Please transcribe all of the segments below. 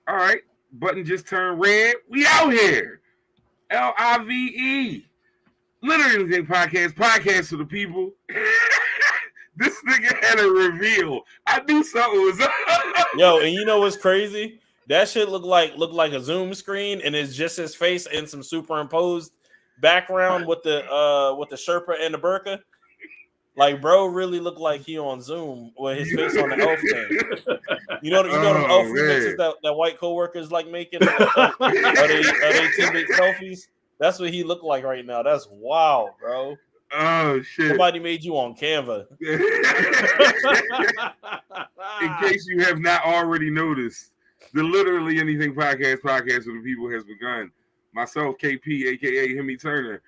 All right. Button just turned red. We out here. LIVE. Literally Anything podcast for the people. This nigga had a reveal. I knew something was up. Yo, and you know what's crazy? That shit look like a Zoom screen, and it's just his face in some superimposed background with the Sherpa and the burqa. Like, bro, really looked like he on Zoom with his face on the elf thing. You know them elf remixes that white coworkers like making. Are they teammate selfies? That's what he looked like right now. That's wild, bro. Oh shit! Somebody made you on Canva. In case you have not already noticed, the Literally Anything podcast for the people has begun. Myself, KP, aka Hemi Turner.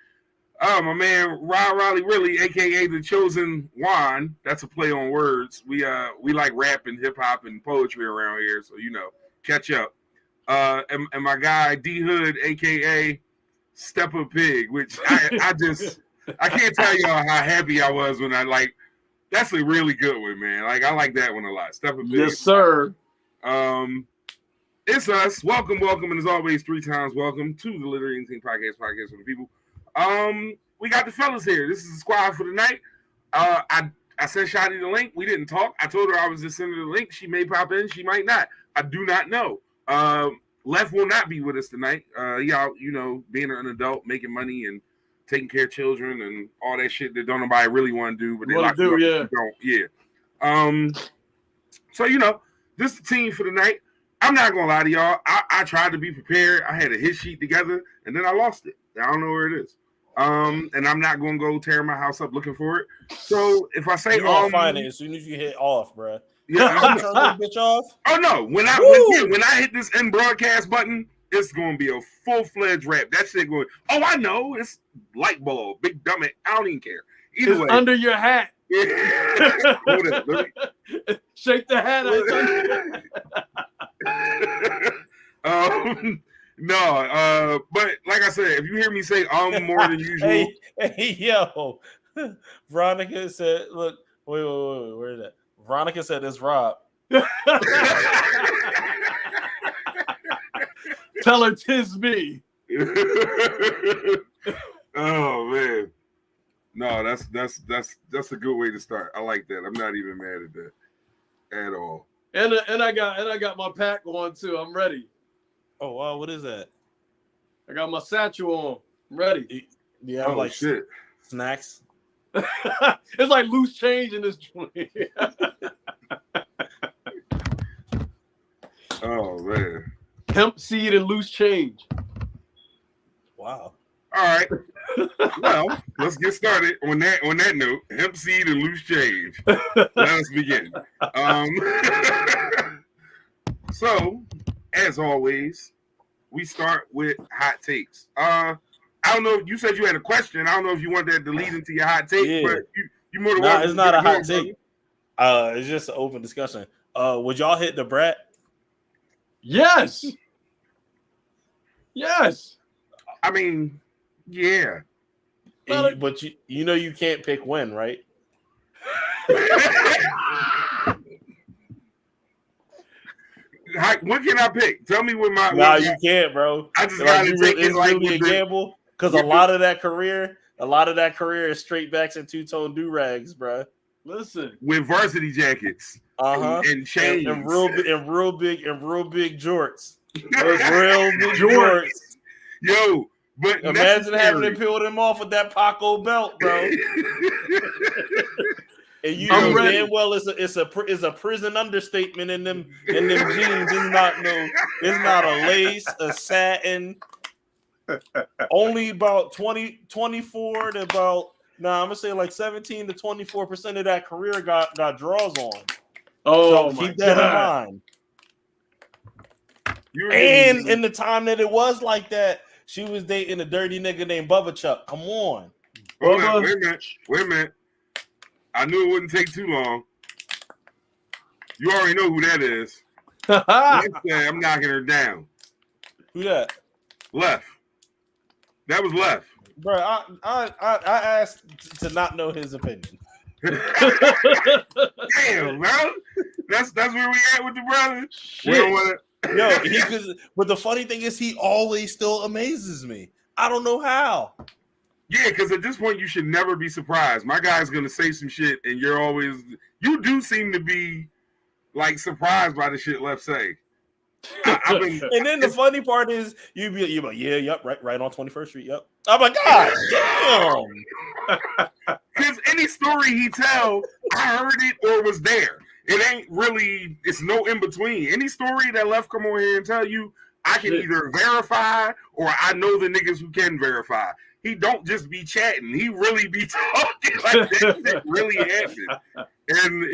Oh, my man, Riley Riley, aka the Chosen Juan. That's a play on words. We like rap and hip hop and poetry around here, so catch up. And my guy D Hood, aka Stepper Pig, which I can't tell y'all how happy I was when that's a really good one, man. Like, I like that one a lot. Stepper Pig. Yes, sir. It's us. Welcome, and as always, 3 times welcome to the Literally Anything podcast for the people. We got the fellas here. This is the squad for the night. I sent Shotty the link. We didn't talk. I told her I was just sending the link. She may pop in. She might not. I do not know. Left will not be with us tonight. Y'all, being an adult, making money and taking care of children and all that shit that don't nobody really want to do, but they like to do. Yeah. So this is the team for the night. I'm not gonna lie to y'all. I tried to be prepared. I had a hit sheet together, and then I lost it. I don't know where it is. And I'm not gonna go tear my house up looking for it. So if I say, you'll find it as soon as you hit off, bro. Yeah, turn that bitch off. Oh no! When I hit this end broadcast button, it's gonna be a full-fledged rap. That shit going. Oh, I know. It's light bulb, big dumb it. I don't even care. Either way, under your hat. Yeah. Hold it, shake the hat. No, but like I said, if you hear me say more than usual. Hey, yo. Veronica said, look, wait, where is that? Veronica said it's Rob. Tell her 'tis me. Oh man. No, that's a good way to start. I like that. I'm not even mad at that at all. And I got my pack on too. I'm ready. Oh wow, what is that? I got my satchel on. I'm ready. Yeah, oh, like shit. Snacks. It's like loose change in this joint. Oh man. Hemp seed and loose change. Wow. All right. Well, let's get started on that note. Hemp seed and loose change. Let us begin. So, as always, we start with hot takes. I don't know if you said you had a question. I don't know if you want that to lead into your hot take, but you more than welcome. It's not a hot take. It's just an open discussion. Would y'all hit the brat? Yes. Yes. I mean, yeah. But you can't pick when, right? When can I pick? Tell me when my. No, you can't, bro. I just gotta take it like really a gamble because a lot of that career is straight backs and two-tone do-rags, bro. Listen, with varsity jackets, and chains, and real big jorts, real big jorts. Yo, but imagine having to peel them off with that Paco belt, bro. And you know damn well it's a prison understatement in them jeans. It's not a lace, a satin. Only about 24 to about I'm gonna say like 17 to 24% of that career got draws on. Oh, so keep that in mind. And in the time that it was like that, she was dating a dirty nigga named Bubba Chuck. Come on. Hold on, wait a minute. I knew it wouldn't take too long. You already know who that is. I'm knocking her down. Who that? Left. That was Left. Bro, I asked to not know his opinion. Damn, bro. That's where we at with the brother. Yo, but the funny thing is, he always still amazes me. I don't know how. Yeah, because at this point, you should never be surprised. My guy's going to say some shit, and you do seem to be, like, surprised by the shit Left say. And then the funny part is, you're like, yeah, yep, right on 21st Street, yep. I'm like, God damn. Because any story he tell, I heard it or was there. It ain't really, it's no in between. Any story that Left come on here and tell you, I can either verify or I know the niggas who can verify. He don't just be chatting. He really be talking like that shit really happened. And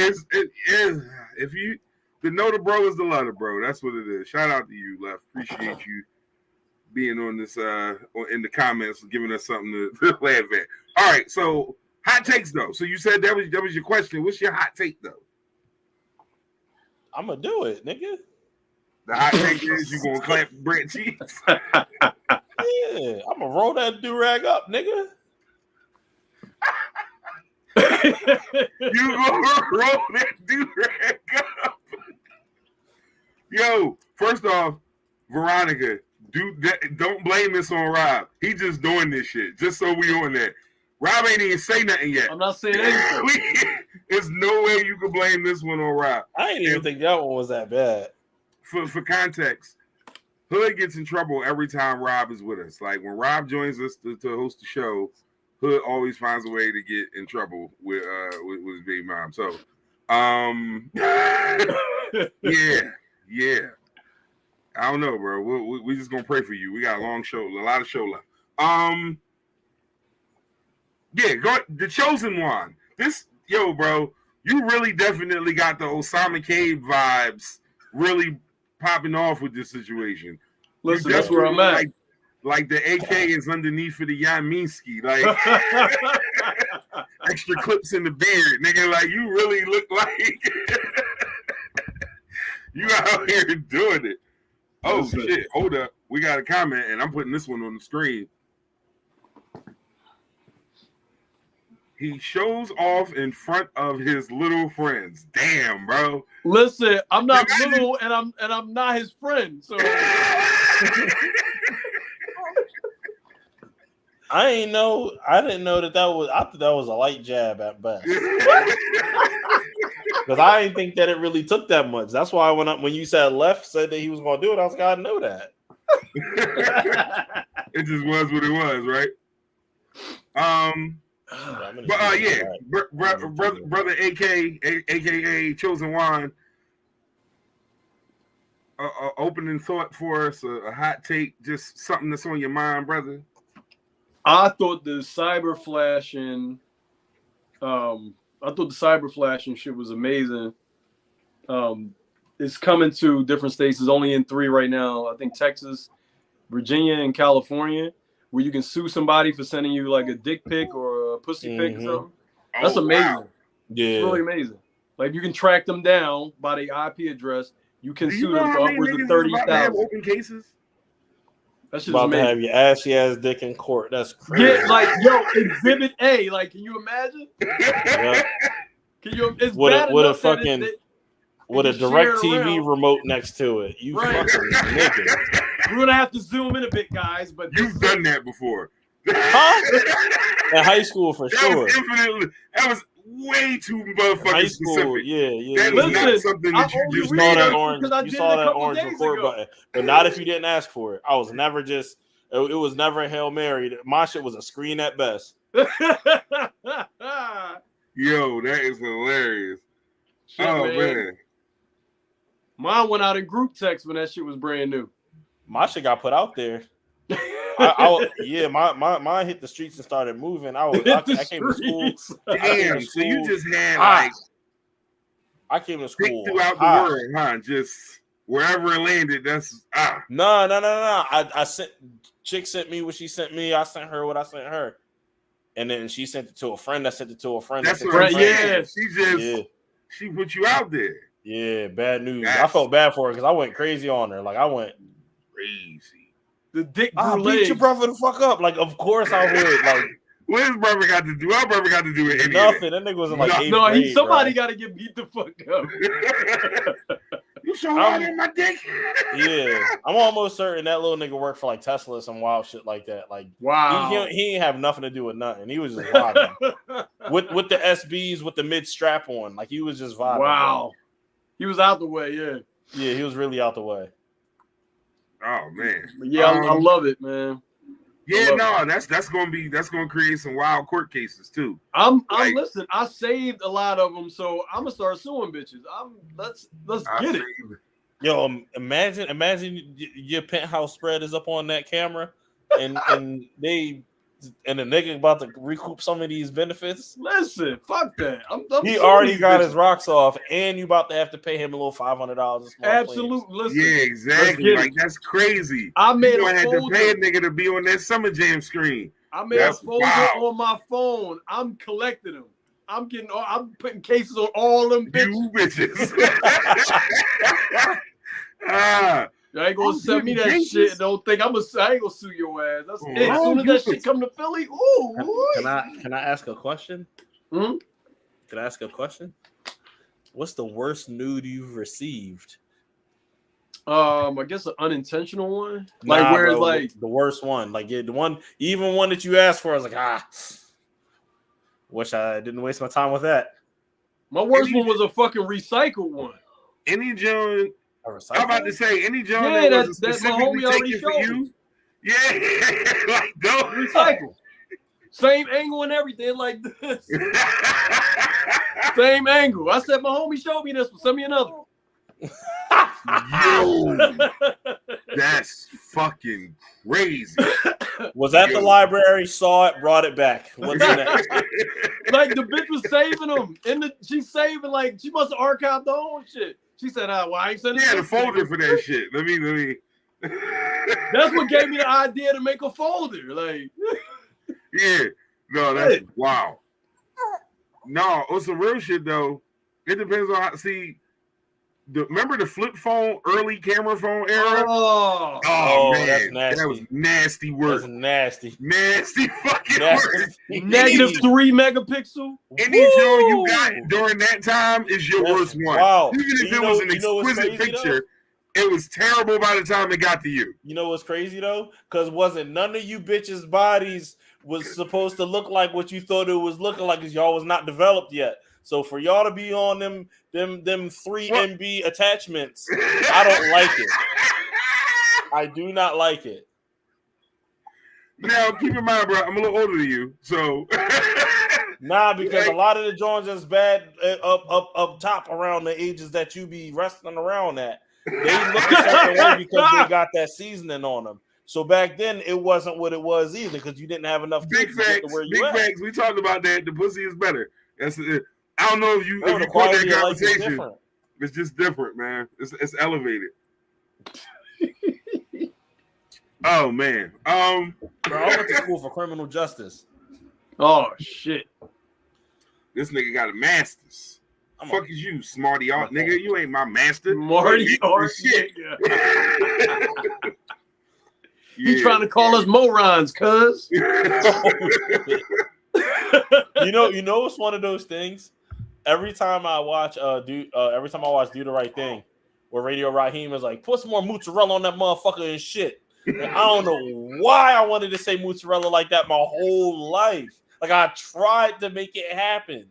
if you the know the bro is the love the bro. That's what it is. Shout out to you, Left. Appreciate you being on this in the comments, giving us something to laugh at. All right, so hot takes though. So you said that was your question. What's your hot take though? I'm gonna do it, nigga. The hot take is you gonna clap Brett cheeks. Yeah, I'm gonna roll that do-rag up, nigga. You gonna roll that do-rag up. Yo, first off, Veronica, don't blame this on Rob. He just doing this shit, just so we on that. Rob ain't even say nothing yet. I'm not saying anything. There's no way you can blame this one on Rob. I didn't even think that one was that bad. For context, Hood gets in trouble every time Rob is with us. Like when Rob joins us to host the show, Hood always finds a way to get in trouble with his baby mom. So, yeah. I don't know, bro. We just gonna pray for you. We got a lot of show left. Go the chosen one. Bro, you really definitely got the Osama Cade vibes. Really popping off with this situation. Listen, that's where I'm at. Like the AK is underneath for the Yaminsky, like extra clips in the beard, nigga. Like you really look like you out here doing it. Oh shit! Hold up, we got a comment, and I'm putting this one on the screen. He shows off in front of his little friends. Damn, bro. Listen, I'm not little, and I'm not his friend. So I didn't know that was. I thought that was a light jab at best. Because I didn't think that it really took that much. That's why when you said Left said that he was going to do it, I was like, I know that. It just was what it was, right? Brother aka Chosen One, opening thought for us, a hot take, just something that's on your mind, brother. I thought the cyber flashing shit was amazing. It's coming to different states. It's only in 3 right now. I think Texas, Virginia, and California, where you can sue somebody for sending you like a dick pic or a pussy pic or something. That's amazing. Wow. Yeah, it's really amazing. Like you can track them down by their IP address. You can sue them for upwards of 30,000 open cases. That shit's about amazing. To have your assy ass dick in court. That's crazy. Yeah, like Exhibit A. Like, can you imagine? Yeah. Can you? It's with bad a enough fucking with a DirecTV remote next to it. You right. fucking nigga. We're gonna have to zoom in a bit, guys. But you've done that before. Huh? In high school for sure. That was way too motherfucking high school, specific. Yeah. That is not something that you just saw that orange record button, but not if you didn't ask for it. I was never just. It was never a Hail Mary. My shit was a screen at best. Yo, that is hilarious. Shit, man. Mine went out in group text when that shit was brand new. My shit got put out there. Mine hit the streets and started moving. I came to school. Damn, so you just had like I came to school throughout the world, huh? Just wherever it landed. That's No. I sent. Chick sent me what she sent me. I sent her what I sent her, and then she sent it to a friend. That sent it to a friend. That's right. Yeah, she put you out there. Yeah, bad news. I felt bad for her because I went crazy on her. Like I went crazy. The dick beat your brother the fuck up. Like of course I would. Like what his brother got to do? Our brother got to do it. Nothing. That nigga was in like 8th grade, somebody got to get beat the fuck up. You so hard on my dick. Yeah, I'm almost certain that little nigga worked for like Tesla or some wild shit like that. Like, Wow. he ain't have nothing to do with nothing. He was just vibing with the SBs with the mid strap on. Like he was just vibing. Wow. He was out the way. Yeah. Yeah, he was really out the way. Oh man. But yeah, I love it, man. Yeah, no, that's gonna create some wild court cases too. Listen, I saved a lot of them, so I'm gonna start suing bitches. Let's get it. Yo, imagine your penthouse spread is up on that camera, and the nigga about to recoup some of these benefits. Listen, fuck that. He already got his rocks off, and you about to have to pay him a little $500. Absolutely. Listen, yeah, exactly. Like that's crazy. I made you a had folder. to pay a nigga to be on that Summer Jam screen. I made a folder on my phone. I'm collecting them. I'm putting cases on all them bitches. You bitches. You ain't gonna send me that shit. Don't think I ain't gonna sue your ass. That's it. As soon as that shit come to Philly, ooh. Can I ask a question? Hmm? Can I ask a question? What's the worst nude you've received? I guess an unintentional one. Like where it's like the worst one. Like the one that you asked for, I was like, wish I didn't waste my time with that. My worst one was a fucking recycled one. Any John, I'm about to say any John that was my specifically homie already taken for showed you. me. Yeah, like don't Recycle. Same angle and everything like this. Same angle. I said my homie showed me this one. Send me another. Yo, that's fucking crazy. Was at the library, saw it, brought it back. What's next? Like the bitch was saving them, and she's saving like she must have archived the whole shit. She said, "Well, I ain't sending." Yeah, the folder for that shit. Let me. That's what gave me the idea to make a folder. Like, yeah, no, that's wow. No, on some real shit though. It depends on how. See, remember the flip phone, early camera phone era? Oh man, that's nasty. That was nasty work. That's nasty. Nasty fucking work. -3 megapixel. Any show you got during that time is your worst one. Wow. Even if it was an exquisite picture, it was terrible by the time it got to you. You know what's crazy though? Because wasn't none of you bitches' bodies was supposed to look like what you thought it was looking like, because y'all was not developed yet. So for y'all to be on them 3 MB attachments, I don't like it. I do not like it. Now keep in mind, bro, I'm a little older than you, so nah, because a lot of the joints is bad up top around the ages that you be wrestling around at. They look a certain way because they got that seasoning on them. So back then it wasn't what it was either, because you didn't have enough. Big facts. Big facts. We talked about that. The pussy is better. That's it. I don't know if you caught that conversation. It's just different, man. It's elevated. Oh man. Bro, I went to school for criminal justice. Oh shit. This nigga got a master's. Fuck is you, smarty art nigga? You ain't my master. Smarty art shit. Yeah. He trying to call us morons, cuz. You know what's one of those things? Every time I watch Do the Right Thing, where Radio Raheem is like, put some more mozzarella on that motherfucker and shit. And I don't know why I wanted to say mozzarella like that my whole life. Like I tried to make it happen.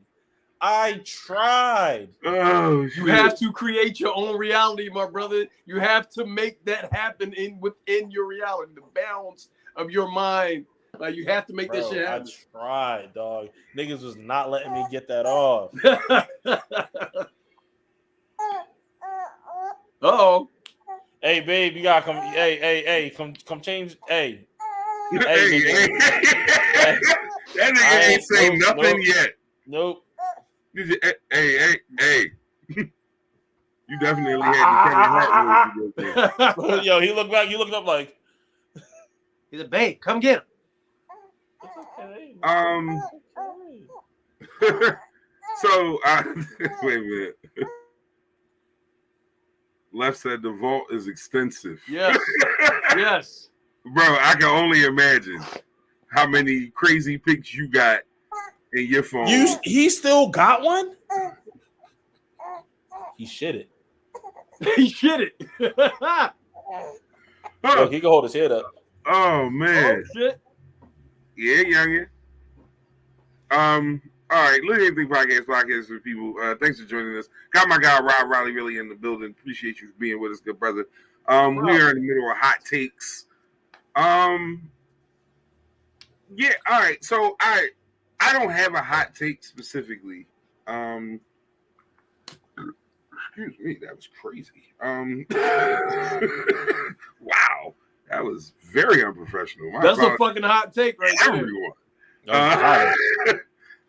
I tried. Oh, you have to create your own reality, my brother. You have to make that happen within your reality, the bounds of your mind. Like you have to make that shit happen. I tried, dog. Niggas was not letting me get that off. Uh-oh. Hey, babe, you gotta come. Hey, come change. Hey. That nigga ain't say nothing yet. Nope. Hey. You definitely had the Kevin Hart. Yo, he looked back. He looked up like. He's a babe. Come get him. So wait a minute. Left said the vault is extensive. Yes. Yes. Bro, I can only imagine how many crazy pics you got in your phone. He still got one? He shit it. He shit it. Look, he can hold his head up. Oh man. Oh, shit. Yeah, youngin. All right, Little Anything podcast for people. Thanks for joining us. Got my guy Rob Riley really in the building. Appreciate you for being with us, good brother. We are in the middle of hot takes. Yeah, all right. So I don't have a hot take specifically. Excuse me, that was crazy. Wow, that was very unprofessional. That's a fucking hot take right there. Everyone. That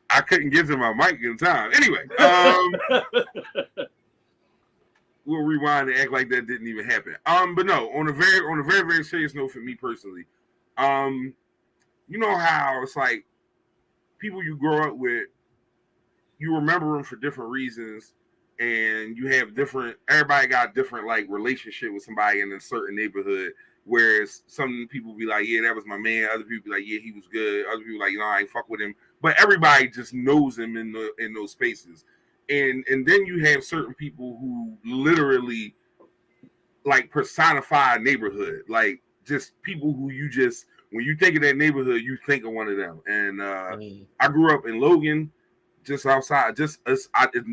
I couldn't get to my mic in time. Anyway, we'll rewind and act like that didn't even happen. But no, on a very serious note for me personally, you know how it's like people you grow up with, you remember them for different reasons, and you have different. Everybody got different like relationship with somebody in a certain neighborhood. Whereas some people be like, yeah, that was my man. Other people be like, yeah, he was good. Other people like, you know, I ain't fuck with him. But everybody just knows him in those spaces. And then you have certain people who literally like personify a neighborhood. Like just people who you just, when you think of that neighborhood, you think of one of them. And I grew up in Logan, just outside.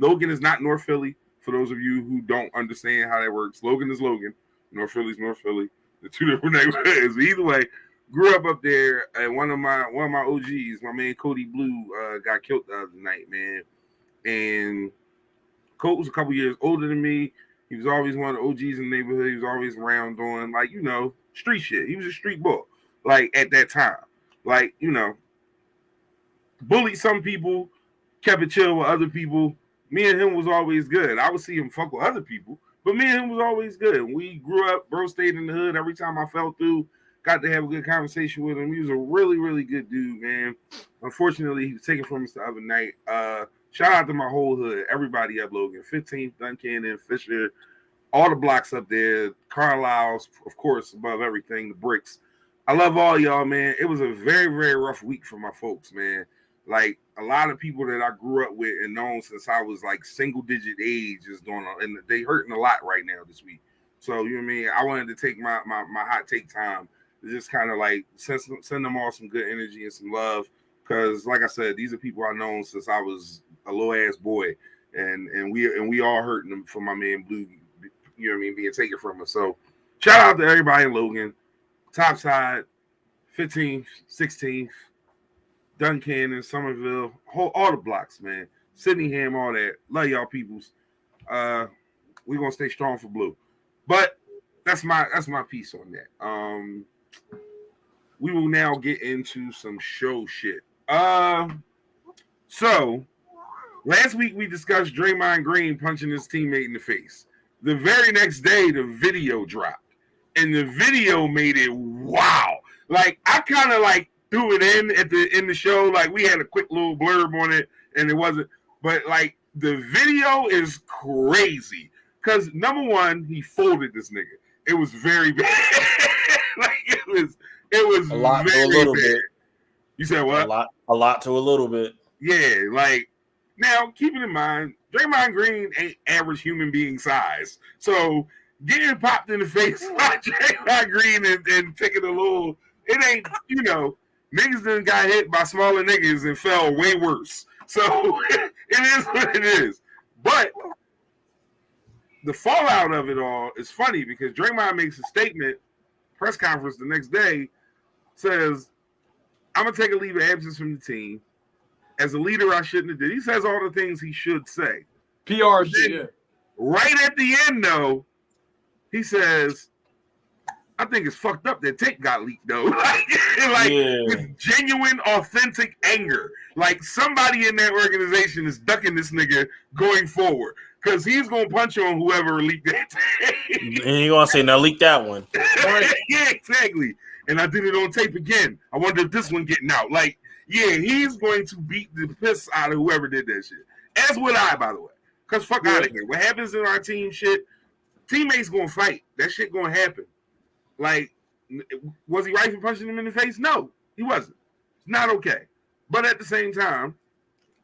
Logan is not North Philly. For those of you who don't understand how that works, Logan is Logan. North Philly's North Philly. The two different neighborhoods. Either way, grew up there, and one of my OGs, my man Cody Blue, got killed the other night, man. And Colt was a couple years older than me. He was always one of the OGs in the neighborhood. He was always around doing like, you know, street shit. He was a street boy, like at that time. Like, you know, bullied some people, kept it chill with other people. Me and him was always good. I would see him fuck with other people. But me and him was always good. We grew up, bro stayed in the hood. Every time I fell through, got to have a good conversation with him. He was a really, really good dude, man. Unfortunately, he was taken from us the other night. Shout out to my whole hood, everybody up Logan, 15th, Duncannon, Fisher, all the blocks up there, Carlisle's, of course, above everything, the bricks. I love all y'all, man. It was a very, very rough week for my folks, man. Like a lot of people that I grew up with and known since I was like single digit age is going on, and they hurting a lot right now this week. So you know what I mean? I wanted to take my hot take time to just kind of like send them all some good energy and some love, because like I said, these are people I've known since I was a little ass boy, and we all hurting them for my man Blue, you know what I mean, being taken from us. So shout out to everybody in Logan, Topside, 15th, 16th. Duncannon, Somerville, all the blocks, man. Sydneyham, all that. Love y'all peoples. We're gonna stay strong for Blue. But that's my piece on that. We will now get into some show shit. So last week we discussed Draymond Green punching his teammate in the face. The very next day, the video dropped. And the video made it wow. Like I kind of like threw it in the show, like we had a quick little blurb on it, and it wasn't. But like the video is crazy because number one, he folded this nigga. It was very bad. Like it was a lot very to a little bad. bit. You said what? A lot to a little bit. Yeah, like now keeping in mind, Draymond Green ain't average human being size, so getting popped in the face by Draymond Green and taking a little, it ain't, you know. Niggas done got hit by smaller niggas and fell way worse. So it is what it is. But the fallout of it all is funny because Draymond makes a statement, press conference the next day, says, I'm going to take a leave of absence from the team. As a leader, I shouldn't have did. He says all the things he should say. PR shit, yeah. Right at the end, though, he says, I think it's fucked up that tape got leaked though. With genuine, authentic anger. Like somebody in that organization is ducking this nigga going forward because he's gonna punch on whoever leaked that tape. And you're gonna say, now leak that one. Yeah, exactly. And I did it on tape again. I wonder if this one getting out. Like, yeah, he's going to beat the piss out of whoever did that shit. As would I, by the way. Because fuck out of here. What happens in our team shit, teammates gonna fight. That shit gonna happen. Like, was he right for punching him in the face? No, he wasn't. It's not okay. But at the same time,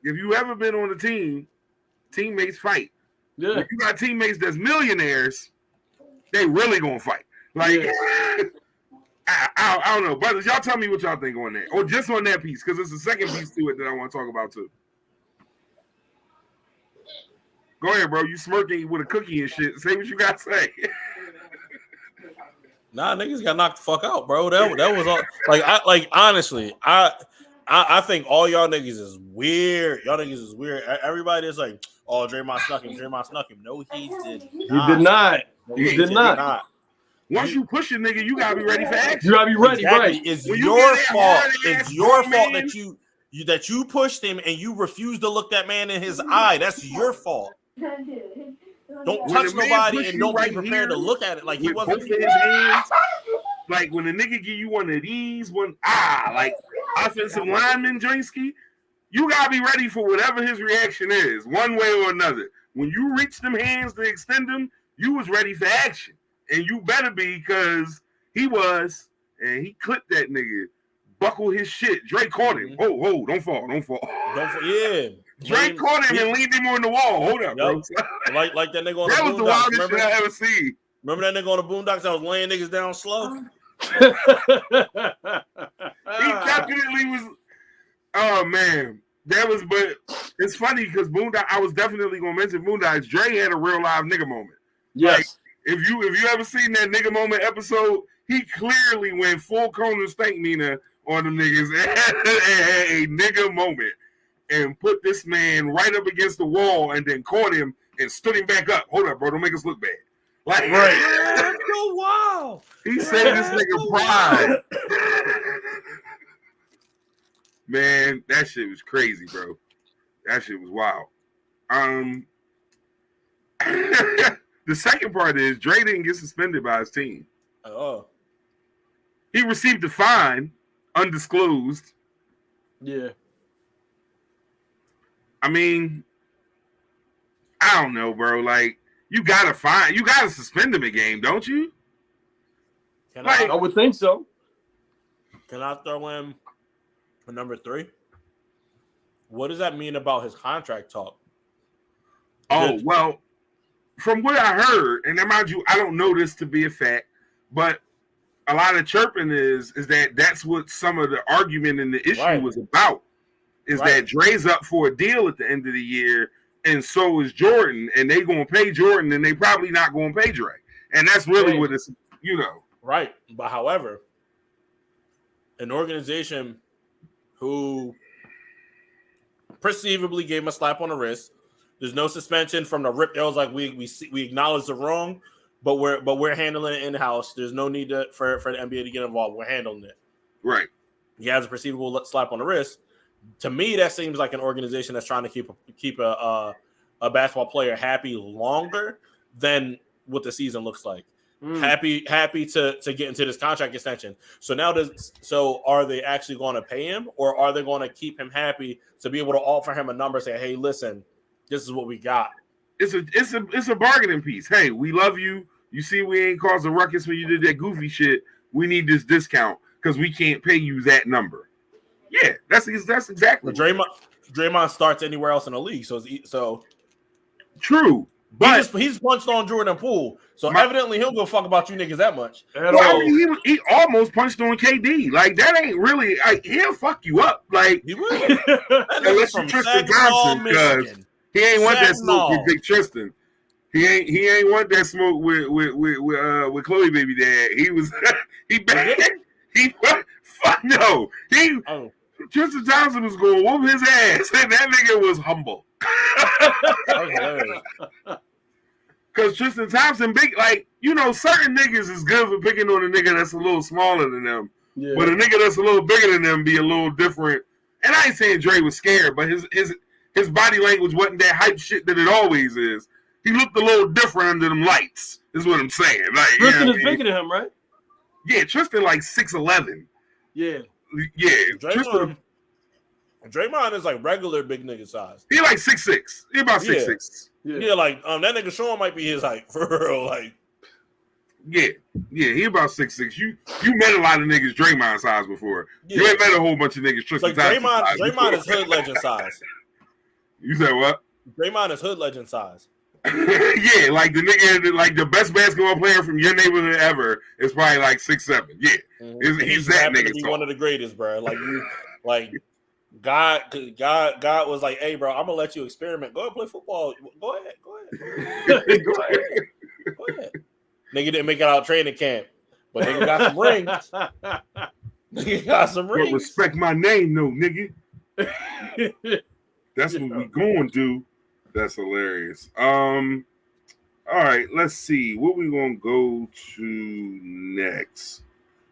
if you ever been on a team, teammates fight. Yeah. When you got teammates that's millionaires, they really gonna fight. Like, I don't know, brothers. Y'all tell me what y'all think on that, or just on that piece, because there's a second piece to it that I want to talk about too. Go ahead, bro. You smirking with a cookie and shit. Say what you got to say. Nah, niggas got knocked the fuck out, bro. That was all. Honestly, I think all y'all niggas is weird. Y'all niggas is weird. Everybody is like, oh, Draymond snuck him. Draymond snuck him. No, he did not. He did not. No, He did not. Once you push a nigga, you gotta be ready for action. You gotta be ready, Exactly. right? It's When you your get that fault. hard It's ass your grown fault man- that you pushed him and you refused to look that man in his eye. That's your fault. Don't When touch a man nobody push and you don't right be prepared here to look at it like he with wasn't. both of his hands, like when a nigga give you one of these, like offensive lineman Drinsky, you gotta be ready for whatever his reaction is, one way or another. When you reach them hands to extend them, you was ready for action, and you better be, because he was, and he clipped that nigga, buckle his shit. Drake caught him. Oh, don't fall. Yeah. Drake caught him and leaned him on the wall. Hold up, bro. Like that nigga on That the was the Boondocks. wildest Remember? shit I ever seen. Remember that nigga on the Boondocks that was laying niggas down slow? He definitely was. Oh man, that was. But it's funny because Boondock. I was definitely gonna mention Boondocks. Dre had a real live nigga moment. Yes. Like, if you ever seen that nigga moment episode, he clearly went full cone of stank Nina on them niggas and had a nigga moment and put this man right up against the wall and then caught him and stood him back up. Hold up, bro. Don't make us look bad. Like, Right. So wow. He saved this nigga pride. Man, that shit was crazy, bro. That shit was wild. The second part is Dre didn't get suspended by his team. Oh. He received a fine, undisclosed. Yeah. I mean, I don't know, bro. Like, you gotta suspend him a game, don't you? I would think so. Can I throw in a number 3? What does that mean about his contract talk? Oh, well, from what I heard, and mind you, I don't know this to be a fact, but a lot of chirping is that that's what some of the argument and the issue was about, is that Dre's up for a deal at the end of the year, and so is Jordan, and they going to pay Jordan, and they probably not going to pay Dre. And that's really what it's, you know. Right. But however, an organization who perceivably gave him a slap on the wrist, there's no suspension from the rip. It was like we acknowledge the wrong, but we're handling it in house. There's no need for the NBA to get involved. We're handling it. Right. He has a perceivable slap on the wrist. To me, that seems like an organization that's trying to keep a basketball player happy longer than what the season looks like. Happy to get into this contract extension. So now are they actually going to pay him, or are they going to keep him happy to be able to offer him a number, say, hey, listen, this is what we got. It's a bargaining piece. Hey, we love you. You see, we ain't caused a ruckus when you did that goofy shit. We need this discount because we can't pay you that number. Yeah, that's exactly. But Draymond starts anywhere else in the league, so true. But he's punched on Jordan Poole, so evidently he'll go fuck about you niggas that much. I mean, he almost punched on KD. Like, that ain't really. Like, he'll fuck you up. Like, he will. Unless you Tristan Thompson, because he ain't want that smoke with Big Tristan. He ain't want that smoke with Chloe baby dad. He was fuck no. Tristan Thompson was going to whoop his ass, and that nigga was humble. Because Tristan Thompson, big, like, you know, certain niggas is good for picking on a nigga that's a little smaller than them. Yeah. But a nigga that's a little bigger than them be a little different. And I ain't saying Dre was scared, but his body language wasn't that hype shit that it always is. He looked a little different under them lights, is what I'm saying. Like, Tristan is bigger than him, right? Yeah, Tristan like 6'11". Yeah. Yeah. Draymond is like regular big nigga size. He like 6'6". He about 6'6". Yeah, like that nigga Sean might be his height for real. Like, yeah, he about 6'6". You met a lot of niggas Draymond size before. Yeah. You ain't met a whole bunch of niggas Tristan like Draymond is hood legend size. You said what? Draymond is hood legend size. Yeah, like the nigga, like the best basketball player from your neighborhood ever is probably like 6'7". Yeah, he's that happened nigga. to be one of the greatest, bro. Like you, like God was like, "Hey, bro, I'm gonna let you experiment. Go ahead, play football. Go ahead. Go ahead. Go ahead." Nigga didn't make it out of training camp, but nigga got some rings. Nigga got some But rings. respect my name, no nigga. That's what we gonna do. That's hilarious. All right, let's see what we gonna go to next.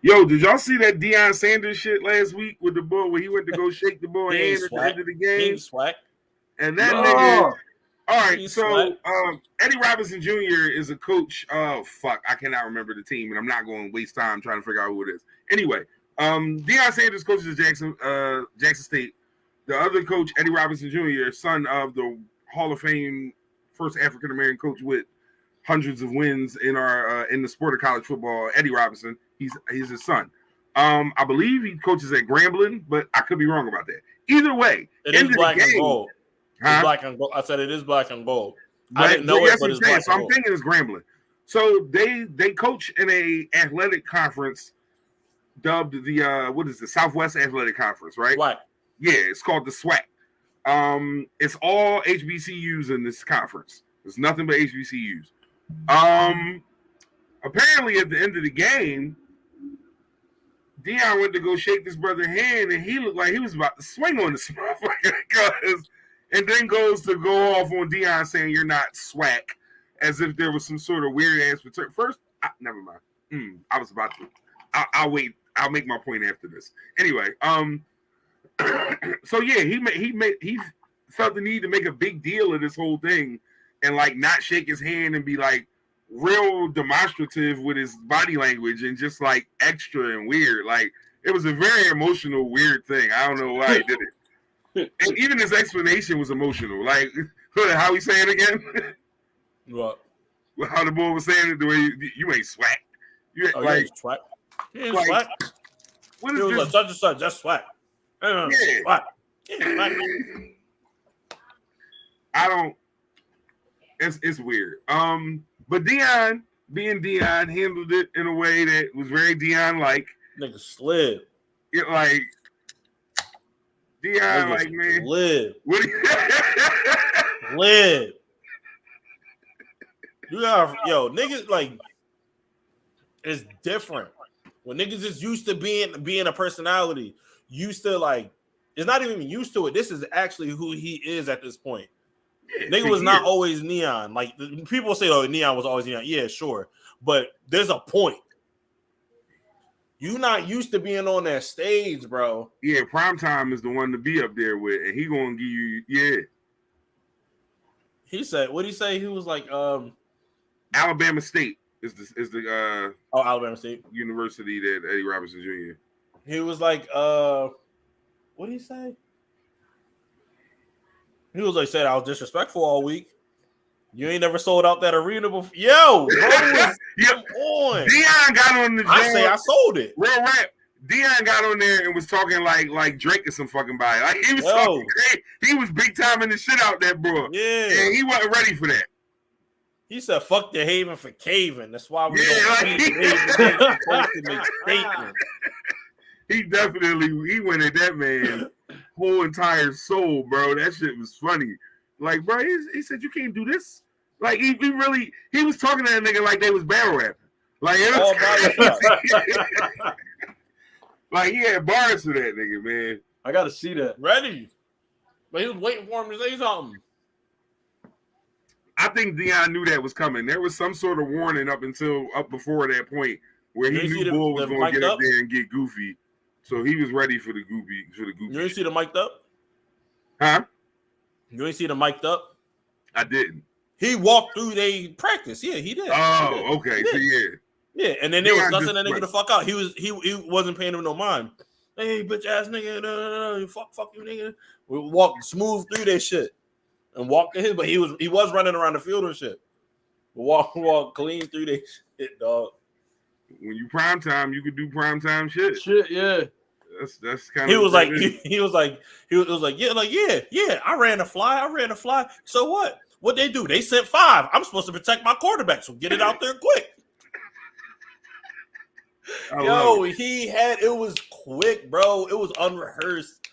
Yo, did y'all see that Deion Sanders shit last week with the ball where he went to go shake the ball hand at the end of the game? Swag. And that nigga. All right, He's so Eddie Robinson Jr. is a coach. Oh fuck, I cannot remember the team, and I'm not going to waste time trying to figure out who it is. Anyway, Deion Sanders coaches Jackson State. The other coach, Eddie Robinson Jr., son of the Hall of Fame first African American coach with hundreds of wins in the sport of college football. Eddie Robinson, he's his son. I believe he coaches at Grambling, but I could be wrong about that. Either way, it is black and gold. Huh? Black and gold. I said it is black and gold. But, I didn't know it, but it's black so and I'm gold. thinking it's Grambling. So they coach in a athletic conference dubbed the Southwest Athletic Conference, right? Right. Yeah, it's called the SWAC. It's all HBCUs in this conference. There's nothing but HBCUs. Apparently at the end of the game, Deion went to go shake this brother's hand, and he looked like he was about to swing on this motherfucker, and then goes to go off on Deion saying you're not SWAC, as if there was some sort of weird ass return. First, never mind. I was about to. I'll wait. I'll make my point after this. Anyway, so yeah, he felt the need to make a big deal of this whole thing and like not shake his hand and be like real demonstrative with his body language and just like extra and weird. Like it was a very emotional, weird thing. I don't know why he did it. And even his explanation was emotional. Like how he saying it again? What? How the boy was saying it, the way you ain't swag. You Oh, like swag. He ain't like, swag. what He is was this? like such and such. That's swag. Yeah. Swag. Yeah, swag. I don't. It's weird. But Deion, being Deion, handled it in a way that was very Deion-like. Nigga slid. It like Deion, Nigga like man, slid. what? Do you... Slid. You got niggas like it's different. When niggas is used to being a personality, used to like it's not even used to it. This is actually who he is at this point. Yeah, nigga was not always Neon. Like people say, oh, Neon was always Neon. Yeah, sure. But there's a point. You not used to being on that stage, bro. Yeah, Primetime is the one to be up there with, and he gonna give you He said, what did he say? He was like, Alabama State is the Alabama State University that Eddie Robinson Jr. He was like, what did he say? He was like, said I was disrespectful all week. You ain't never sold out that arena before. Yo, bro, come on. Deion got on the job. I say I sold it. Real rap. Deion got on there and was talking like Drake or some fucking body. Like he was talking crazy. He was big timing the shit out that bro. Yeah. And he wasn't ready for that. He said, fuck the Haven for caving. That's why we don't statements. He definitely went at that man whole entire soul, bro. That shit was funny. Like, bro, he said you can't do this. Like he was talking to that nigga like they was battle rapping. Like like he had bars for that nigga, man. I gotta see that. Ready. But he was waiting for him to say something. I think Deion knew that was coming. There was some sort of warning up before that point where he knew Bull was going to get up there and get goofy. So he was ready for the goofy. You didn't see the mic'd up? Huh? You didn't see the mic'd up? I didn't. He walked through they practice. Yeah, he did. Oh, okay. Yeah. So yeah. Yeah, and then they was cussing that nigga the fuck out. He wasn't paying him no mind. Hey, bitch ass nigga, no, fuck you, nigga. We walked smooth through that shit and walked to his, but he was running around the field and shit. Walk clean through that shit, dog. When you prime time, you could do prime time shit. Shit, yeah. That's kind of. He was like, yeah. I ran a fly. So what? What they do? They sent 5. I'm supposed to protect my quarterback, so get it out there quick. Yo, it was quick, bro. It was unrehearsed.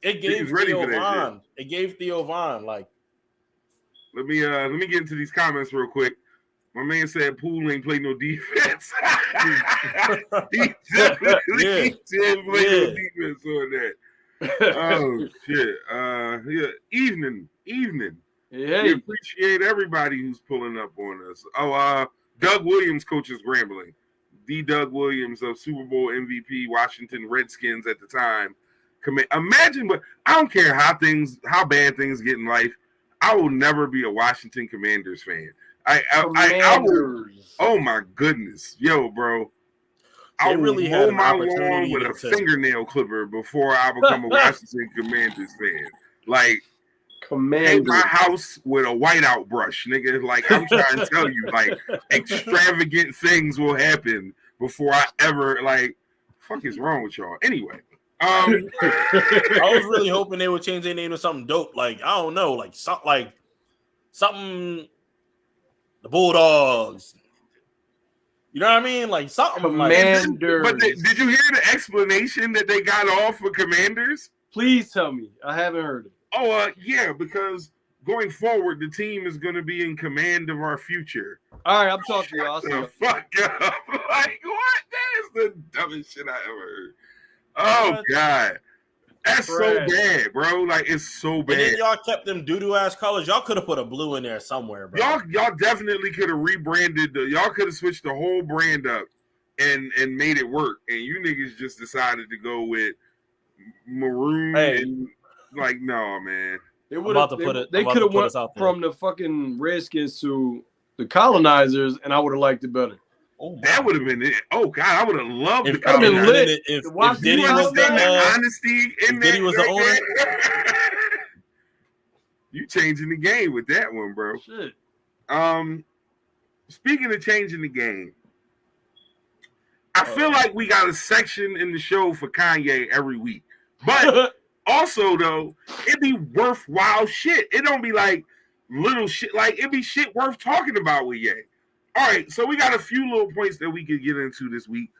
It gave Theo Von. It gave Theo Von. Like, let me get into these comments real quick. My man said Poole ain't play no defense. he definitely did play no defense on that. Oh shit. Yeah. Evening. Yeah. We appreciate everybody who's pulling up on us. Oh, Doug Williams coaches Grambling. D. Doug Williams of Super Bowl MVP, Washington Redskins at the time. Imagine, but I don't care how bad things get in life. I will never be a Washington Commanders fan. I will, oh my goodness, yo, bro. I will mow my lawn with a fingernail clipper before I become a Washington Commanders fan. Like, paint my house with a whiteout brush, nigga. Like, I'm trying to tell you, like, extravagant things will happen before I ever, like, fuck is wrong with y'all? Anyway. I was really hoping they would change their name to something dope. Like, I don't know, like something the Bulldogs. You know what I mean? Like something Commanders. But did you hear the explanation that they got off for Commanders? Please tell me. I haven't heard it. Oh, yeah, because going forward, the team is going to be in command of our future. All right, I'm talking to you. Shut the fuck up. Like, what? That is the dumbest shit I ever heard. Oh, God. That's so bad, bro. Like, it's so bad. And then y'all kept them doo-doo ass colors. Y'all could have put a blue in there somewhere, bro. Y'all definitely could have rebranded. Y'all could have switched the whole brand up and made it work. And you niggas just decided to go with maroon. And, like, no, man. They could have went from the fucking Redskins to the Colonizers, and I would have liked it better. Oh, that would have been it. Oh God, I would have loved it. I'd have been lit. If Diddy was the honesty in Diddy was the owner. You changing the game with that one, bro. Shit. Speaking of changing the game, I feel like we got a section in the show for Kanye every week, but also though, it be worthwhile shit. It don't be like little shit. Like it be shit worth talking about with Ye. All right, so we got a few little points that we could get into this week.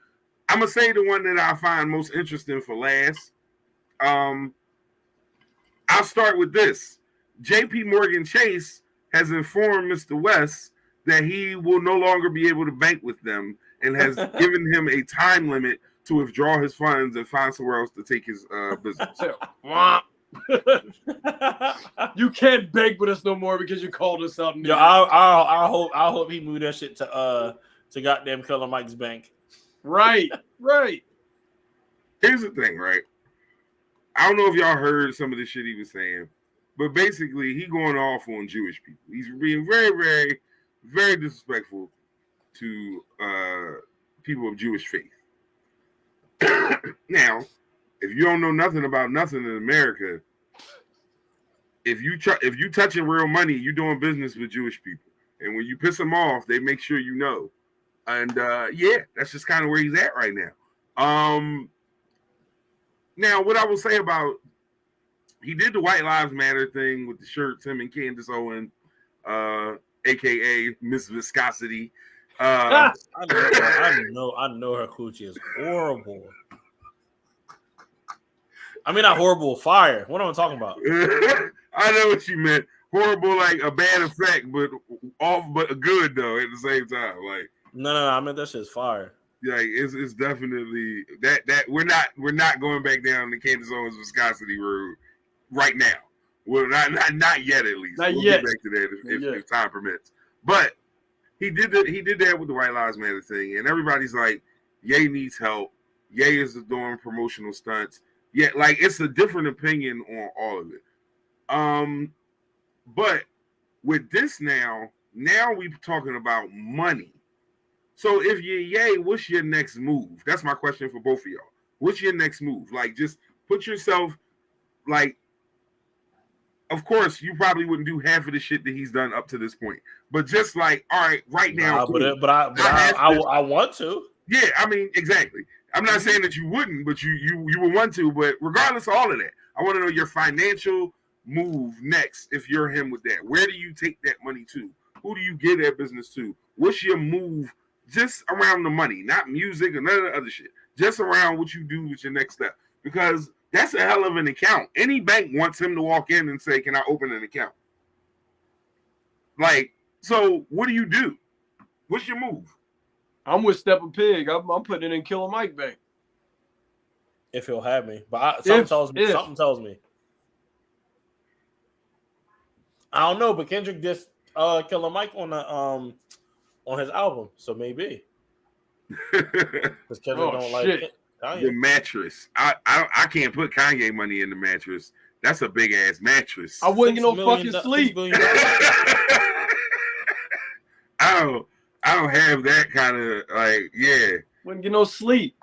I'm gonna say the one that I find most interesting for last. I'll start with this. JP Morgan Chase has informed Mr. West that he will no longer be able to bank with them and has given him a time limit to withdraw his funds and find somewhere else to take his business. You can't bank with us no more because you called us out. Yo, I hope he moved that shit to goddamn Killer Mike's bank. Right. Here's the thing, right? I don't know if y'all heard some of the shit he was saying, but basically he going off on Jewish people. He's being very, very, very disrespectful to people of Jewish faith. Now, if you don't know nothing about nothing in America, if you touching real money, you're doing business with Jewish people, and when you piss them off, they make sure you know. And yeah, that's just kind of where he's at right now. Now, what I will say about he did the White Lives Matter thing with the shirts, him and Candace Owen, aka Miss Viscosity. I know her coochie is horrible. I mean, not horrible, fire. What am I talking about? I know what you meant. Horrible, like a bad effect, but good though at the same time. Like no, I meant that shit's fire. Yeah, it's definitely that we're not going back down the Candace Owens Viscosity road right now. Well, not yet at least. We'll get back to that if time permits. But he did that with the White Lives Matter thing, and everybody's like, Ye needs help. Ye is doing promotional stunts. Yeah, like it's a different opinion on all of it. But with this now we're talking about money. So if you're Ye, what's your next move? That's my question for both of y'all. What's your next move? Like, just put yourself, like, of course, you probably wouldn't do half of the shit that he's done up to this point. But just like, all right, right now. I want to. Yeah, I mean, exactly. I'm not saying that you wouldn't, but you would want to. But regardless of all of that, I want to know your financial move next if you're him with that? Where do you take that money to? Who do you give that business to? What's your move just around the money, not music or none of the other shit, just around what you do with your next step? Because that's a hell of an account. Any bank wants him to walk in and say, can I open an account? Like, so what do you do? What's your move? I'm with Steppa Pig. I'm putting it in Killer Mike Bank. If he'll have me. But something tells me. I don't know, but Kendrick dissed Killer Mike on his album, so maybe. Because Kendrick don't like Kanye. The mattress. I can't put Kanye money in the mattress. That's a big ass mattress. I wouldn't get no fucking sleep. I don't have that kind of Wouldn't get no sleep.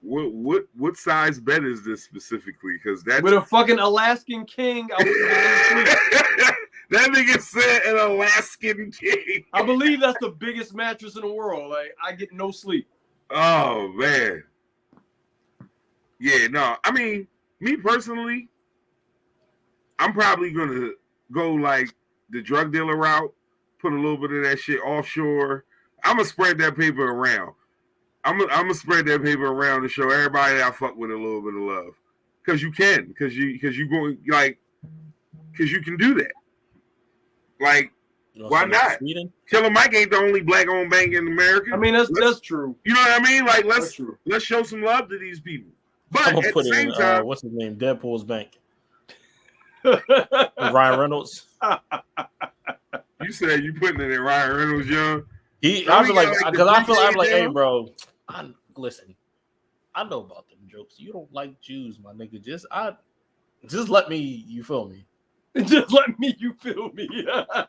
What size bed is this specifically? Because that's with a fucking Alaskan king. I wouldn't get no sleep. That nigga said an Alaskan king. I believe that's the biggest mattress in the world. Like, I get no sleep. Oh man. Yeah, no. I mean, me personally, I'm probably gonna go like the drug dealer route, put a little bit of that shit offshore. I'm gonna spread that paper around. I'm gonna spread that paper around to show everybody that I fuck with a little bit of love. Cause you can, cause you going cause you can do that. Like, why not? Killer Mike ain't the only black-owned bank in America. I mean, that's true. You know what I mean? Like, let's show some love to these people. But I'm gonna at put the same in time, what's his name? Deadpool's bank. Ryan Reynolds. You said you putting it in Ryan Reynolds, young. I feel like, hey, bro. Listen, I know about them jokes. You don't like Jews, my nigga. Just let me. You feel me? Just let me. You feel me?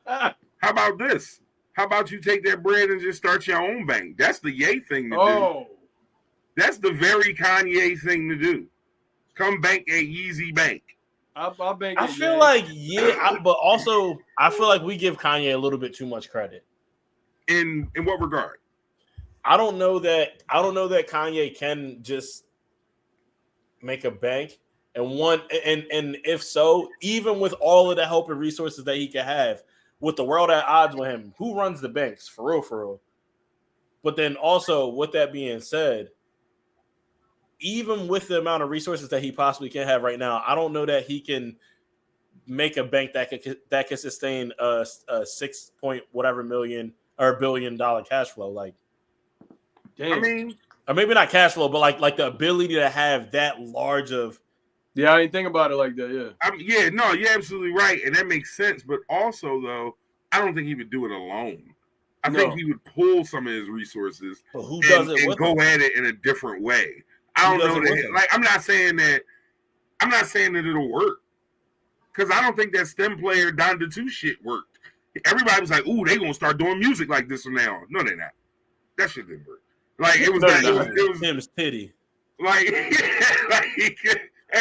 How about this? How about you take that bread and just start your own bank? That's the Ye thing to do. That's the very Kanye thing to do. Come bank at Yeezy Bank. I'll bank. I feel like but also I feel like we give Kanye a little bit too much credit. In what regard? I don't know that Kanye can just make a bank and if so, even with all of the help and resources that he can have, with the world at odds with him, who runs the banks for real? But then also, with that being said, even with the amount of resources that he possibly can have right now, I don't know that he can make a bank that could sustain a 6 point whatever million or $1 billion cash flow. Like, damn. I mean, or maybe not cash flow, but like the ability to have that large of. Yeah, I didn't think about it like that. Yeah. You're absolutely right, and that makes sense. But also, though, I don't think he would do it alone. I think he would pull some of his resources but who does it and go at it in a different way. I don't know that. Like, I'm not saying that it'll work, because I don't think that STEM player Donda 2 shit worked. Everybody was like, "Ooh, they gonna start doing music like this from now on." No, they're not. That shit didn't work. Like, it was Tim's titty. Like,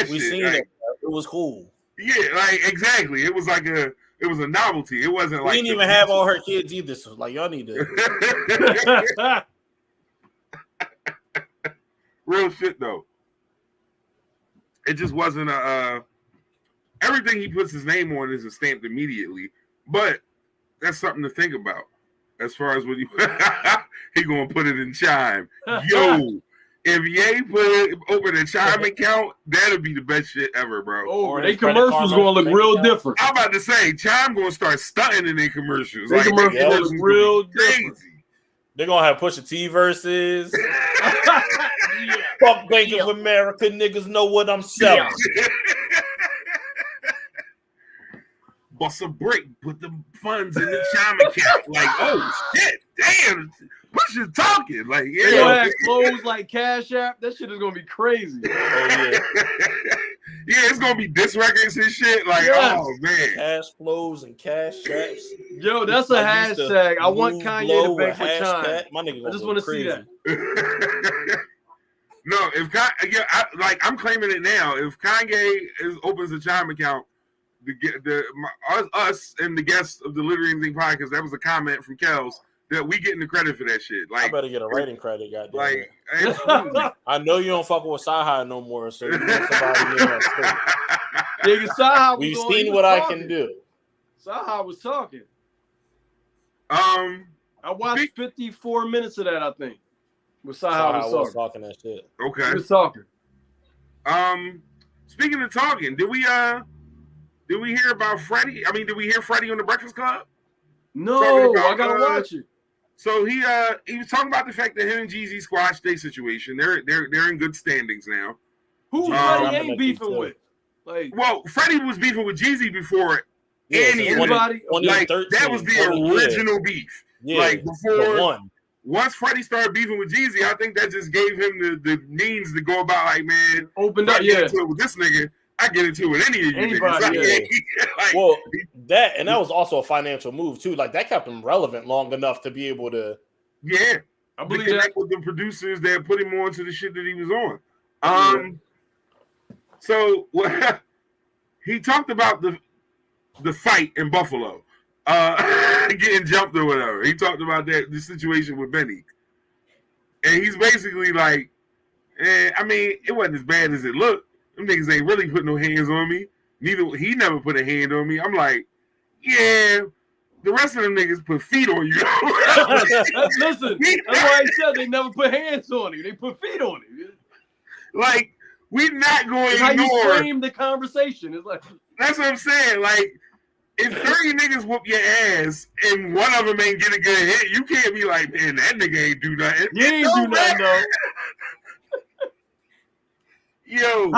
we seen it. It was cool. Yeah, like exactly. It was a novelty. It wasn't like we didn't even have all her kids either. So like, y'all need to. Real shit though. It just wasn't everything he puts his name on is stamped immediately. But that's something to think about as far as what he gonna put it in Chime. Yo, if Ye open a Chime account, that'll be the best shit ever, bro. Oh, they commercials gonna look real different. I'm about to say Chime gonna start stunting in their commercials. Their commercials look real different. They're gonna have Pusha T verses. Fuck Bank of America, niggas know what I'm selling. Bust a break, put the funds in the Chime account. Like, oh shit, damn, Pusha talking. Like, they gonna have clothes like Cash App. That shit is gonna be crazy. Yeah, it's gonna be diss records and shit. Like, oh man, cash flows and cash apps. Yo, that's a hashtag. I want Kanye to bank with Chime. My nigga, I just want to see that. No, I'm claiming it now. If Kanye opens a Chime account, us and the guests of the Literary Anything podcast, that was a comment from Kels that we getting the credit for that shit. Like, I better get a writing credit, goddamn. Like, absolutely. I know you don't fuck with Sci-Hi no more, so you need somebody in that Nigga, Saha was We've on, he seen was what I talking. can do. Saha was talking. Um, I watched 54 minutes of that, I think. With Saha Saha was was talking. talking that shit. He okay. was talking. Speaking of talking, did we hear about Freddie? I mean, did we hear Freddie on the Breakfast Club? No, about, I gotta watch it. So he was talking about the fact that him and Jeezy squashed their situation. They're in good standings now. Who Jeezy Freddie dropping ain't that beefing beat, too. with? Like Well, Freddie was beefing with Jeezy before Yeah, any since of it. anybody. 2013, That was the 20, original beef. Yeah, Like the before, one. once Freddie started beefing with Jeezy, I think that just gave him the means to go about like, man, Opened if I up, get yeah. into it with this nigga, I get into it with any of you Anybody, niggas. yeah. Like, Well, that was also a financial move too. Like that kept him relevant long enough to be able to. yeah. I To believe connect that. with the producers that put him on to the shit that he was on. Yeah. So he talked about the fight in Buffalo, getting jumped or whatever. He talked about the situation with Benny, and he's basically like, I mean, it wasn't as bad as it looked. Them niggas ain't really put no hands on me. He never put a hand on me. I'm like, yeah. The rest of them niggas put feet on you. Listen, that's why I said they never put hands on him. They put feet on him. Like, we're not going It's to how you ignore. frame the conversation. It's like That's what I'm saying. Like, if 30 niggas whoop your ass and one of them ain't get a good hit, you can't be like, man, that nigga ain't do nothing. you ain't do nothing though. Yo,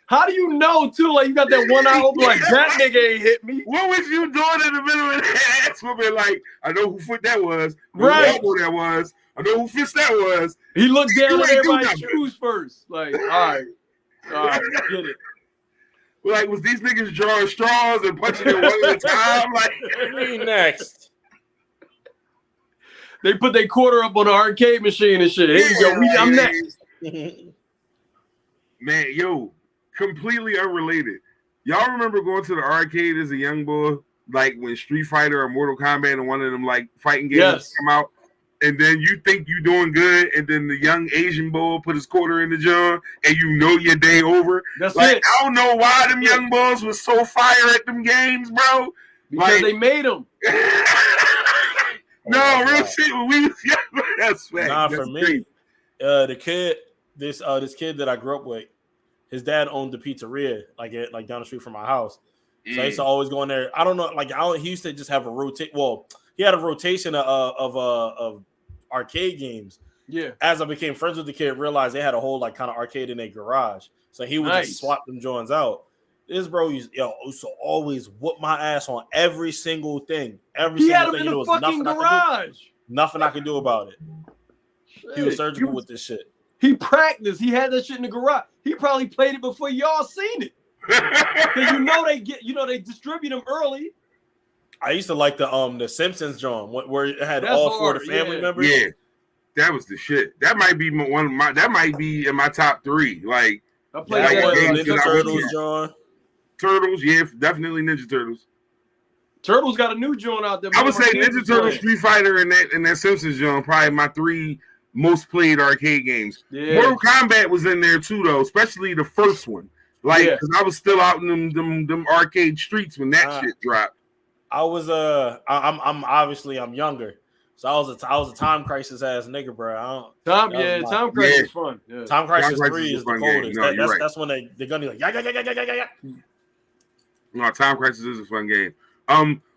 How do you know too? Like you got that one eye open, like that nigga ain't hit me. what was you doing in the middle of that ass whooping? Like, I know who foot that was. I know Right. who elbow that was. I know who fist that was. He looked down You at ain't do everybody's nothing. shoes first. Like, all right, get it. Like, was these niggas drawing straws and punching it one at a time? Like, Me next. They put their quarter up on the arcade machine and shit. Here you go. I'm next. Man, yo, completely unrelated. Y'all remember going to the arcade as a young boy, like when Street Fighter or Mortal Kombat and one of them like fighting games Yes. come out, and then you think you doing good, and then the young Asian boy put his quarter in the jar, and you know your day over. That's Like, it. I don't know why them young boys was so fire at them games, bro. Because like- they made them. No, real wow. shit. When we was young, that's fact. Nah, That's for me, great. the kid, this kid that I grew up with, his dad owned the pizzeria like down the street from my house. So I used to always go in there. I don't know, he used to just have a rotate. Well, he had a rotation of arcade games. Yeah. As I became friends with the kid, realized they had a whole like kind of arcade in their garage. So he would Nice. just swap them joints out. This bro used to always whoop my ass on every single thing. He had them in the fucking garage. Nothing I could do about it. He was Shit. surgical with this shit. He practiced. He had that shit in the garage. He probably played it before y'all seen it. Because they distribute them early. I used to like the Simpsons drum where it had That's all four hard, of the family yeah. members. Yeah, that was the shit. That might be one of my. That might be in my top 3. Like I played Yeah, That I was games Ninja that I Turtles was- drum. Turtles, yeah, definitely Ninja Turtles. Turtles got a new joint out there. I would One of say my kids Ninja was Turtles, playing. Street Fighter, and that Simpsons joint probably my 3 most played arcade games. Yeah. Mortal Kombat was in there too, though, especially the first one. Like, Yeah. because I was still out in them arcade streets when that shit dropped. I was I'm obviously I'm younger, so I was a Time Crisis ass nigga, bro. Time That was my- Crisis Yeah. is fun. Yeah. Time Crisis Crisis 3 is a is the fun game. coldest. No, you're right. That's when they're gonna be like yeah. No, Time Crisis is a fun game.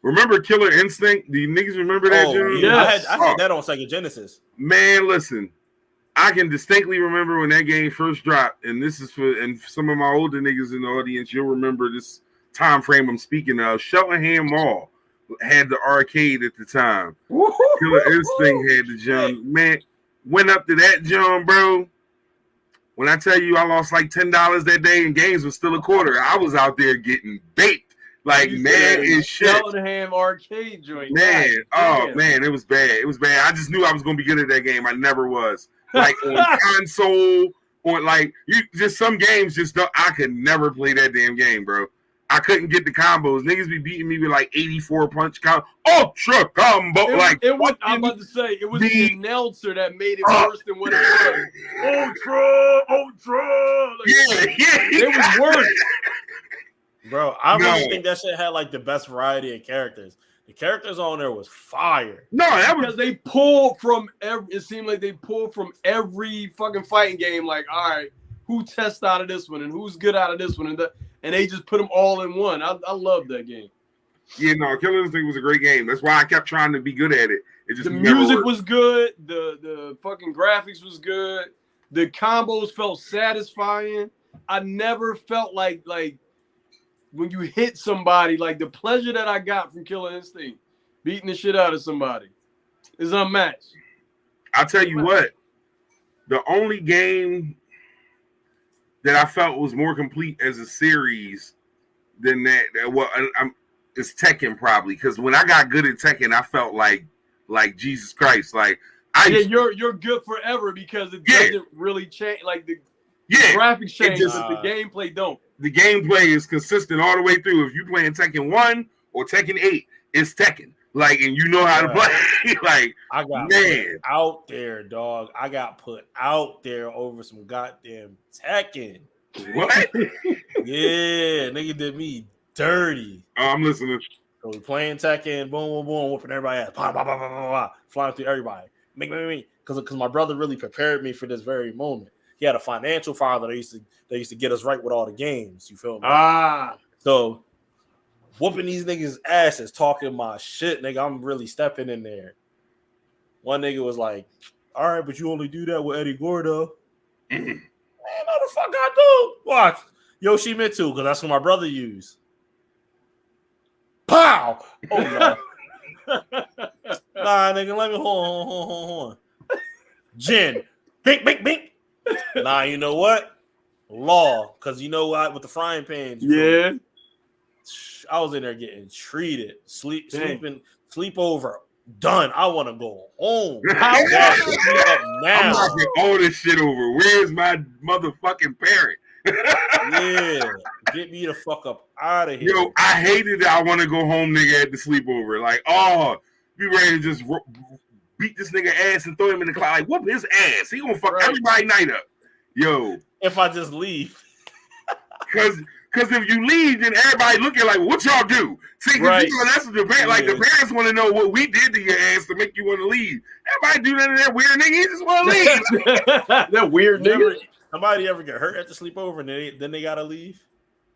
Remember Killer Instinct? Do you niggas remember that? Oh, Jim? yeah. I had that on Sega Genesis. Man, listen, I can distinctly remember when that game first dropped, and this is for some of my older niggas in the audience. You'll remember this time frame I'm speaking of. Cheltenham Mall had the arcade at the time. Killer Instinct had the jump. Man, went up to that jump, bro. When I tell you I lost like $10 that day and games was still a quarter, I was out there getting baked. Like, You man, said it's shit. Cheltenham arcade joint. Man, oh Damn. man, it was bad. It was bad. I just knew I was gonna be good at that game. I never was. Like on console, or like just some games just don't, I could never play that damn game, bro. I couldn't get the combos. Niggas be beating me with like 84 punch combo, ultra combo. I'm about to say it was the announcer that made it worse than what it was. Ultra. Like, yeah. it was worse. Bro, I really No. think that shit had like the best variety of characters. The characters on there was fire. No, that was Because they pulled from every. It seemed like they pulled from every fucking fighting game. Like, all right, who tests out of this one and who's good out of this one, and they just put them all in one. I love that game. yeah, no, Killer Instinct was a great game. That's why I kept trying to be good at it. It just The never music worked. was good. The fucking graphics was good. The combos felt satisfying. I never felt like when you hit somebody, like the pleasure that I got from Killer Instinct, beating the shit out of somebody, is unmatched. I'll tell you what, the only game that I felt was more complete as a series than that it's Tekken probably, because when I got good at Tekken, I felt like Jesus Christ, like Yeah, you're good forever because it doesn't really change. Like the graphics change, but the gameplay don't. The gameplay is consistent all the way through. If you playing Tekken 1 or Tekken 8, it's Tekken. Like, and you know how to play. Like, I got man, put out there, dog. I got put out there over some goddamn Tekken. What? Yeah, nigga did me dirty. Oh, I'm listening. So we playing Tekken, boom, boom, boom, whooping everybody ass, bah, bah, bah, bah, bah, bah, flying through everybody. Me. Because my brother really prepared me for this very moment. He had a financial father that used to get us right with all the games. You feel me? So whooping these niggas' asses, talking my shit, nigga. I'm really stepping in there. One nigga was like, "All right, but you only do that with Eddie Gordo." Man, no the fuck I do. Watch Yoshimitsu, because that's what my brother used. Pow! Oh no. Nah, nigga, let me hold on. Jin. Bink, bink, bink. Nah, you know what? Law. Because you know what? With the frying pans. Yeah. Oh, I was in there getting treated. Sleepover. Done. I want to go home. I'm knocking all this shit over. Where's my motherfucking parent? Yeah. Get me the fuck up out of here. Yo, I hated that I want to go home nigga at the sleepover. Like, be ready to just beat this nigga ass and throw him in the cloud. Like, whoop his ass. He gonna fuck everybody night up. Yo. If I just leave. Because if you leave, then everybody looking like, what y'all do? See, you know, that's the debate. Like, the parents want to know what we did to your ass to make you want to leave. Everybody do none of that weird nigga. He just want to leave. That weird nigga. Somebody ever get hurt at the sleepover and then they gotta leave?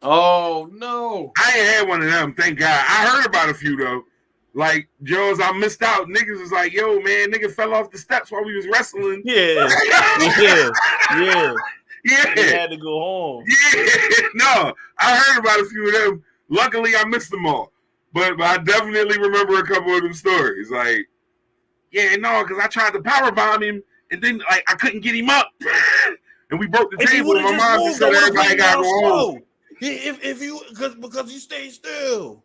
Oh no! I ain't had one of them, thank God. I heard about a few though. Like Jones, I missed out. Niggas was like, "Yo, man, nigga fell off the steps while we was wrestling." Yeah. He had to go home. Yeah, no, I heard about a few of them. Luckily, I missed them all, but I definitely remember a couple of them stories. Like, yeah, no, because I tried to power bomb him, and then like I couldn't get him up. And we broke the table, and my mom just said everybody got to go home. Because you stay still.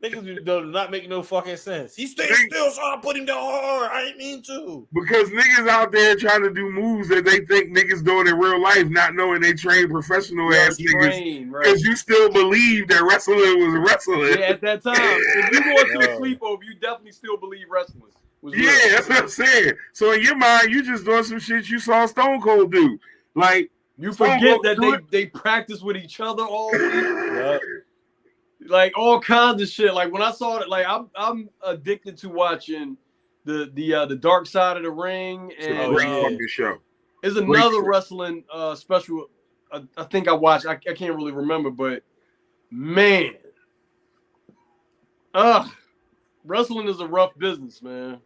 Niggas do not make no fucking sense. He stayed still, so I put him down hard. I ain't mean to. Because niggas out there trying to do moves that they think niggas doing in real life, not knowing they train professional ass niggas. Because you still believe that wrestling was wrestling. Yeah, at that time. If you go to a sleepover, you definitely still believe wrestling. Yeah, that's what I'm saying. So in your mind, you just doing some shit you saw Stone Cold do. Like, you forget that they practice with each other all week. Yep. Like all kinds of shit. Like when I saw it, like I'm addicted to watching the Dark Side of the Ring, and great fucking show. There's another wrestling special. I think I watched. I can't really remember, but man, wrestling is a rough business, man.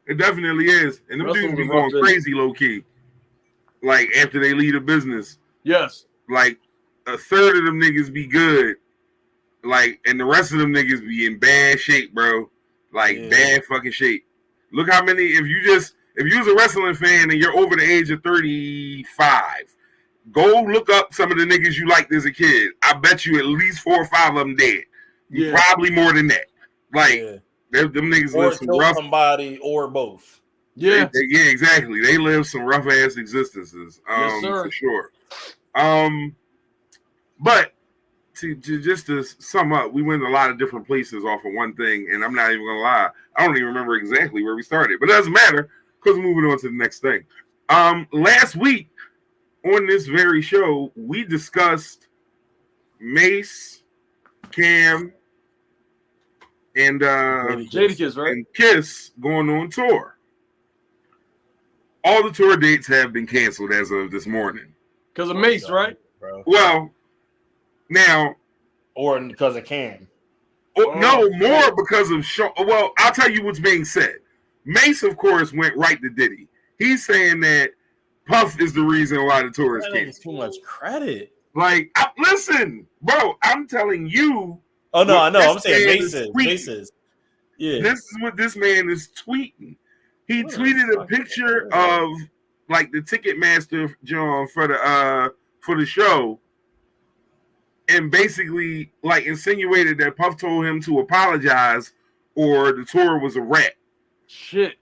It definitely is, and them dudes be going crazy low key. Like after they leave the business, yes, like a third of them niggas be good. Like, and the rest of them niggas be in bad shape, bro. Like, bad fucking shape. Look how many, if you was a wrestling fan and you're over the age of 35, go look up some of the niggas you liked as a kid. I bet you at least 4 or 5 of them dead. Yeah. Probably more than that. Like, them niggas live some rough. Somebody or both. Yeah. Yeah, exactly. They live some rough ass existences. Yes, sir. For sure. But, just to sum up, we went a lot of different places off of one thing, and I'm not even gonna lie, I don't even remember exactly where we started, but it doesn't matter because we're moving on to the next thing. Last week on this very show, we discussed Mace, Cam, and Jadakiss, right? and Kiss going on tour. All the tour dates have been canceled as of this morning. Because of Mace, right? Bro. Well, now, Or because it can. no, more because of Sean. Well, I'll tell you what's being said. Mace, of course, went right to Diddy. He's saying that Puff is the reason why the tour is That is canceled. too much credit. Like, listen, bro, I'm telling you. Oh no, what I know. this I'm saying man is tweeting. bases. Yeah. This is what this man is tweeting. He What tweeted the a fuck? picture of like the Ticketmaster John for the show, and basically like insinuated that Puff told him to apologize or the tour was a rat. Shit.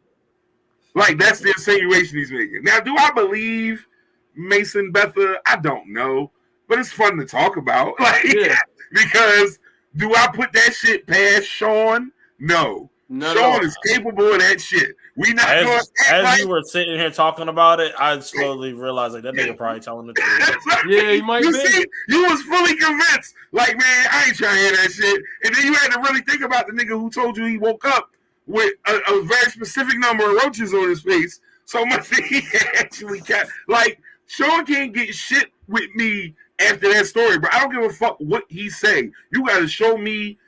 Like that's the insinuation he's making. Now, do I believe Mason Betha? I don't know, but it's fun to talk about. Like, Yeah. because do I put that shit past Sean? No. Sean is capable of that shit. We not going As you were sitting here talking about it, I slowly realized like that nigga probably telling the truth. Yeah, he might you be. see, you was fully convinced. Like, man, I ain't trying to hear that shit. And then you had to really think about the nigga who told you he woke up with a very specific number of roaches on his face. So much that he actually can't. Like, Sean can't get shit with me after that story, but I don't give a fuck what he say. You got to show me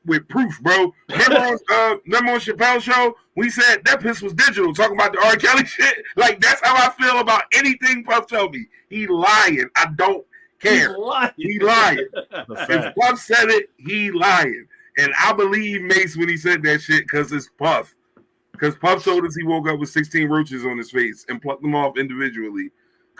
with proof, bro. Remember on Chappelle's show, we said that piss was digital, talking about the R. Kelly shit. Like, that's how I feel about anything Puff tell me. He lying. I don't care. He lying. If Puff said it, he lying. And I believe Mace when he said that shit because it's Puff. Because Puff told us he woke up with 16 roaches on his face and plucked them off individually.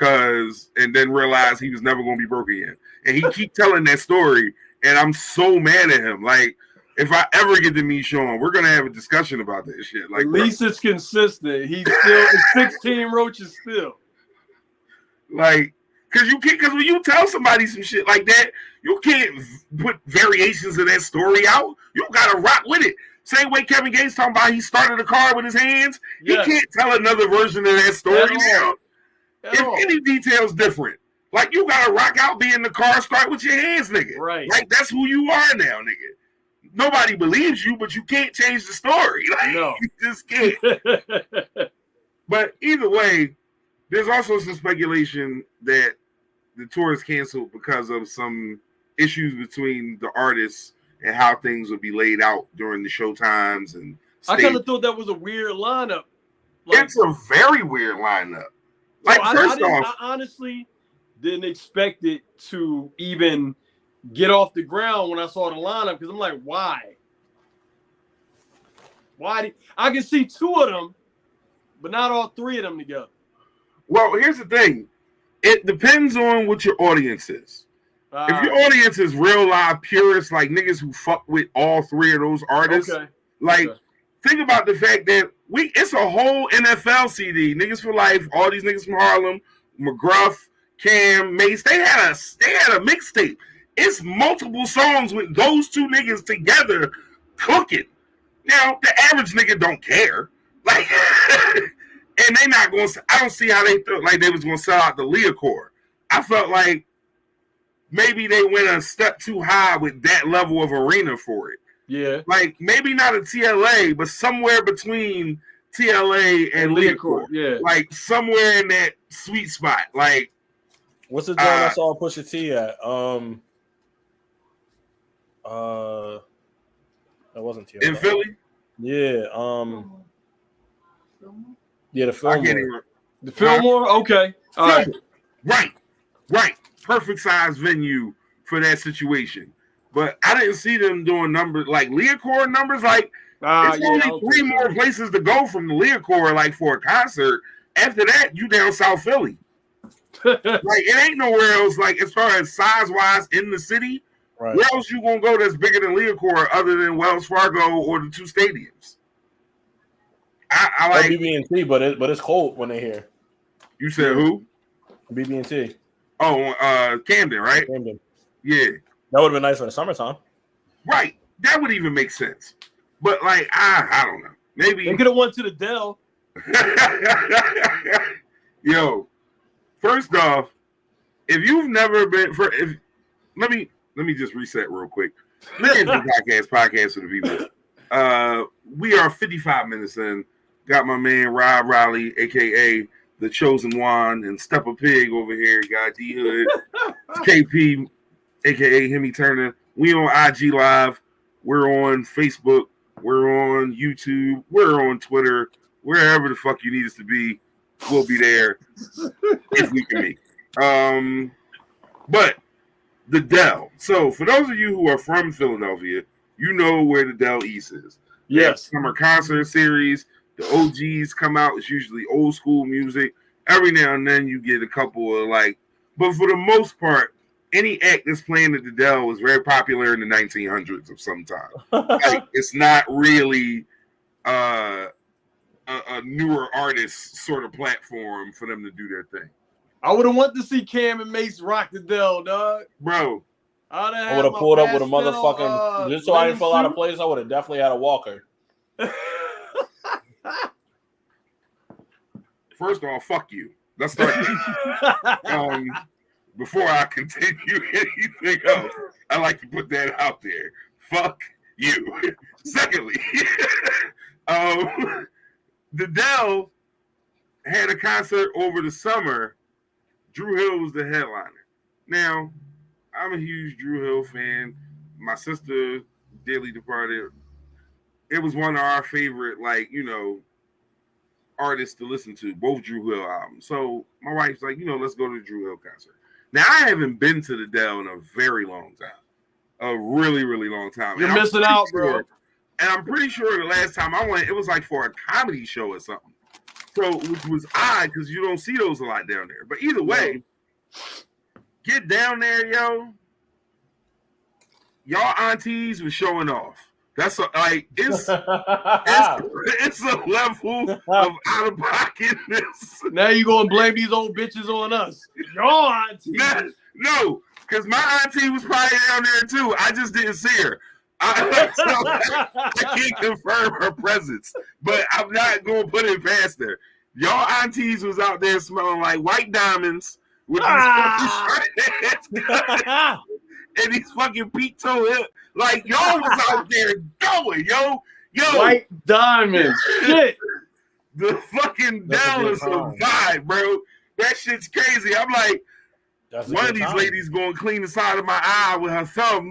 And then realized he was never going to be broke again. And he keep telling that story. And I'm so mad at him. Like, if I ever get to meet Sean, we're gonna have a discussion about that shit. Like, at least it's consistent. He's still 16 roaches still. Like, because when you tell somebody some shit like that, you can't put variations of that story out. You gotta rock with it. Same way Kevin Gates talking about he started a car with his hands. Yes. He can't tell another version of that story At now. all. If any detail's different, like you gotta rock out, be in the car, start with your hands, nigga. Right. Like that's who you are now, nigga. Nobody believes you, but you can't change the story. Like, No. you just can't. But either way, there's also some speculation that the tour is canceled because of some issues between the artists and how things will be laid out during the show times. And I kind of thought that was a weird lineup. Like, it's a very weird lineup. Like, first off, I honestly didn't expect it to even get off the ground when I saw the lineup because I'm like, why? I can see two of them, but not all three of them together. well, here's the thing. It depends on what your audience is. If your audience is real live purists, like niggas who fuck with all three of those artists, think about the fact that it's a whole NFL CD, Niggas for Life, all these niggas from Harlem, McGruff, Cam, Mace, they had a mixtape. It's multiple songs with those two niggas together cooking. Now, the average nigga don't care. Like, and they not going to, I don't see how they felt like they was going to sell out the Leocore. I felt like maybe they went a step too high with that level of arena for it. Yeah. Like, maybe not a TLA, but somewhere between TLA and Leocore. Yeah. Like, somewhere in that sweet spot. Like, what's the joint I saw Pusha T at? That wasn't TLA. In Philly? Yeah. Yeah, the Fillmore. The Fillmore? Okay. All right. Right. Perfect size venue for that situation. But I didn't see them doing numbers like Leocore numbers. Like, it's only three more places to go from the Leocore, like, for a concert. After that, you down South Philly. Like, it ain't nowhere else, like, as far as size-wise in the city. Right. Where else you gonna go that's bigger than Leocore other than Wells Fargo or the two stadiums? I like BB&T, but it's cold when they're here. You said who? BB&T. Oh, Camden, right? Camden. Yeah. That would have been nice for the summertime. Right. That would even make sense. But like, I don't know. Maybe they could have went to the Dell. Yo, first off, if you've never been let me just reset real quick. Man, podcast for the people. We are 55 minutes in. Got my man Rob Riley, aka the Chosen One, and Stepper Pig over here. Got D Hood, KP, aka Hemi Turner. We on IG Live. We're on Facebook. We're on YouTube. We're on Twitter. Wherever the fuck you need us to be, we'll be there if we can be. But the Dell. So for those of you who are from Philadelphia, you know where the Dell East is. Yes. Summer concert series. The OGs come out. It's usually old school music. Every now and then you get a couple of but for the most part, any act that's playing at the Dell was very popular in the 1900s of some time. It's not really a newer artist sort of platform for them to do their thing. I would have wanted to see Cam and Mace rock the Dell, dog. Bro. I would have pulled up with a motherfucking just so I didn't fall out of place. I would have definitely had a walker. First off, fuck you. Let's start there. Before I continue anything else, I like to put that out there. Fuck you. Secondly, the Dell had a concert over the summer. Drew Hill was the headliner. Now, I'm a huge Drew Hill fan. My sister dearly departed. It was one of our favorite, artists to listen to, both Drew Hill albums. So my wife's like, let's go to the Drew Hill concert. Now, I haven't been to the Dell in a very long time. A really, really long time. You're missing out, bro. And I'm pretty sure the last time I went, it was for a comedy show or something. So, which was odd because you don't see those a lot down there. But either way, get down there, yo. Y'all aunties was showing off. That's it's a level of out of pocketness. Now you gonna blame these old bitches on us? Y'all aunties. No, because my auntie was probably down there too. I just didn't see her. I can't confirm her presence, but I'm not gonna put it past her. Y'all aunties was out there smelling like white diamonds with these and these fucking peak toe hip. Y'all was out there going, yo. White diamonds. Shit. The fucking Dallas vibe, bro. That shit's crazy. I'm like, one of these ladies going to clean the side of my eye with her thumb.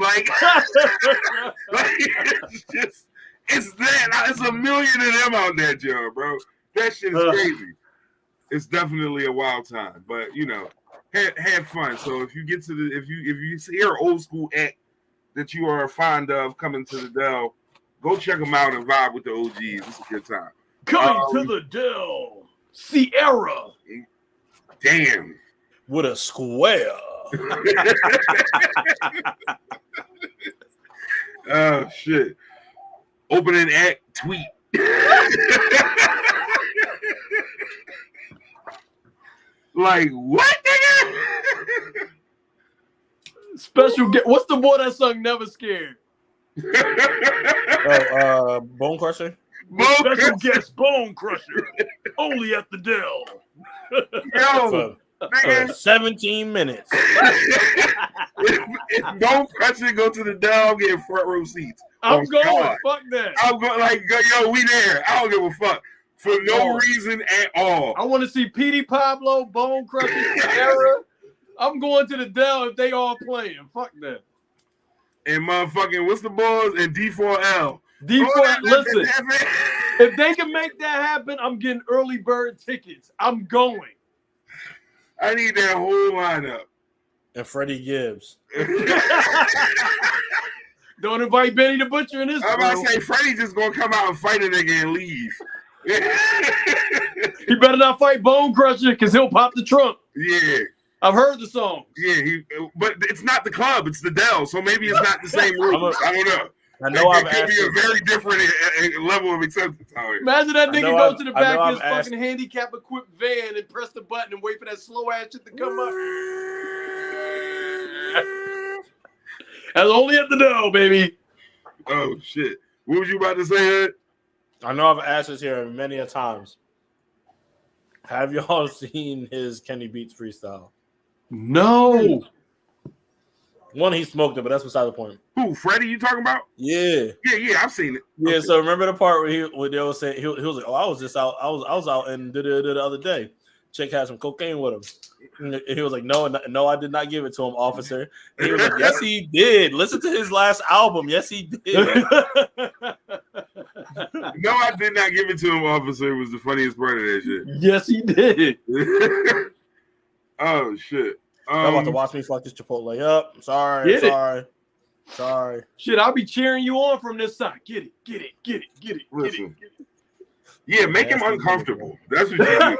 It's that. It's a million of them out there, Joe, bro. That shit is crazy. It's definitely a wild time, but have fun. So if you get to if you hear an old school act that you are fond of coming to the Dell, go check them out and vibe with the OGs. It's a good time. Coming to the Dell, Sierra. Damn. With a square. Oh shit. Opening act tweet. What, nigga? Special guest. What's the boy that sung Never Scared? Bone Crusher? Special guest Bone Crusher. Only at the Dell. Yo, for 17 minutes. if Bone Crusher go to the Dell, I'm getting front row seats. I'm going. God. Fuck that. I'm going yo, we there. I don't give a fuck. For no reason at all. I want to see Petey Pablo, Bone Crusher, Sierra. I'm going to the Dell if they all playing. Fuck that. And motherfucking, what's the balls? And D4L. D4L, listen. If they can make that happen, I'm getting early bird tickets. I'm going. I need that whole lineup. And Freddie Gibbs. Don't invite Benny the Butcher in this. I'm about to say, Freddie just going to come out and fight a nigga and leave. He better not fight Bone Crusher because he'll pop the trunk. Yeah. I've heard the song. Yeah, but it's not the club, it's the Dell, so maybe it's not the same rules. I don't know. I know it could be a very different level of acceptance out here. Imagine that nigga go to the back of his fucking handicap equipped van and press the button and wait for that slow ass shit to come up. That's only at the Dell, baby. Oh shit. What was you about to say, Ed? I know I've asked this here many a times. Have y'all seen his Kenny Beats freestyle? No. One, he smoked it, but that's beside the point. Who? Freddie? You talking about? Yeah. Yeah. I've seen it. Yeah. So remember the part where they was saying he was like, "Oh, I was just out. I was out and did it the other day. Chick had some cocaine with him." And he was like, "No, I did not give it to him, officer." And he was like, "Yes, he did. Listen to his last album. Yes, he did." No, I did not give it to him, officer. It was the funniest part of that shit. Yes, he did. Oh shit. I'm about to watch me fuck this Chipotle up. Sorry. Shit, I'll be cheering you on from this side. Get it. Listen. Yeah, make him uncomfortable. That's what you do.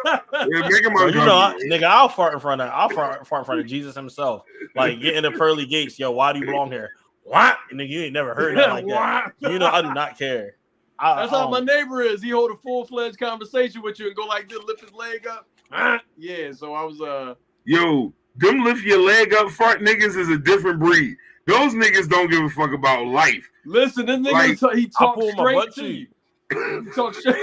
Yeah, make him uncomfortable. Nigga, I'll fart in front of Jesus himself. Like, get in the pearly gates. Yo, why do you belong here? What? Nigga, you ain't never heard that like that. You know, I do not care. That's how my neighbor is. He hold a full-fledged conversation with you and go like this, lift his leg up. Yeah, so I was Yo, them lift your leg up fart niggas is a different breed. Those niggas don't give a fuck about life. Listen, this nigga he talks straight to you. Talk shit.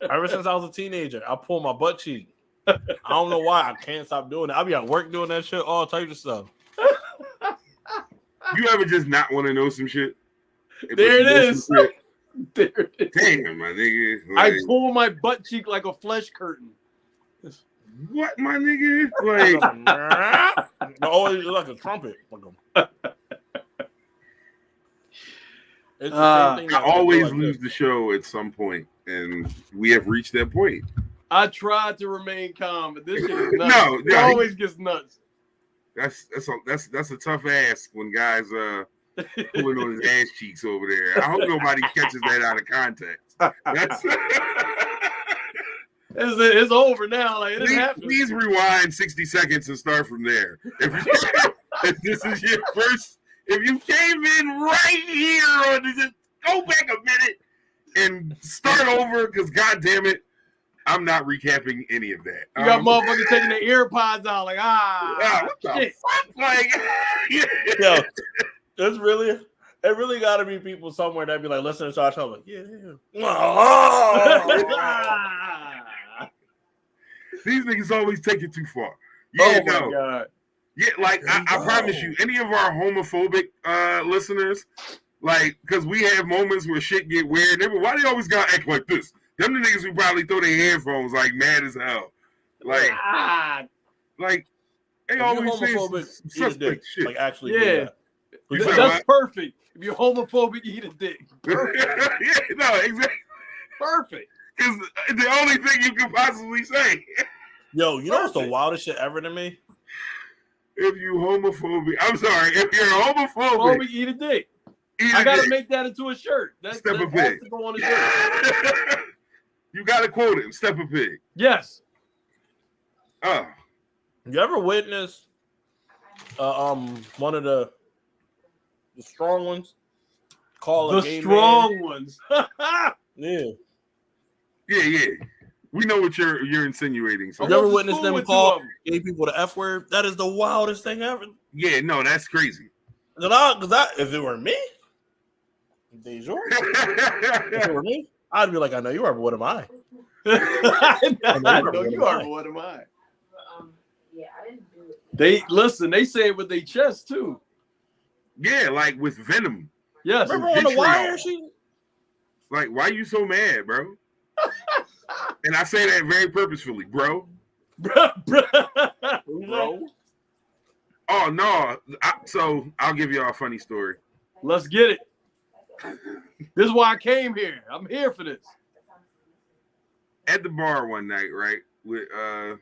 Ever since I was a teenager, I pull my butt cheek. I don't know why. I can't stop doing it. I be at work doing that shit, all types of stuff. You ever just not want to know some shit? There it is. There it is. Damn, my nigga. Like, I pull my butt cheek like a flesh curtain. What, my nigga? Like, always like a trumpet. It's the same thing. I always lose the show at some point, and we have reached that point. I tried to remain calm, but this shit is nuts. No, it always gets nuts. That's a tough ask when guys pulling on his ass cheeks over there. I hope nobody catches that out of context. That's it's over now. Like please rewind 60 seconds and start from there. If this is your first, if you came in right here, or just go back a minute and start over, because goddamn it, I'm not recapping any of that. You got motherfuckers taking their ear pods out, like what the shit. fuck? Like, yo, it really got to be people somewhere that be like listening to our show, like, yeah. These niggas always take it too far. Yeah, my God. Yeah, like I promise you, any of our homophobic listeners, like, because we have moments where shit get weird. Why they always gotta act like this? Them the niggas who probably throw their headphones like mad as hell. Like they always say suspect shit. Like, actually, yeah. That's perfect. If you're homophobic, eat a dick. Perfect. Yeah, no, exactly. Perfect. It's the only thing you can possibly say. Yo, you know what's the wildest shit ever to me? If you homophobic, I'm sorry. If you're homophobic, eat a dick. I gotta make that into a shirt. That's Step a pig. To go on a shirt. You gotta quote him. Step a pig. Yes. You ever witnessed one of the strong ones call a gay strong ones? Yeah. We know what you're insinuating. So you ever witnessed them call gay people the F word? That is the wildest thing ever. Yeah, no, that's crazy. Because if it were me, if it were me, I'd be like, I know you are, but what am I? I know you are, but what am I? Yeah, I didn't do it. They listen. They say it with their chest too. Yeah, like with Venom. Yes. Remember on the wire? Like, why you so mad, bro? And I say that very purposefully, bro. Bro. Oh no! So I'll give y'all a funny story. Let's get it. This is why I came here. I'm here for this. At the bar one night, right, with a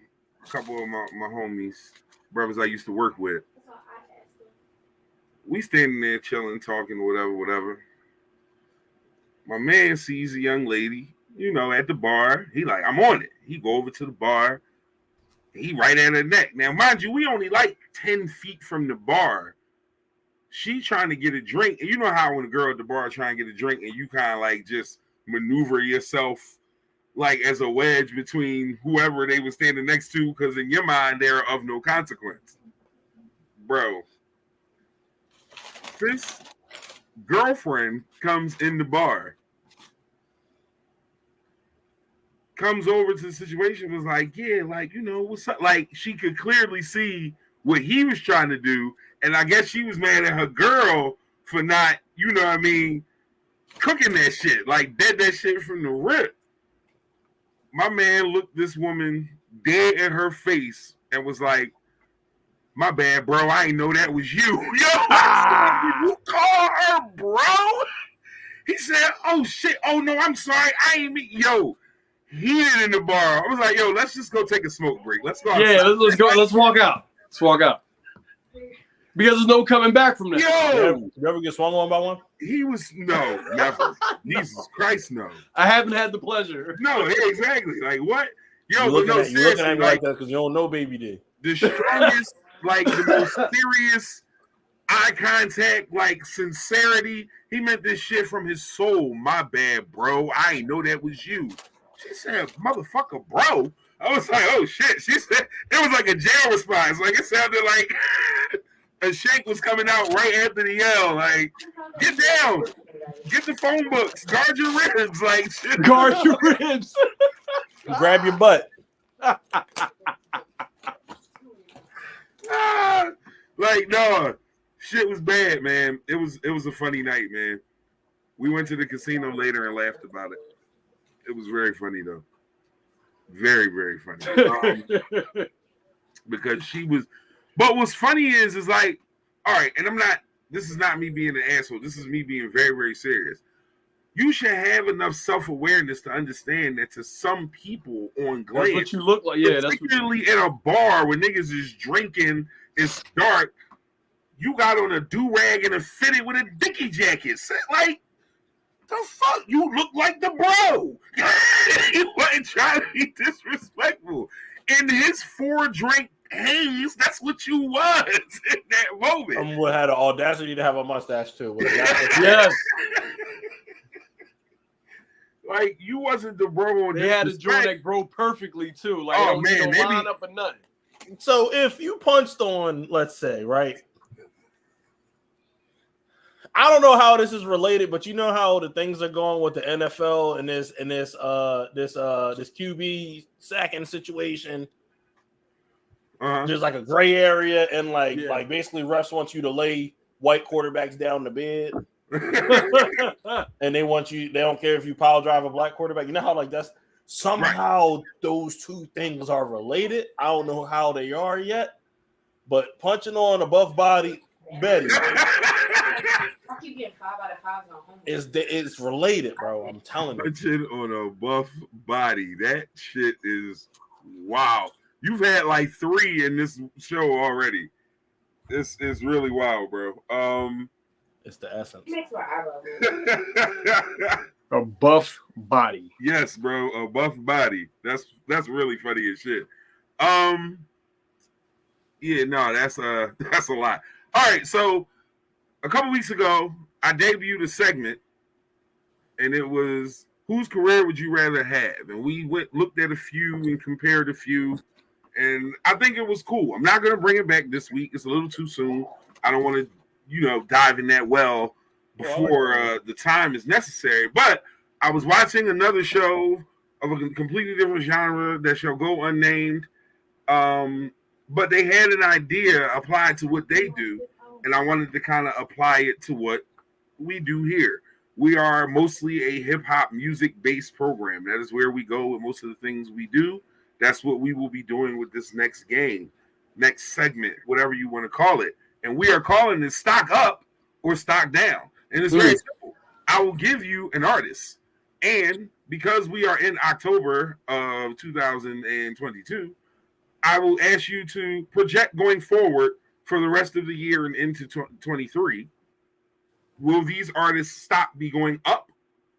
couple of my homies, brothers I used to work with. We standing there chilling, talking, whatever. My man sees a young lady, at the bar. He like, I'm on it. He go over to the bar. He right at her neck. Now, mind you, we only like 10 feet from the bar. She trying to get a drink. And you know how when a girl at the bar trying to get a drink and you kind of like just maneuver yourself like as a wedge between whoever they were standing next to, because in your mind, they're of no consequence. Bro, this girlfriend comes in the bar. Comes over to the situation, was like, yeah, like, what's up? Like, she could clearly see what he was trying to do, and I guess she was mad at her girl for not, you know what I mean, cooking that shit, like dead that shit from the rip. My man looked this woman dead in her face and was like, "My bad, bro. I ain't know that was you." Yo, I said, you call her bro? He said, "Oh shit. Oh no, I'm sorry. I ain't me." Yo, heated in the bar. I was like, "Yo, let's just go take a smoke break. Let's go." Yeah, let's go. Let's walk out. Let's walk out. Because there's no coming back from that. Yo, You ever get swung on by one? he was no, never. Jesus Christ, no. I haven't had the pleasure. No, yeah, exactly. Like what? Yo, You but looking no, at, you looking seriously, at me like like that because you don't know baby did. the strongest, like the most serious eye contact, like sincerity. He meant this shit from his soul. My bad, bro. I ain't know that was you. She said, "Motherfucker, bro." I was like, "Oh shit." She said it was like a jail response. Like it sounded like a shank was coming out right after the yell. Like, get down, get the phone books, guard your ribs, like shit. Guard your ribs. Grab your butt. Like no, shit was bad, man. It was a funny night, man. We went to the casino later and laughed about it. It was very funny though, very very funny. Because she was. But what's funny is like, all right, and I'm not. This is not me being an asshole. This is me being very very serious. You should have enough self-awareness to understand that to some people on glance, That's what you look like. Yeah, that's particularly in a bar where niggas is drinking, it's dark. You got on a do-rag and a fitted with a dicky jacket. Like, the fuck? You look like the bro. He wasn't trying to be disrespectful. In his 4-drink haze, that's what you was in that moment. Someone had the audacity to have a mustache too. yes. Like, you wasn't the bro on They had to join that bro perfectly too. Like, Oh, man, man, line up or nothing. So if you punched on, let's say, right? I don't know how this is related, but you know how the things are going with the NFL and this QB sacking situation. There's like a gray area, and like basically refs want you to lay white quarterbacks down the bed. And they don't care if you pile drive a black quarterback. You know how like that's somehow those two things are related. I don't know how they are yet, but punching on a buff body Betty I keep getting 5 out of 5 on home. it's related, bro. I'm telling you. Punching on a buff body. That shit is wow. You've had like 3 in this show already. This is really wild, bro. It's the essence. It makes my eyebrows. A buff body. Yes, bro, a buff body. That's really funny as shit. Yeah, no, that's a lot. All right, so a couple weeks ago, I debuted a segment, and it was whose career would you rather have? And we looked at a few and compared a few, and I think it was cool. I'm not gonna bring it back this week. It's a little too soon. I don't want to, dive in that well before the time is necessary. But I was watching another show of a completely different genre that shall go unnamed. But they had an idea applied to what they do, and I wanted to kind of apply it to what we do here. We are mostly a hip-hop music-based program. That is where we go with most of the things we do. That's what we will be doing with this next game, next segment, whatever you want to call it. And we are calling it Stock Up or Stock Down. And it's very simple. I will give you an artist. And because we are in October of 2022, I will ask you to project going forward for the rest of the year and into 23. Will these artists' stock be going up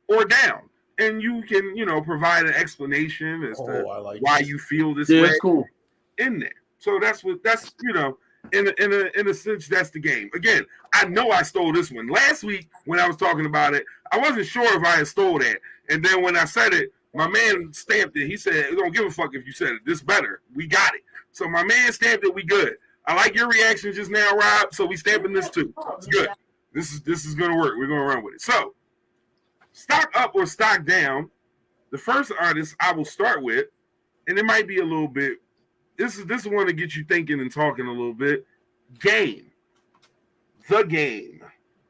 or down? And you can, provide an explanation as to why you feel this way in there. So that's in a sense, that's the game. Again, I know I stole this one. Last week when I was talking about it, I wasn't sure if I had stole that. And then when I said it, my man stamped it. He said, "Don't give a fuck if you said it. This better. We got it." So my man stamped it. We good. I like your reaction just now, Rob. So we stamping this too. It's good. This is gonna work. We're gonna run with it. So, stock up or stock down. The first artist I will start with, and it might be a little bit this is one to get you thinking and talking a little bit. Game, the game,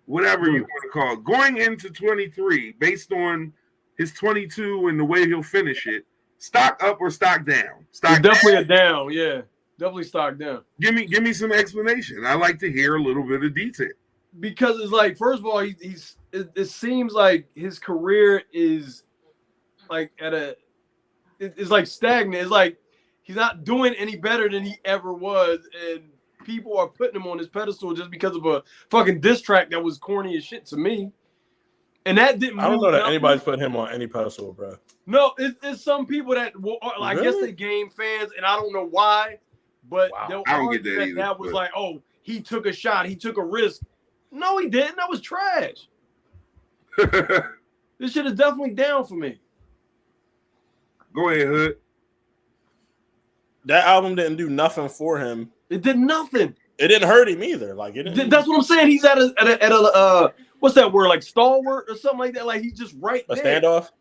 whatever you want to call it, going into 23, based on his 22 and the way he'll finish it. Stock up or stock down? Stock definitely a down. Yeah, definitely stock down. Give me some explanation. I like to hear a little bit of detail. Because it's like, first of all, it seems like his career is like it's like stagnant. It's like he's not doing any better than he ever was, and people are putting him on his pedestal just because of a fucking diss track that was corny as shit to me. And that didn't. I don't know that anybody's putting him on any pedestal, bro. No, it's some people that I guess they game fans, and I don't know why, but I don't get that either. That was like, oh, he took a shot, he took a risk. No, he didn't. That was trash. This shit is definitely down for me. Go ahead, Hood. That album didn't do nothing for him. It did nothing. It didn't hurt him either. Like it didn't. That's what I'm saying. He's at a what's that word, like stalwart or something like that. Like he's just right a there. Standoff.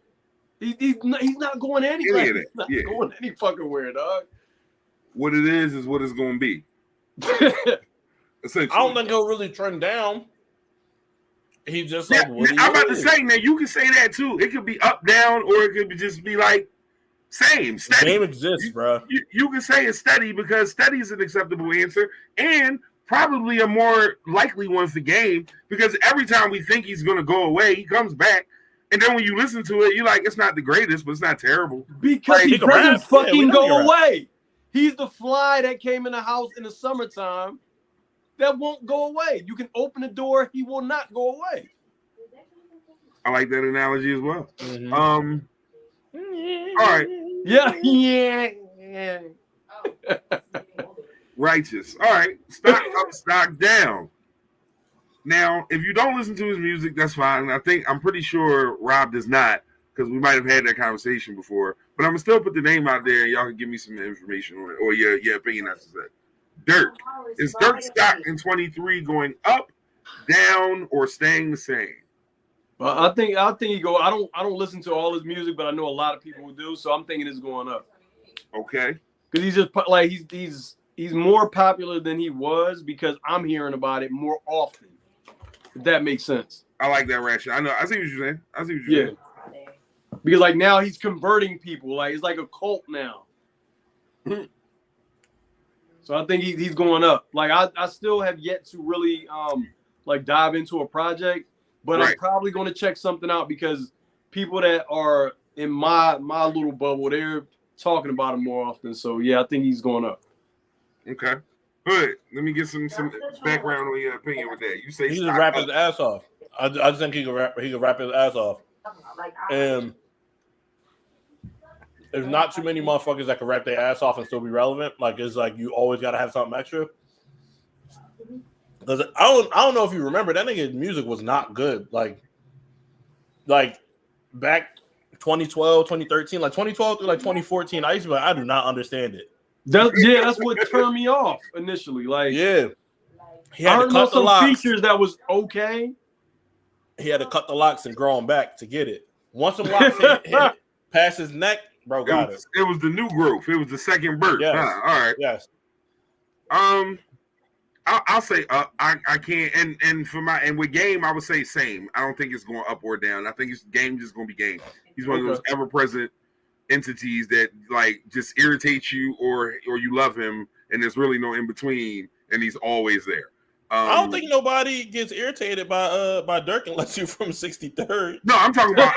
He's not going anywhere. He's not going any fucking where, dog. What it is what it's going to be. I don't think he'll really trend down. He just like I'm about to say, man, you can say that too. It could be up, down, or it could just be like same, steady. The game exists, bro. You can say it's steady because steady is an acceptable answer and probably a more likely one for game because every time we think he's going to go away, he comes back. And then when you listen to it, you're like, it's not the greatest, but it's not terrible. Because he doesn't fucking go away. He's the fly that came in the house in the summertime that won't go away. You can open the door, he will not go away. I like that analogy as well. Mm-hmm. All right. Yeah. Righteous. All right. Stock up, stock down. Now, if you don't listen to his music, that's fine. I'm pretty sure Rob does not, because we might have had that conversation before. But I'm gonna still put the name out there, and y'all can give me some information on it or your opinion. I should say. Dirk. Is Dirk stock in 23 going up, down, or staying the same? Well, I think he go. I don't listen to all his music, but I know a lot of people who do. So I'm thinking it's going up. Okay. Because he's just like he's more popular than he was because I'm hearing about it more often. If that makes sense. I like that rationale. I see what you're saying. Because like now he's converting people. Like it's like a cult now. So I think he's going up. Like I still have yet to really like dive into a project, but I'm probably going to check something out because people that are in my little bubble, they're talking about him more often. So yeah, I think he's going up. Okay. Good. Let me get some background on your opinion with that. You say he just rap his ass off. I just think he can rap his ass off. And there's not too many motherfuckers that can rap their ass off and still be relevant. Like it's like you always gotta have something extra. Because I don't know if you remember that nigga's music was not good. Like back 2012, 2013, like 2012 through like 2014, I used to be like, I do not understand it. That's what turned me off initially. Like he had I to cut the locks. Features that was okay. He had to cut the locks and grow them back to get it. Once the locks hit past his neck, bro, got it. It was the new growth. It was the second birth. Yes. All right. Yes. I'll say up. I can't. And with game, I would say same. I don't think it's going up or down. I think it's game just going to be game. He's one of those ever present entities that like just irritates you or you love him, and there's really no in between, and he's always there. I don't think nobody gets irritated by Dirk unless you're from 63rd. No, I'm talking about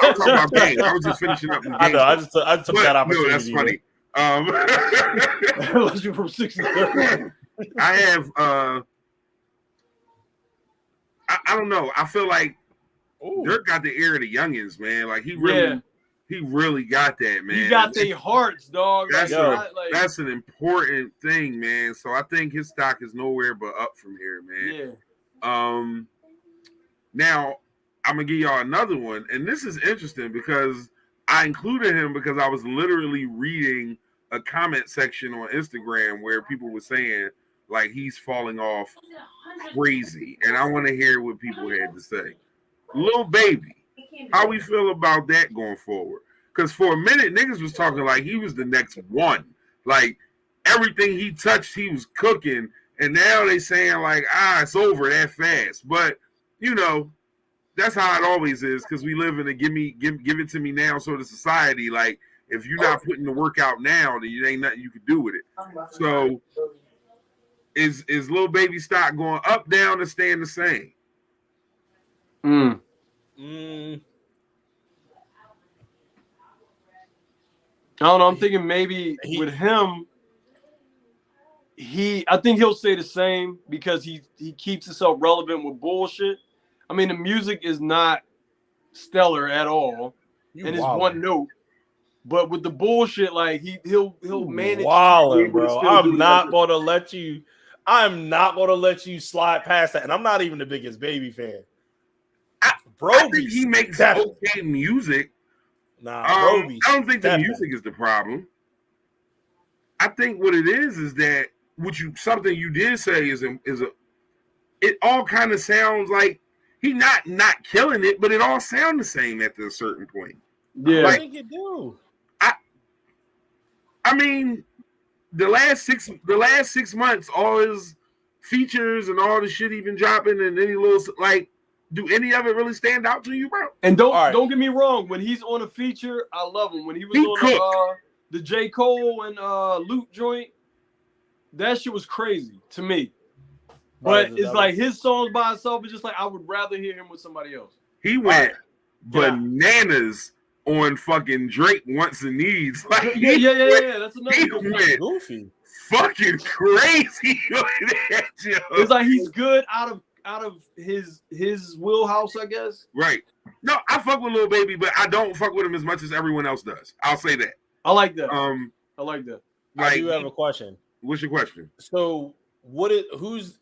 game. I was just finishing up the game. I know. I just took that opportunity. No, that's funny. Unless you're from 63rd. I have. I don't know. I feel like Dirk got the ear of the youngins, man. Like he really got that, man. He got their hearts, dog. That's an important thing, man. So I think his stock is nowhere but up from here, man. Yeah. Now I'm gonna give y'all another one, and this is interesting because I included him because I was literally reading a comment section on Instagram where people were saying like he's falling off crazy, and I want to hear what people had to say. Lil Baby. How we feel about that going forward? Because for a minute, niggas was talking like he was the next one. Like everything he touched, he was cooking. And now they saying like, it's over that fast. But you know, that's how it always is because we live in a give it to me now sort of society. Like if you're not putting the work out now, then there ain't nothing you can do with it. So is Lil Baby stock going up, down, or staying the same? Mm. I don't know. I'm thinking maybe with him, I think he'll stay the same because he keeps himself relevant with bullshit. I mean, the music is not stellar at all, and it's one note. But with the bullshit, like he'll manage. Wildin', bro. I'm not gonna let you slide past that, and I'm not even the biggest Baby fan. I think he makes okay music. Nah, I don't think the music is the problem. I think what it is that something you did say it all kind of sounds like he not killing it, but it all sounds the same at a certain point. Yeah, I think it do. I mean, the last 6 months, all his features and all the shit he been dropping, and any little like, do any of it really stand out to you, bro? And don't get me wrong, when he's on a feature, I love him. When he was on the J. Cole and Luke joint, that shit was crazy to me. But it's like his songs by himself is just like I would rather hear him with somebody else. He went bananas on fucking Drake Wants and Needs. Like, yeah. That's another he good went goofy, fucking crazy. It's like he's good out of his wheelhouse, I guess. Right. No, I fuck with Lil Baby, but I don't fuck with him as much as everyone else does. I'll say that. I like that. I like that. I do have a question. What's your question? So what's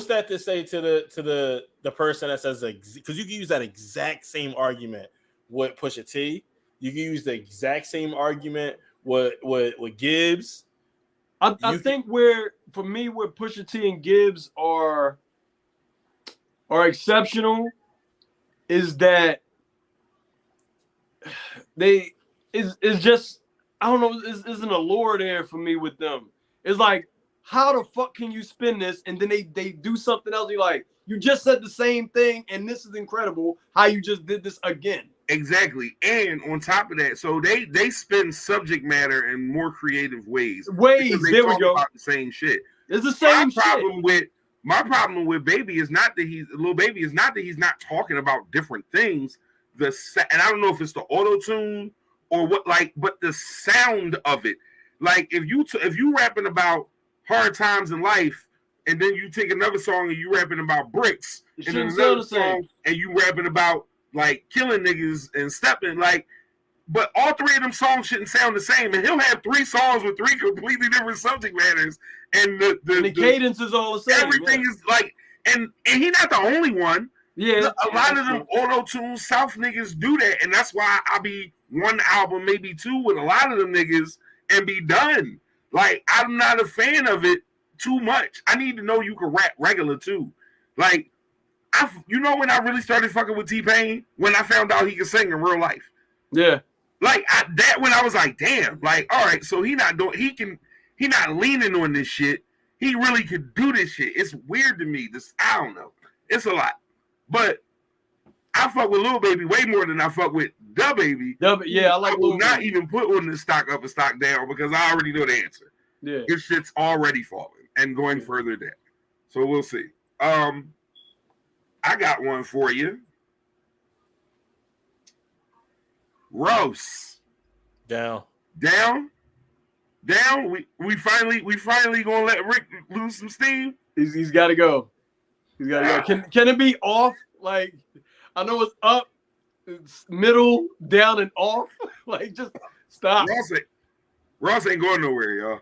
that to say to the person that says, because you can use that exact same argument with Pusha T. You can use the exact same argument with Gibbs. I think where Pusha T and Gibbs are exceptional is that it's just, I don't know, isn't a lore there for me with them. It's like, how the fuck can you spin this and then they do something else? You're like, you just said the same thing and this is incredible how you just did this again. Exactly. And on top of that, so they spin subject matter in more creative ways. There we go. About the same shit. It's the same shit. My problem with Baby is not that he's not talking about different things. And I don't know if it's the auto-tune or what, like, but the sound of it. Like if you rapping about hard times in life, and then you take another song and you rapping about bricks, and then another song and you rapping about like killing niggas and stepping, like, but all three of them songs shouldn't sound the same. And he'll have 3 songs with 3 completely different subject matters, and the cadence is all the same. Everything is like, and he's not the only one. Yeah, a lot of them auto-tune South niggas do that, and that's why I'll be one album, maybe 2 with a lot of them niggas and be done. Like, I'm not a fan of it too much. I need to know you can rap regular too. Like, when I really started fucking with T-Pain, when I found out he could sing in real life. Yeah. Like when I was like, damn, like, all right, so he not leaning on this shit. He really could do this shit. It's weird to me. I don't know. It's a lot. But I fuck with Lil Baby way more than I fuck with Da Baby. Yeah, I like Lil Baby. Not even put on the stock up and stock down because I already know the answer. Yeah. This shit's already falling and going further down. So we'll see. I got one for you. Ross. Down. We finally gonna let Rick lose some steam. He's got to go. He's got to go. Can it be off? Like, I know it's up, it's middle, down, and off. Like, just stop. Ross ain't going nowhere, y'all.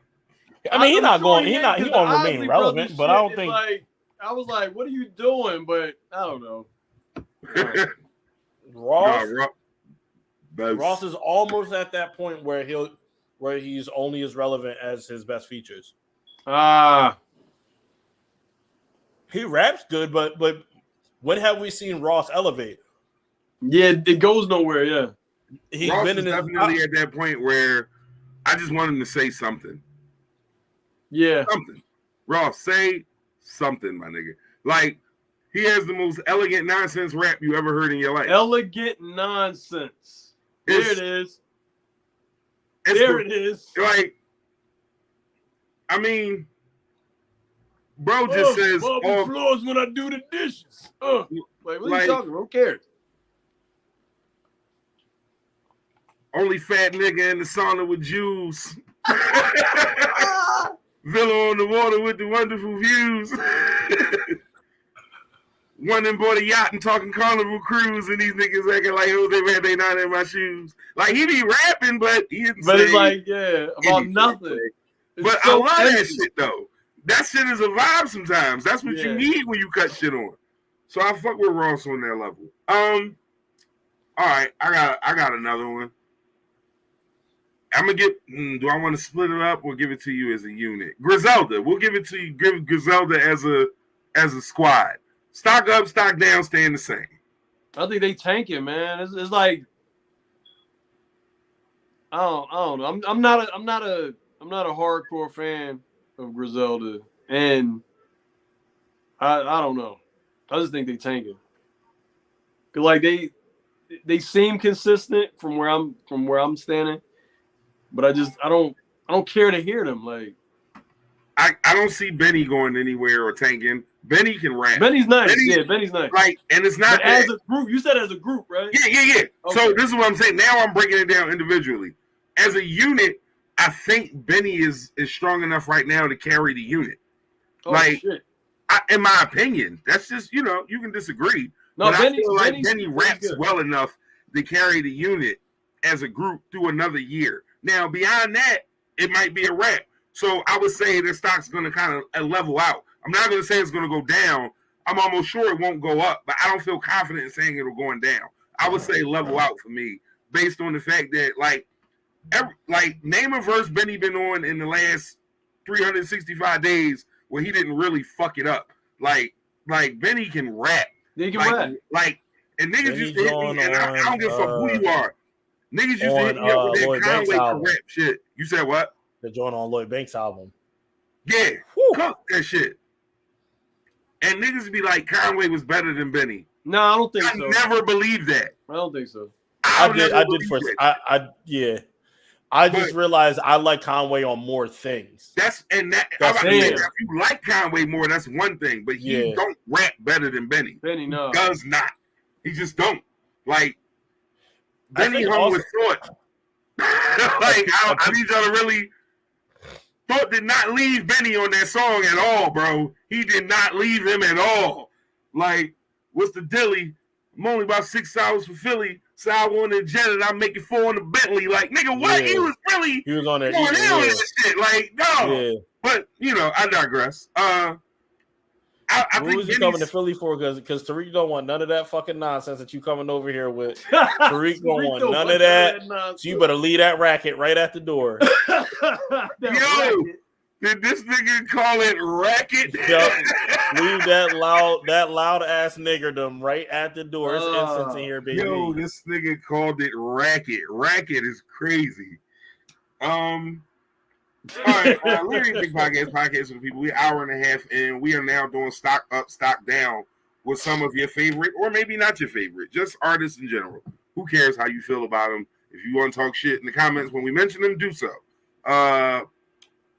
I mean, he's not going. He gonna remain relevant, but I don't think. Like, I was like, "What are you doing?" But I don't know. Ross is almost at that point where he's only as relevant as his best features. He raps good, but when have we seen Ross elevate? Yeah, it goes nowhere. Yeah, Ross is definitely at that point where I just want him to say something. Yeah. Something. Ross, say something, my nigga. Like, he has the most elegant nonsense rap you ever heard in your life. Elegant nonsense. There It's- it is. It's There it is. Like, I mean, bro just says all floors when I do the dishes. Like, what are Like- you talking about? Who cares? only fat nigga in the sauna with Jews. Villa on the water with the wonderful views. One and bought a yacht and talking Carnival Cruise, and these niggas acting like, oh, they not in my shoes. Like, he be rapping, but he didn't But say it's like, yeah, about anything. nothing. It's But so I love that empty. shit, though. That shit is a vibe sometimes. That's what Yeah. you need when you cut shit on. So I fuck with Ross on that level. All right, I got another one. I'm gonna get. Do I want to split it up or give it to you as a unit? Griselda, we'll give it to you. Give Griselda as a squad. Stock up, stock down, staying the same. I think they tank it, man. It's like I don't know. I'm not a hardcore fan of Griselda, and I don't know. I just think they tank it. 'Cause like they seem consistent from where I'm standing, but I don't care to hear them. Like I don't see Benny going anywhere or tanking. Benny can rap. Benny's nice. Benny- Benny's nice. Like, and it's not But as that. a group, you said as a group, right? Yeah. Okay. So this is what I'm saying. Now I'm breaking it down individually. As a unit, I think Benny is strong enough right now to carry the unit. Oh, like, shit. In my opinion, that's just, you can disagree. No, but I feel like Benny's Benny raps good. well enough to carry the unit as a group through another year. Now, beyond that, it might be a rap. So I would say the stock's going to kind of level out. I'm not going to say it's going to go down. I'm almost sure it won't go up, but I don't feel confident in saying it'll going down. I would say level out for me, based on the fact that name a verse Benny been on in the last 365 days where he didn't really fuck it up. Like Benny can rap. They can rap. And niggas Benny used to hit going me, and I don't give a fuck who you are. Niggas used to hit me up with that Lloyd Banks Conway album. rap shit. You said what? The joint on Lloyd Banks album. Yeah, Whew. cook that shit. And niggas be like, Conway was better than Benny. No, I don't think I so. never believed that. I don't think so. I would did never for believe that. I just realized I like Conway on more things. That's Damn. if you like Conway more, that's one thing. But he Yeah. don't rap better than Benny. Benny, no. Does not. He just don't. Like I Benny think hung also- with Thought. I need y'all to really. Thought did not leave Benny on that song at all, bro. He did not leave him at all. Like, what's the dilly? I'm only about 6 hours from Philly, so I wanted jet and I'm making 4 on the Bentley. Like, nigga, what? Yeah. He was really He was on that. going in on Yeah. that shit. Like, no. Yeah. But I digress. I What think was you coming to Benny's, Philly for? Because Tariq don't want none of that fucking nonsense that you coming over here with. Tariq don't want none of that. So you better leave that racket right at the door. Yo, did this nigga call it racket? Yup. Leave that loud ass niggerdom right at the door. It's incense in here, baby. Yo, this nigga called it racket. Racket is crazy. All right, Leading Big Podcast for the people. We're hour and a half in. We are now doing stock up, stock down with some of your favorite, or maybe not your favorite, just artists in general. Who cares how you feel about them? If you want to talk shit in the comments when we mention them, do so.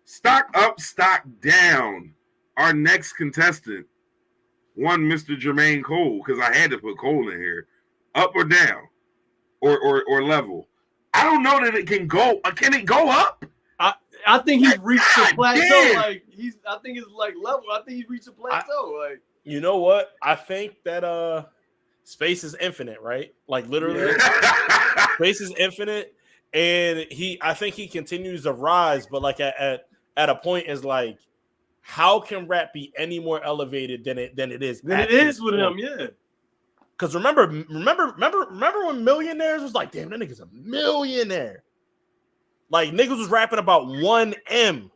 Stock up, stock down. Our next contestant, one Mr. Jermaine Cole, because I had to put Cole in here. Up or down, or level. I don't know that it can go. Can it go up? I think he's reached God the plateau. damn. Like I think it's like level. I think he's reached the plateau. Like You know what? I think that space is infinite, right? Like literally, space is infinite, and I think he continues to rise, but like at a point is like, how can rap be any more elevated than it is? then it is with him, yeah. Because remember when Millionaires was like, damn, that nigga's a millionaire. Like niggas was rapping about 1M.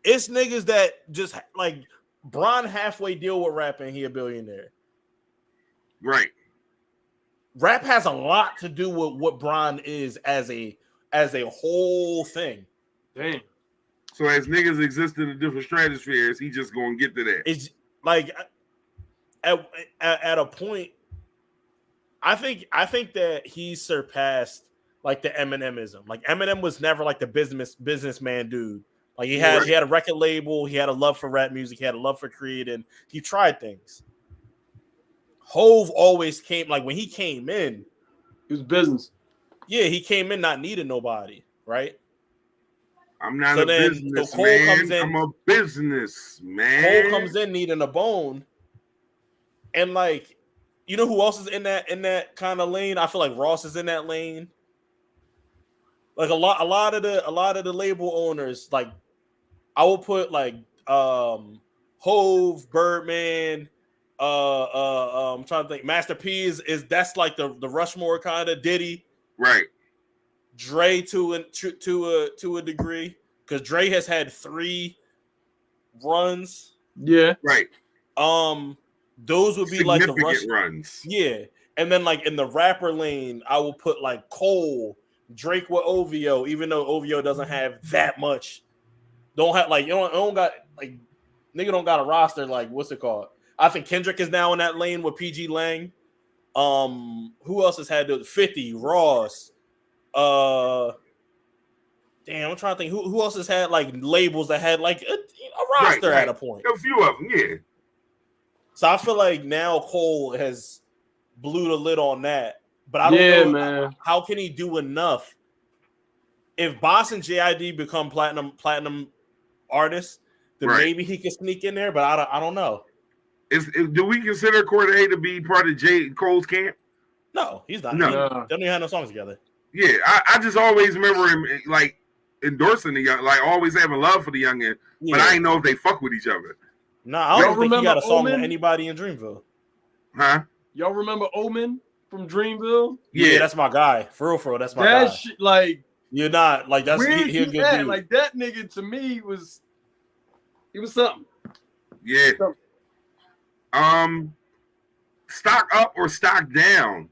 It's niggas that just like Bron halfway deal with rapping, he a billionaire. Right. Rap has a lot to do with what Bron is as a whole thing. Damn. So as niggas exist in the different stratospheres, he just gonna get to that. It's like at a point, I think that he surpassed like the Eminemism. Like Eminem was never like the businessman dude. Like he had a record label, he had a love for rap music, he had a love for creating. He tried things. Hove always came like when he came in, It was business. yeah, he came in not needing nobody, right? I'm not So a then- business so Cole man. comes in- I'm a business man. Cole comes in needing a bone, and like, you know who else is in that kind of lane? I feel like Ross is in that lane. Like a lot of the label owners, like I will put like Hove, Birdman, I'm trying to think. Master P is that's like the Rushmore kind of. Diddy, Right. Dre to a degree, because Dre has had 3 runs. Yeah. Right. Those would be like the Significant Rush. runs. Yeah, and then like in the rapper lane, I will put like Cole, Drake with OVO, even though OVO doesn't have that much. Don't have like you don't got like nigga don't got a roster like what's it called? I think Kendrick is now in that lane with PG Lang. Who else has had 50? Ross. Damn, I'm trying to think who else has had like labels that had like a roster Right. at a point. A few of them, yeah. So I feel like now Cole has blew the lid on that. But I don't know, man. how can he do enough? If Boss and JID become platinum artists, then Right. maybe he can sneak in there. But I don't know. Do we consider Cordae to be part of J. Cole's camp? No, he's not. No. They don't even have no songs together. Yeah, I just always remember him like endorsing the young, like always having love for the youngin. But I ain't know if they fuck with each other. No, I don't Y'all think he got remember a song with Omen? anybody in Dreamville. Huh? Y'all remember Omen from Dreamville? Yeah, that's my guy. For real, that's my That guy. shit, like, You're not like that's where he a he good at? dude. Like that nigga to me was something. Yeah. Stock up or stock down?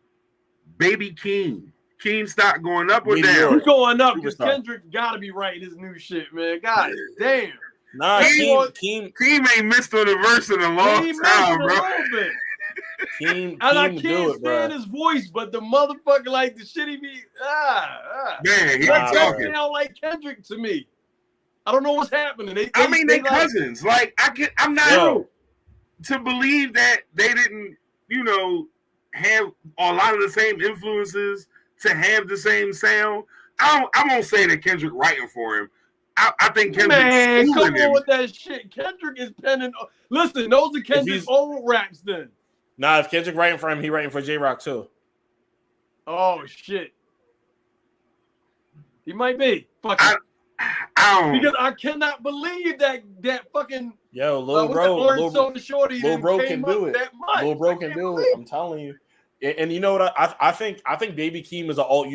Baby Keem. Keem stock going up or Meteor. down? We're going up because Superstar. Kendrick gotta be writing his new shit, man. God damn. Nah, Keem Keem ain't missed on a verse in a long He missed time, a bro. little bit. Keem And I to do can't it, bro. stand his voice, but the motherfucker, like the shit he be, Man, he Nah, be that talking. sound like Kendrick to me. I don't know what's happening. They They like, cousins. Like I'm not Yo. to believe that they didn't, have a lot of the same influences to have the same sound. I won't say that Kendrick writing for him. I think Kendrick man, schooling come on him. with that shit. Kendrick is penning. Listen, those are Kendrick's he's- old raps then. Nah, if Kendrick writing for him, he writing for J-Rock too. Oh shit. He might be. Fuck I it. don't. Because I cannot believe that fucking Yo, what's that Orange Soda Shorty Lil didn't Bro came can do up it. that much. Lil Bro I can can't do it. believe I'm telling you. And you know what? I think Baby Keem is an alt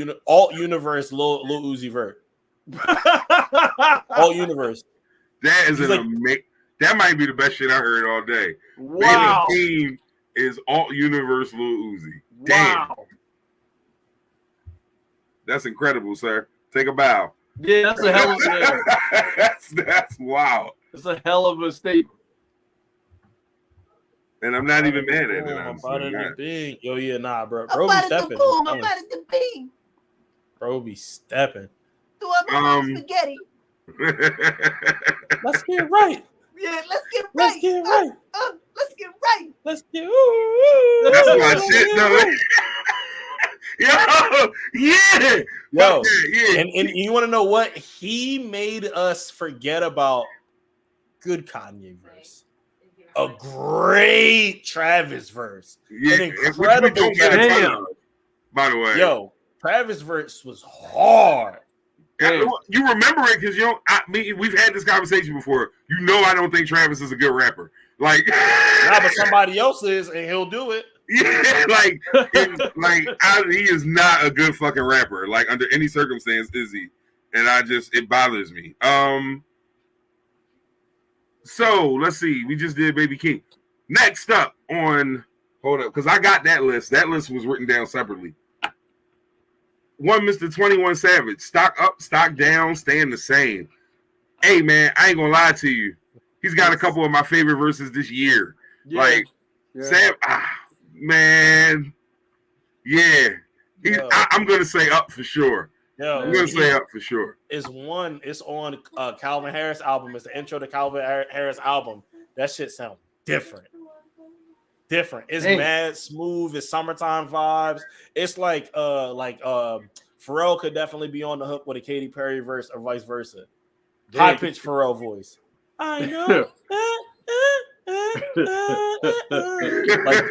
universe Lil Uzi Vert. Alt universe. That is He's an like- amazing. That might be the best shit I heard all day. Wow. Baby Keem is alt universe Lil Uzi. Damn, Wow. that's incredible, sir. Take a bow. Yeah, that's a hell of a that's wow. that's a hell of a statement. And I'm not even mad at it. I'm Honestly. about I'm to not. be. Yo, yeah, nah, bro. Bro be stepping. I'm telling you. Bro be stepping. Spaghetti. Let's get right. Yeah, let's get right. Let's get right. Let's get right. Let's get. That's my shit, though. Yo, yeah. Yo, Fuck that, yeah. and you want to know what? He made us forget about good Kanye verse. A great Travis verse. Yeah, an which we incredible don't get a ton Damn. of, by the way. Yo, Travis verse was hard. You remember it because we've had this conversation before. You know, I don't think Travis is a good rapper. Like, Nah, but somebody else is, and he'll do it. yeah, he is not a good fucking rapper. Like under any circumstance, is he? And it bothers me. So let's see. We just did Baby Keem. Next up hold up, because I got that list. That list was written down separately. One, Mr. 21 Savage. Stock up, stock down, staying the same. Hey man, I ain't gonna lie to you. He's got a couple of my favorite verses this year. Yeah. Like Yeah. Sam, man, yeah. I'm gonna say up for sure. Yo, I'm gonna say up for sure. It's on Calvin Harris album. It's the intro to Calvin Harris album. That shit sounds different. It's mad smooth. It's summertime vibes. It's like Pharrell could definitely be on the hook with a Katy Perry verse or vice versa. High pitched Pharrell voice. I know. Like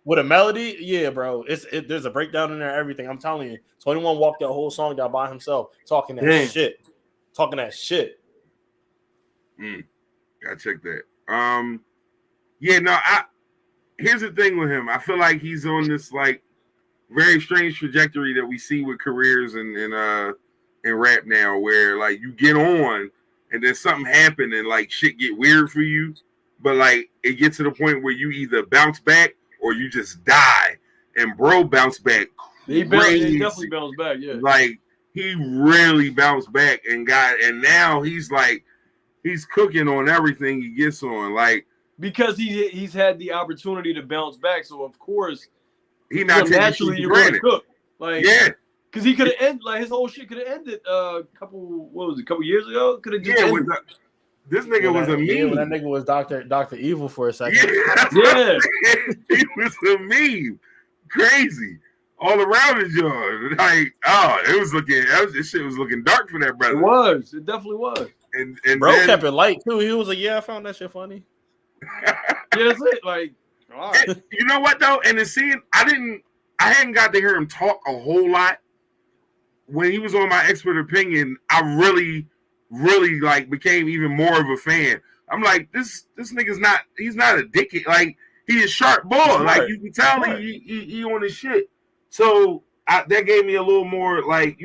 with a melody, yeah, bro. There's a breakdown in there. Everything. I'm telling you, 21 walked that whole song down by himself, talking that shit. Gotta check that. Yeah, no. Here's the thing with him. I feel like he's on this like very strange trajectory that we see with careers in rap now, where like you get on and then something happen and like shit get weird for you, but like it gets to the point where you either bounce back or you just die. And bro bounced back. He definitely bounced back. Yeah, like he really bounced back and now he's cooking on everything he gets on, like because he's had the opportunity to bounce back. So of course he not naturally you're going to cook. Like yeah. Because he could have ended, like his whole shit could have ended a couple years ago. Could have just ended. This nigga was a meme. Yeah, when that nigga was Dr. Evil for a second. Yeah. He was a meme. Crazy. All around his yard. Like, this shit was looking dark for that brother. It was. It definitely was. And bro kept it light too. He was like, yeah, I found that shit funny. Yeah, that's it. Like, all right. You know what though? And the scene, I hadn't got to hear him talk a whole lot. When he was on my expert opinion, I really, really like became even more of a fan. I'm like, this nigga's he's not a dickhead. Like, he is sharp ball. Like, you can tell he on his shit. So that gave me a little more like,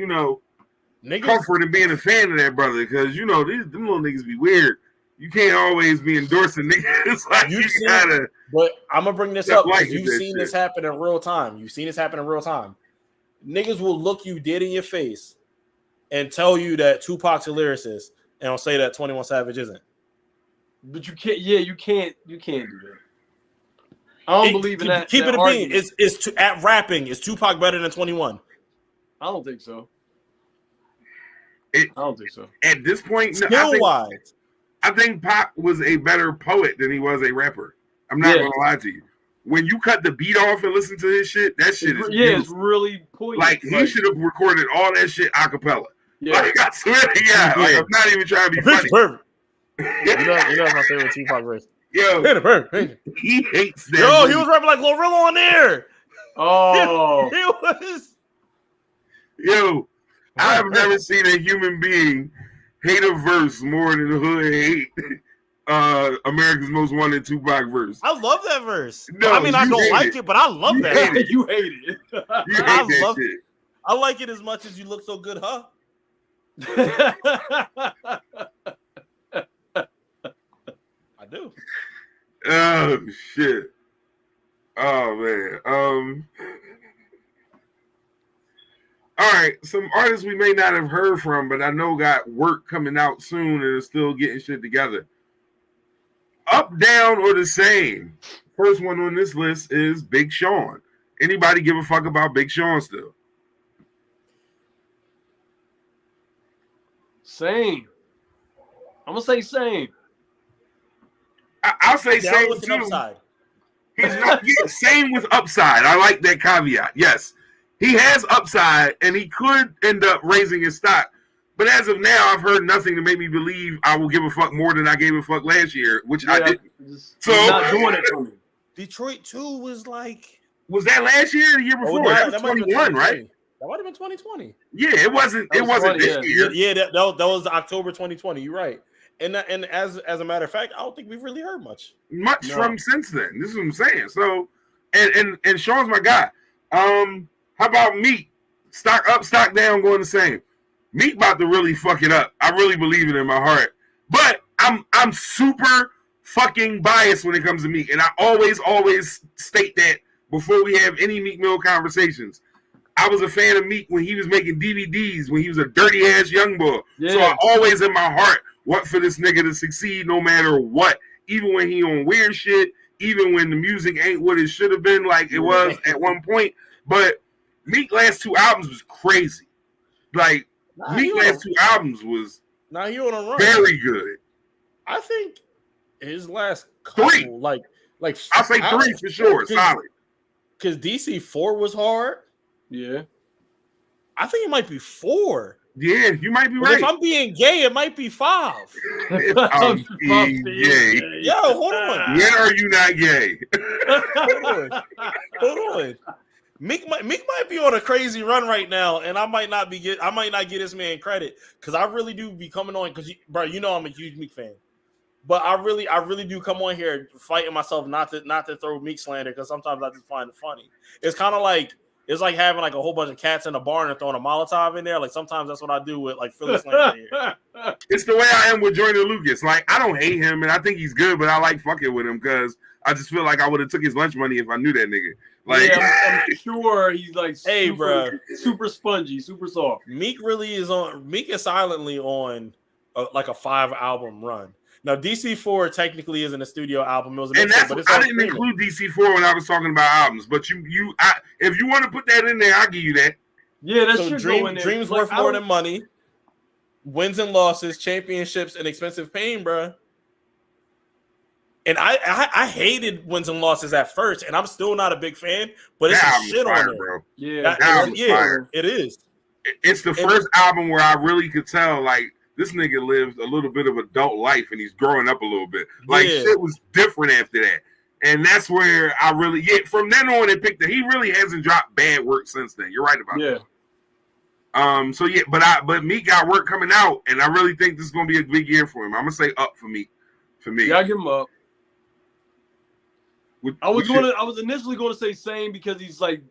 comfort in being a fan of that brother. Because, them little niggas be weird. You can't always be endorsing niggas. Like, but I'm going to bring this up because you've seen this happen in real time. Niggas will look you dead in your face and tell you that Tupac's a lyricist and will say that 21 Savage isn't. But you can't. Yeah, you can't do that. I don't believe in that. Keep that it a bean. At rapping, is Tupac better than 21? I don't think so. I don't think so. At this point, skill-wise, I think Pac was a better poet than he was a rapper. I'm not gonna lie to you. When you cut the beat off and listen to his shit, that shit is it's really poignant. Like he should have recorded all that shit a cappella. Yeah. Like I swear to God, like I'm not even trying to be funny. Perfect. you know my favorite Tupac verse. Yo, he hates that. Yo, he was rapping like Glorilla on there. Oh, he was. Yo, I have never seen a human being hate a verse more than the hood hate America's Most Wanted Tupac verse. I love that verse. No, I mean, I don't like it, but I love that. You hate it. I love it. I like it as much as You Look So Good, huh? I do. Oh shit. Oh man. All right, some artists we may not have heard from, but I know got work coming out soon and are still getting shit together. Up, down, or the same? First one on this list is Big Sean. Anybody give a fuck about Big Sean still? Same. I'm gonna say same. I'll say same with too. Upside. He's not same with upside. I like that caveat. Yes, he has upside, and he could end up raising his stock. But as of now, I've heard nothing to make me believe I will give a fuck more than I gave a fuck last year, which I didn't. So not doing it for me. Detroit 2 was like. Was that last year or the year before? That was 21, right? That might have been 2020. Yeah, it wasn't. It wasn't this year. Yeah, that was October 2020. You're right. And as a matter of fact, I don't think we've really heard much from since then. This is what I'm saying. So, and Sean's my guy. How about Meek? Stock up, stock down, going the same. Meek about to really fuck it up. I really believe it in my heart. But I'm super fucking biased when it comes to Meek, and I always state that before we have any Meek Mill conversations. I was a fan of Meek when he was making DVDs, when he was a dirty ass young boy. Yeah. So I always in my heart want for this nigga to succeed no matter what, even when he on weird shit, even when the music ain't what it should have been like it was at one point. But Meek last 2 albums was crazy. Like Meek last 2 albums was now he on a run. very good. I think his last couple, 3, like I'll say 3 for sure, solid. Because DC4 was hard. Yeah. I think it might be 4. Yeah, you might be But right. if I'm being gay, it might be 5. If I'm being gay. Yo, hold on. When are you not gay? Hold on. Meek might be on a crazy run right now, and I might not get this man credit because I really do be coming on because bro, you know I'm a huge Meek fan, but I really do come on here fighting myself not to throw Meek slander because sometimes I just find it funny. It's kind of like it's like having like a whole bunch of cats in a barn and throwing a Molotov in there. Like sometimes that's what I do with like Philly slander here. It's the way I am with Jordan Lucas. Like I don't hate him, and I think he's good, but I like fucking with him because I just feel like I would have took his lunch money if I knew that nigga. Like, yeah, I'm sure he's like super spongy, super soft. Meek is silently on like a 5 album run. Now DC4 technically isn't a studio album. It was and that's I didn't include DC4 when I was talking about albums, but if you want to put that in there, I'll give you that. Yeah, that's so Dreams like, worth more than money. Wins and losses, championships, and expensive pain, bro. And I hated wins and losses at first, and I'm still not a big fan. But it's a shit on it, bro. Yeah, fire. It is. It's the first album where I really could tell like this nigga lived a little bit of adult life, and he's growing up a little bit. Like shit was different after that, and that's where I really from then on it picked. He really hasn't dropped bad work since then. You're right about that. So but Meek got work coming out, and I really think this is gonna be a big year for him. I'm gonna say up for Meek. For me, yeah, I give him up. I was initially going to say same because he's like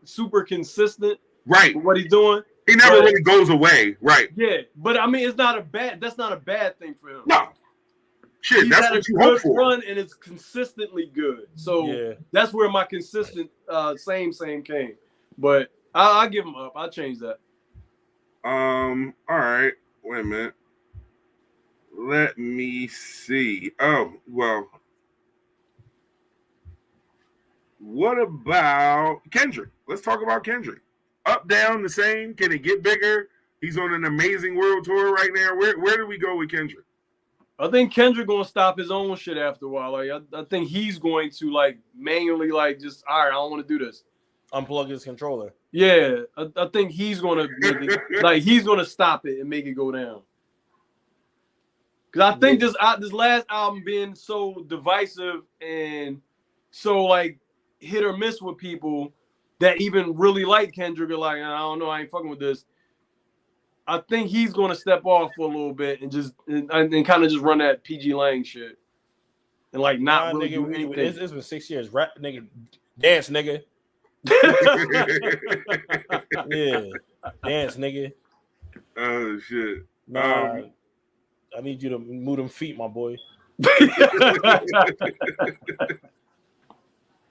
super consistent, right? With what he's doing. He never really goes away, right? Yeah, but I mean, that's not a bad thing for him. No, shit, that's what you hope for. Run and it's consistently good. So that's where my consistent same came. But I'll give him up. I'll change that. All right. Wait a minute. Let me see. Oh well. What about Kendrick? Let's talk about Kendrick. Up, down, the same. Can it get bigger? He's on an amazing world tour right now. Where do we go with Kendrick? I think Kendrick gonna stop his own shit after a while. Like I think he's going to like manually like just all right. I don't want to do this. Unplug his controller. Yeah, I think he's gonna make it, like he's gonna stop it and make it go down. Because I think this last album being so divisive and so like hit or miss with people that even really like Kendrick are like, I don't know, I ain't fucking with this. I think he's going to step off for a little bit and just and kind of just run that PG Lang shit and like not really do anything. It's been 6 years. Rap, nigga, dance, nigga. Yeah, dance, nigga. Oh shit. Nah, I need you to move them feet, my boy.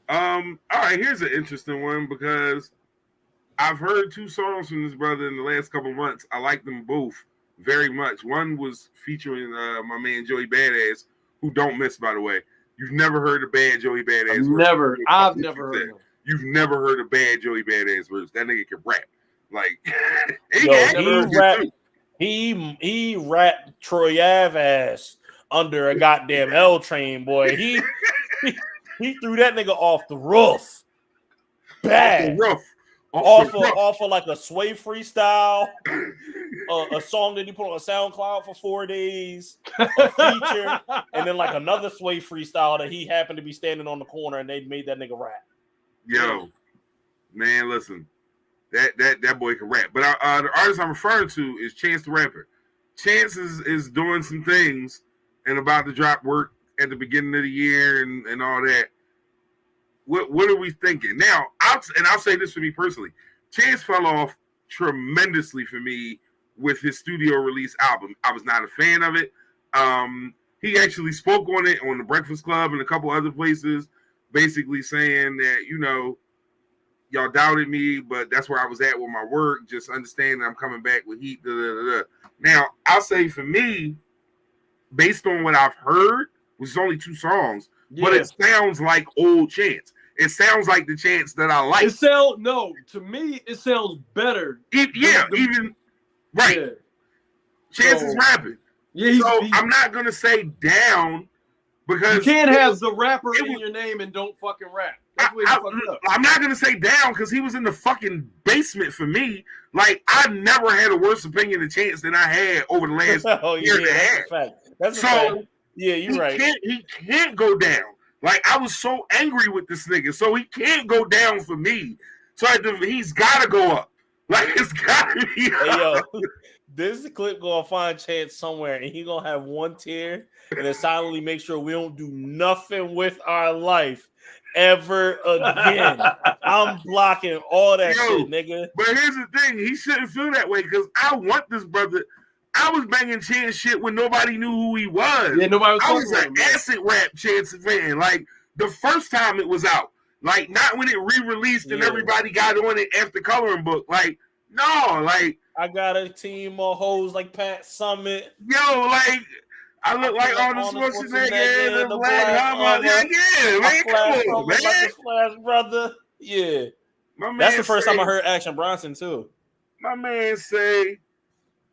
All right, here's an interesting one because I've heard 2 songs from this brother in the last couple months. I like them both very much. One was featuring my man Joey Badass, who don't miss, by the way. You've never heard a bad Joey Badass verse. I've never heard him. You've never heard a bad Joey Badass verse. That nigga can rap. Like he rapped Troy Ave ass under a goddamn L train, boy. He threw that nigga off the roof. Bad. Off of like a Sway freestyle, a song that he put on SoundCloud for 4 days, a feature, and then like another Sway freestyle that he happened to be standing on the corner and they made that nigga rap. Yo, man, listen, that boy can rap. But the artist I'm referring to is Chance the Rapper. Chance is doing some things and about to drop work at the beginning of the year and all that. What are we thinking? Now, I'll say this for me personally. Chance fell off tremendously for me with his studio release album. I was not a fan of it. He actually spoke on it on the Breakfast Club and a couple other places, basically saying that, you know, y'all doubted me, but that's where I was at with my work. Just understand that I'm coming back with heat. Now, I'll say for me, based on what I've heard, which is only 2 songs, but Yeah. it sounds like old Chance. It sounds like the Chance that I like. To me, it sounds better. Even right. Yeah. Chance is rapping. Yeah, So I'm not gonna say down because you can't have the rapper it in was- your name and don't fucking rap. That's where you fucked up. I'm not gonna say down because he was in the fucking basement for me. Like I never had a worse opinion of Chance than I had over the last Oh year and a that's half. a fact. That's a So, fact. Yeah, you're right. He can't go down. Like I was so angry with this nigga, so he can't go down for me. So he's got to go up. Like it's got to be. Hey yo, this clip gonna find Chance somewhere, and he gonna have one tear, and then silently make sure we don't do nothing with our life ever again. I'm blocking all that Yo, shit, nigga. But here's the thing: he shouldn't feel that way because I want this brother. I was banging Chance shit when nobody knew who he was. Yeah, nobody was I talking was about an him. Man. acid rap Chance fan. Like the first time it was out. Like not when it re-released and Yeah. everybody got on it after Coloring Book. Like no, like I got a team of hoes like Pat Summit. yo, like I look like Arnold Schwarzenegger and the Black Hummer. Yeah, man, come on, man. Flash brother. Yeah, My man that's the first say- time I heard Action Bronson too. My man say,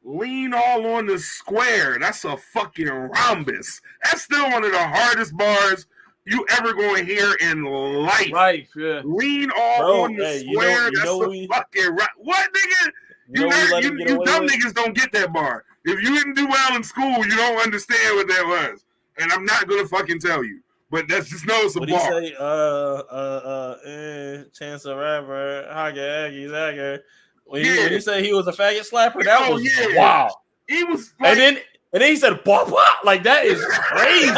lean all on the square. That's a fucking rhombus. That's still one of the hardest bars you ever going to hear in life. Life, yeah. Lean all Bro, on the hey, square. you know That's we- a fucking what, nigga? You know we let him You get away dumb with? niggas don't get that bar. If you didn't do well in school, you don't understand what that was. And I'm not gonna fucking tell you. But that's just know it's a What bar. he say? Chance the Rapper, Haggy. When he said he was a faggot slapper, that was wow. He was like, And then he said, "Blah blah," like that is crazy.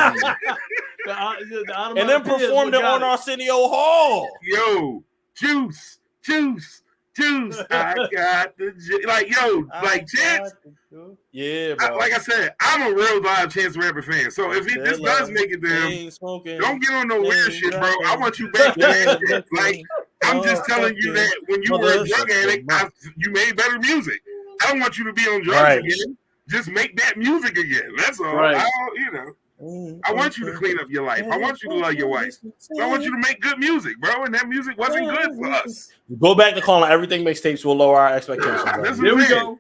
And then performed it on Arsenio Hall. yo, juice. I got the like, yo, like Chance. Yeah, bro. Like I said, I'm a real live Chance the Rapper fan. So if this does make it to him, don't get on no weird shit, bro. I want you back, man. Like I'm just telling you that when you were a drug addict, you made better music. I don't want you to be on drugs again. Just make that music again. That's all. Right. I want you to clean up your life. I want you to love your wife. So I want you to make good music, bro. And that music wasn't good for us. Go back to calling everything mixtapes. We'll lower our expectations. That's Right? what There we I'm saying. go.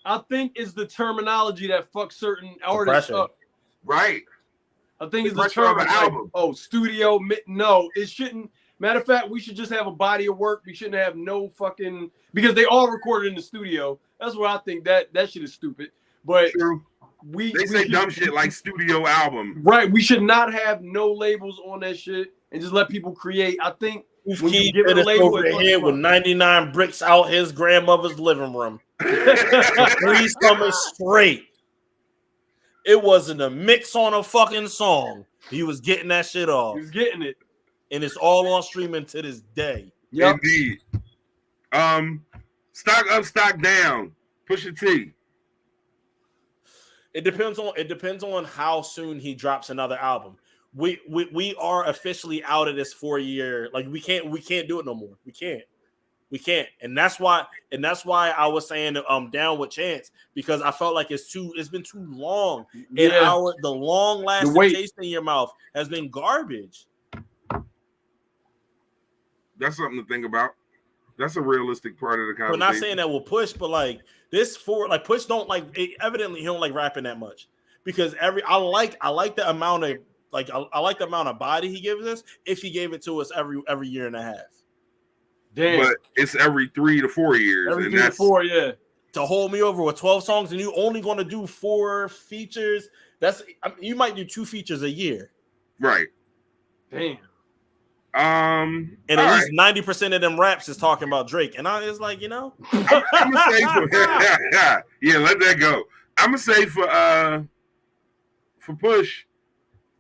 I think it's the terminology that fucks certain artists pressure. up. Right. I think it's The the pressure of term. an album. Oh, studio. No, it shouldn't. Matter of fact, we should just have a body of work. We shouldn't have no fucking because they all recorded in the studio. That's what I think. That shit is stupid. But True. we They say should- dumb shit like studio album. Right. We should not have no labels on that shit and just let people create. I think when you Keith give it a Pettis label, over it's here with 99 bricks out his grandmother's living room. 3 summers straight. It wasn't a mix on a fucking song. He was getting that shit off. he's getting it. And it's all on streaming to this day. Yep. Indeed. Stock up, stock down. Pusha T. It depends on how soon he drops another album. We are officially out of this 4-year. Like we can't do it no more. We can't. And that's why I was saying down with Chance, because I felt like it's been too long. And Yeah. the long lasting wait. taste in your mouth has been garbage. That's something to think about. That's a realistic part of the conversation. We're not saying that we'll Push, but like Push don't like it, evidently he don't like rapping that much, because I like the amount of I like the amount of body he gives us if he gave it to us every year and a half. Damn. But it's every 3 to 4 years. Every and 3 to that's 4, yeah. To hold me over with 12 songs and you only going to do 4 features, you might do 2 features a year. right. Damn. And all at least 90% of them raps is talking about Drake. And I was like, I'm gonna say yeah, let that go. I'm gonna say for Push,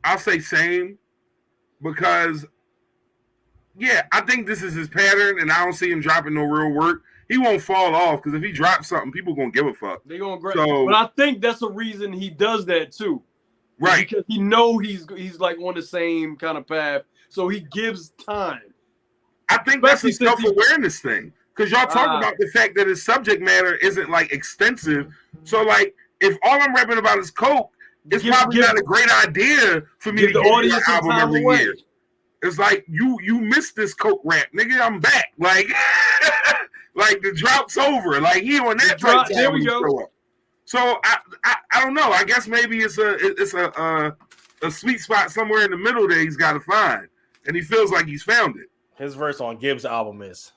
I'll say same, because I think this is his pattern, and I don't see him dropping no real work. He won't fall off, because if he drops something, people gonna give a fuck. They gonna grab. So- But I think that's the reason he does that too. Right. Because he know he's like on the same kind of path, so he gives time. I think that's a Especially since he- self-awareness thing, because y'all talk Ah. about the fact that his subject matter isn't like extensive. So like, if all I'm rapping about is coke, it's probably not a great idea for me to give the give you audience an some album time every away. year. It's like you missed this coke rap, nigga. I'm back. Like, like the drought's over. Like he on that type time There when we he go. show up. So I don't know. I guess maybe it's a sweet spot somewhere in the middle that he's got to find, and he feels like he's found it. His verse on Gibbs' album is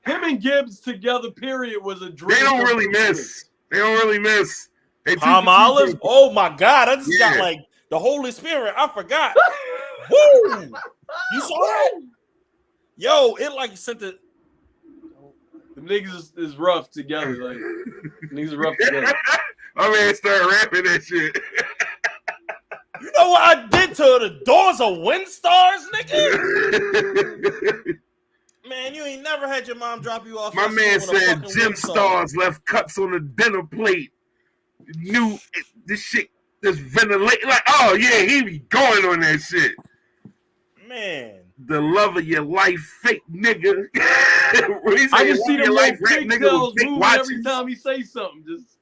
Him and Gibbs together, period, was a dream. They don't really miss. They don't really miss. They Palm Olive. Oh my God! I just got Yeah. like the Holy Spirit. I forgot. Woo! You saw that? Yo, it like sent the. The niggas is rough together. Like niggas are rough together. My man started rapping that shit. You know what I did to the doors of Windstars, nigga? Man, you ain't never had your mom drop you off. My at man school with a said fucking Jim Windstar. Stars left cuts on the dinner plate. Knew this shit, this ventilate. Like, oh yeah, he be going on that shit. Man, The love of your life, fake nigga. When he I say can see love the your life, rap little nigga pigtails with fake moving watches. every time he say something. Just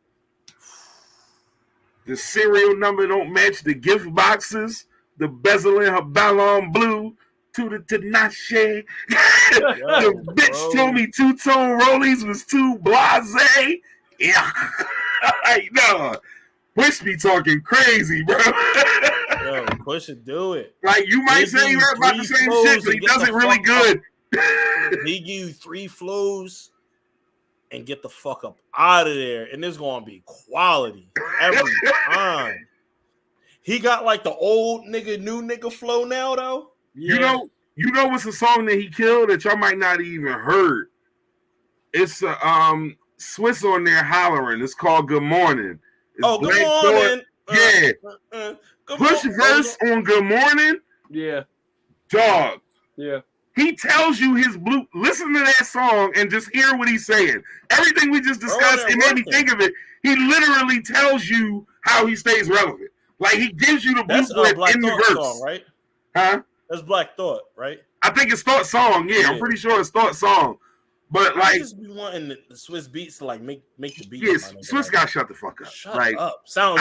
The serial number don't match the gift boxes. The bezel in her ballon blue. To the Tinashe. The bitch bro. told me two-tone rollies was too blasé. Yeah. Like, no. Push be talking crazy, bro. yo, push it, do it. Like, you might They say give you rap about the 3 same flows shit, but he and get does the it really fuck good. He give you 3 flows and get the fuck up out of there, and it's gonna be quality every time. He got like the old nigga, new nigga flow now, though. yeah. You know what's a song that he killed that y'all might not even heard? It's Swiss on there hollering. It's called Good Morning. It's Oh, good Black morning. Thought. Yeah. Good Push morning. verse on Good Morning, Yeah. dog. Yeah. He tells you his blue. Listen to that song and just hear what he's saying. Everything we just discussed, they're it made me working. think of it. He literally tells you how he stays relevant. Like he gives you the That's blueprint Black in the Thought verse, song, right? huh? That's Black Thought, right? I think it's Thought Song. Yeah, I'm Yeah. pretty sure it's Thought Song. But I like, just be wanting the Swiss beats to like make the beats. yes, my nigga. Swiss Like, got shut the fuck up. shut Like, up. Zone.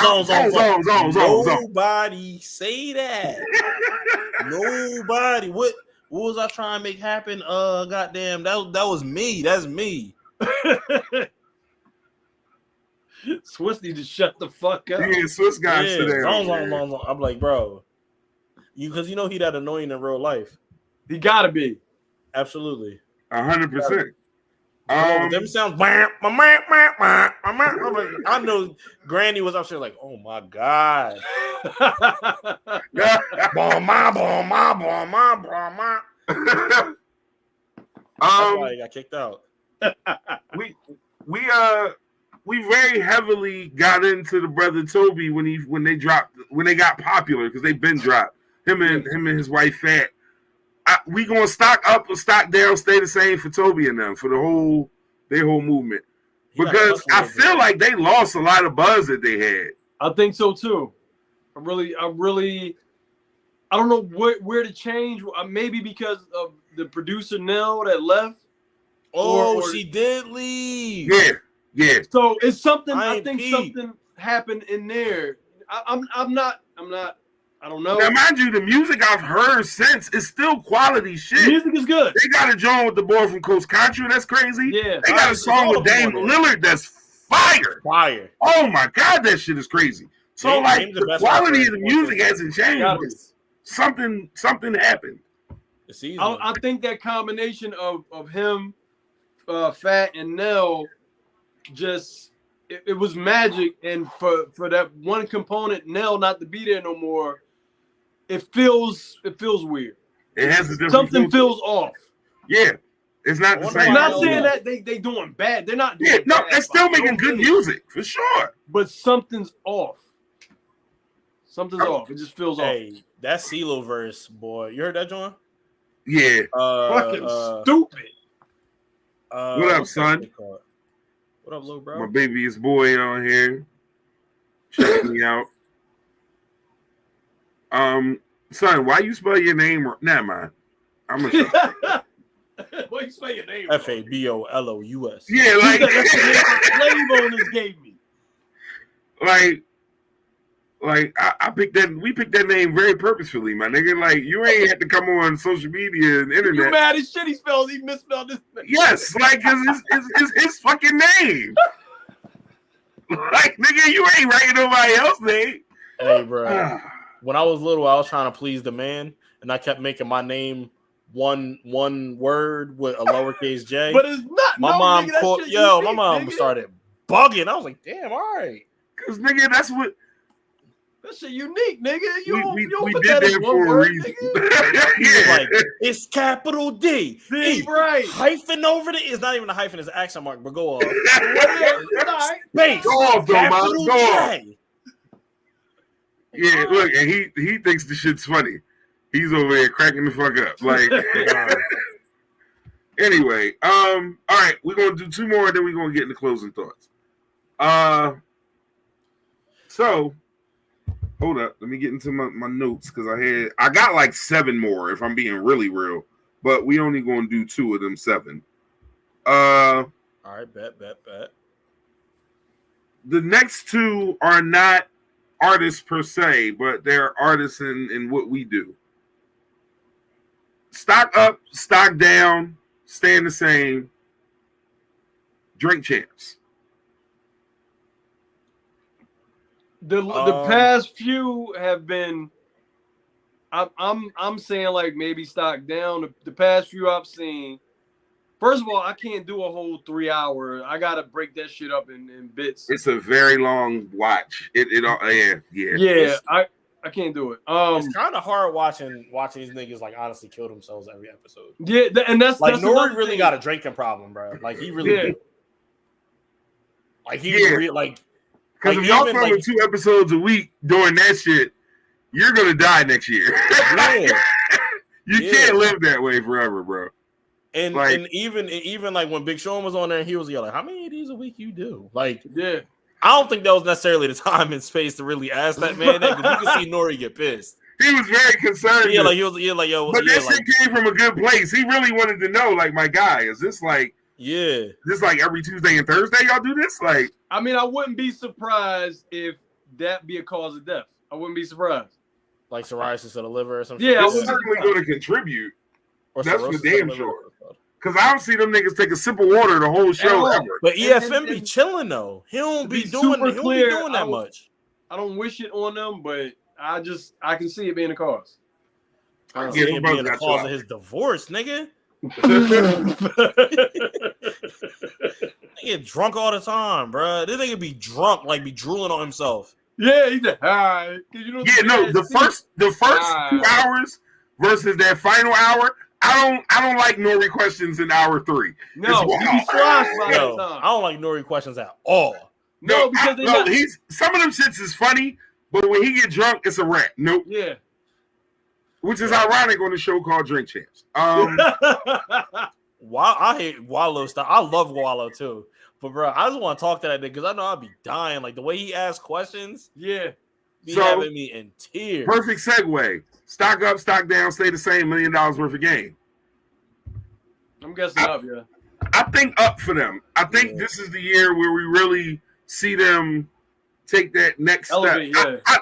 Nobody say that. Nobody. What was I trying to make happen? Goddamn, that was me. That's me. Swiss need to shut the fuck up. yeah, Swiss got Yeah, shut down. zone. I'm like, bro, because you know he that annoying in real life. He gotta be. Absolutely. 100%. Them sounds. I'm like, I know Granny was up there like, oh my god. That's That's why he got kicked out. we very heavily got into the brother Toby when they got popular because they've been dropped. Him and his wife Fat. We gonna stock up or stock down, stay the same for Toby and them for their whole movement. He got Because I hustled feel like they lost a lot of buzz that they had. I think so too. I don't know where to change. Maybe because of the producer Nell that left. Oh, or- she did leave. Yeah. So it's something. I I ain't think peep. something happened in there. I'm not. I don't know. Now, mind you, the music I've heard since is still quality The shit. music is good. They got a joint with the boy from Coast Country that's crazy. Yeah. They got a song with Dame Lillard that's fire. Fire. Oh my god, that shit is crazy. So Dame- like Dame's the the best quality rapper of the in music Coast hasn't changed. Gotta be. but Something happened. The season. I think that combination of him, Fat, and Nell, just it was magic. And for that one component, Nell, not to be there no more, it feels weird. It has a different Something feel. feels off. Yeah, it's not the wonder same. I'm why not Nell saying left. that they doing bad. They're not doing Yeah, no, bad they're still by no making good means. music for sure. But something's off. Something's off. It just feels off. Hey, that CeeLo verse, boy. You heard that, John? Yeah. Fucking stupid. What up, what's that son? shit called? What up, little My bro? baby's boy on here. Checking me out. Son, why you spell your name? Never mind. I'm gonna. Why you spell your name? FABOLOUS. Yeah, like. That's the name Flavor gave me. I picked that. We picked that name very purposefully, my nigga. Like you ain't had to come on social media and internet. You mad as shit? He misspelled his name. Yes, like it's his fucking name. Like nigga, you ain't writing nobody else's name. Hey, bro. When I was little, I was trying to please the man, and I kept making my name one word with a lowercase j. But it's not. My no, mom nigga, called. shit Yo, unique, my mom nigga. started bugging. I was like, damn, all right. Cause nigga, that's what That shit unique, nigga. You don't we put did that as that one for a word, reason. nigga. He was Yeah. like, it's capital D. See, E, right. hyphen over the. It's not even a hyphen. It's an accent mark. But go off. Whatever. It's all right. Space. Go off, though, man. Capital Go off. J. Yeah, look, and he thinks the shit's funny. He's over there cracking the fuck up. Like anyway, all right, we're gonna do two more, and then we're gonna get into closing thoughts. So hold up, let me get into my notes because I got like 7 more if I'm being really real, but we only gonna do 2 of them 7. All right, bet. The next 2 are not artists per se, but they're artists in what we do. Stock up, stock down, staying the same. Drink champs. The past few have been. I'm saying like maybe stock down. The past few I've seen. First of all, I can't do a whole 3 hour. I gotta break that shit up in bits. It's a very long watch. Yeah. Yeah, I can't do it. It's kind of hard watching these niggas like honestly kill themselves every episode. Yeah, and that's Like that's Nori another really thing. got a drinking problem, bro. Like he really Yeah. do. Like he like Because like, if y'all even, filming like- 2 episodes a week doing that shit, you're gonna die next year. yeah. You can't live that way forever, bro. And Like- and even like when Big Sean was on there, he was like, "How many of these a week you do?" Like Yeah. I don't think that was necessarily the time and space to really ask that man that because you can see Nori get pissed. He was very concerned. Yeah, like he was like, yo, but yeah, that like, shit came from a good place. He really wanted to know, like, my guy, is this like every Tuesday and Thursday y'all do this? Like, I mean, I wouldn't be surprised if that be a cause of death. I wouldn't be surprised. like psoriasis of the liver or something. Yeah, I it's was- certainly going to contribute. or that's for cirrhosis of damn the liver. sure. Because I don't see them niggas take a sip of water the whole show all. ever. But EFM And- be chilling though. He don't to be be doing. super He don't clear, be doing I that don't- much. I don't wish it on them, but I can see it being a cause. I don't Yeah, see them him brothers being the got cause you of his divorce, nigga. He get drunk all the time, bro. This nigga be drunk, like be drooling on himself. Yeah, he said, all right. You know, Yeah, no, the first 2 hours versus that final hour, I don't like Nori questions in hour 3. No, It's he be wild. sloshed by Yo, that I time. don't like Nori questions at all. No, because they're not. he's some of them shits is funny, but when he get drunk, it's a rap. Nope. Yeah. Which is ironic on the show called Drink Champs. I hate Wallow stuff. I love Wallow too. But bro, I just want to talk to that nigga because I know I'd be dying. Like the way he asks questions, Yeah. be So- having me in tears. Perfect segue. Stock up, stock down, stay the same, $1 million worth of game. I'm guessing up, yeah. I think up for them. I think Yeah. this is the year where we really see them take that next Elevate, step. yeah.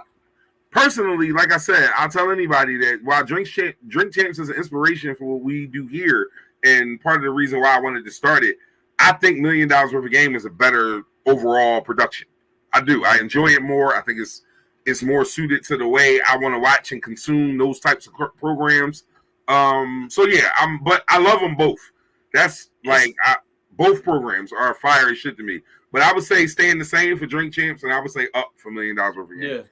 Personally, like I said, I'll tell anybody that while Drink Champs is an inspiration for what we do here, and part of the reason why I wanted to start it, I think $1 million worth of game is a better overall production. I do. I enjoy it more. I think it's more suited to the way I want to watch and consume those types of programs. So yeah, but I love them both. That's like both programs are fire as shit to me. But I would say staying the same for Drink Champs, and I would say up for $1 million worth of game. Yeah.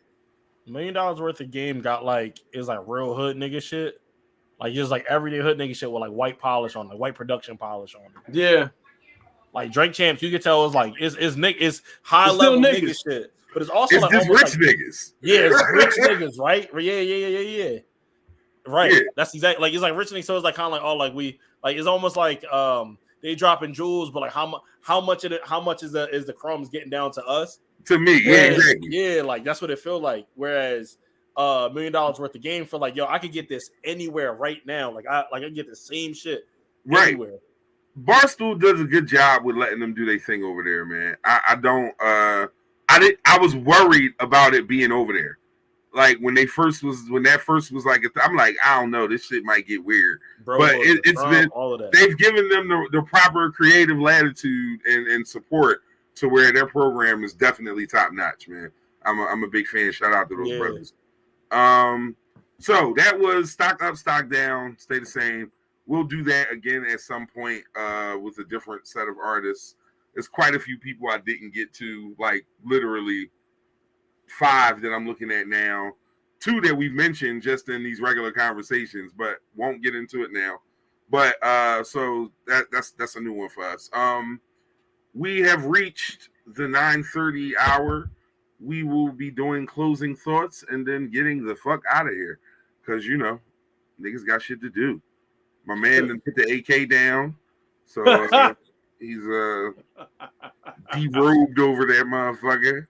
$1 million worth of game got like is like real hood nigga shit. Like just like everyday hood nigga shit with like white polish on it, white production polish on it. Yeah. Like Drink Champs, you can tell it's like it's high It's still level niggas. nigga shit. But it's also It's like just almost rich like, niggas. yeah, it's rich niggas, right? Yeah. Right. Yeah. That's exactly like it's like rich niggas. So it's like kind of like all like we like it's almost like they dropping jewels, but like how much is the crumbs getting down to us? To me, yeah, exactly. Yeah, like that's what it feel like. Whereas $1 million worth of game for like, yo, I could get this anywhere right now. Like I can get the same shit Right. anywhere. Barstool does a good job with letting them do their thing over there, man. I don't I was worried about it being over there. Like when that first was like, I'm like, I don't know, this shit might get weird. Bro, But it's been all of that. they've given them the proper creative latitude and support to where their program is definitely top notch, man. I'm a big fan. Shout out to those brothers. So that was stock up, stock down, stay the same. We'll do that again at some point with a different set of artists. There's quite a few people I didn't get to, like literally 5 that I'm looking at now, 2 that we've mentioned just in these regular conversations, but won't get into it now. But so that's a new one for us. We have reached the 9:30 hour. We will be doing closing thoughts and then getting the fuck out of here because niggas got shit to do. My man done put the AK down, so he's derobed over that motherfucker.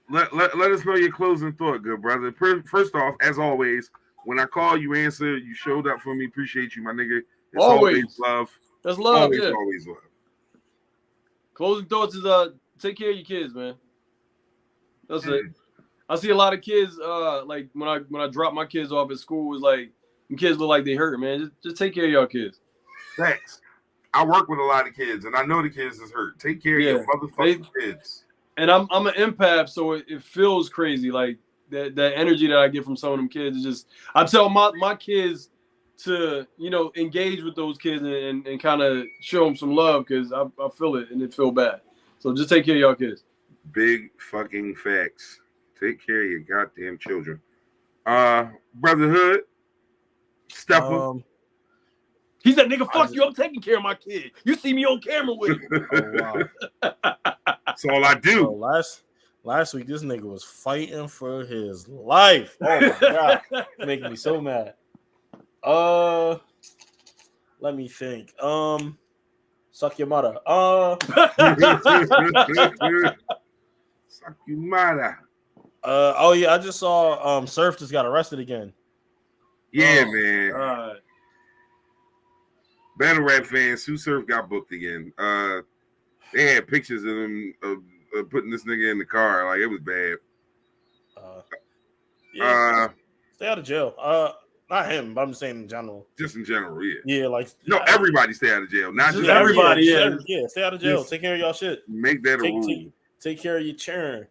Let us know your closing thought, good brother. First off, as always, when I call you answer, you showed up for me. Appreciate you, my nigga. It's always love. That's love. Always love. Closing thoughts is take care of your kids, man. That's it. I see a lot of kids like when I drop my kids off at school, it's like them kids look like they hurt, man. Just take care of your kids. Thanks. I work with a lot of kids, and I know the kids is hurt. Take care of your motherfucking kids. And I'm an empath, so it feels crazy. Like that energy that I get from some of them kids is just. I tell my kids to engage with those kids and kind of show them some love because I feel it and it feel bad. So just take care of y'all kids. Big fucking facts. Take care of your goddamn children. Brotherhood. Step up. He said, "Nigga, fuck you. I'm taking care of my kid. You see me on camera with him." Oh, wow. That's all I do. Bro, last week, this nigga was fighting for his life. Oh my god, making me so mad. Let me think. Suck your mother. Suck your mother. Oh yeah, I just saw Surf just got arrested again. Yeah, man. Battle rap fans, Sue Surf got booked again. They had pictures of him of putting this nigga in the car. Like, it was bad. Stay out of jail. Not him, but I'm just saying in general. Just in general, yeah. Yeah, like everybody stay out of jail. Not just everybody. Yeah, stay out of jail. Take care of y'all shit. Make that a rule. Take care of your churn.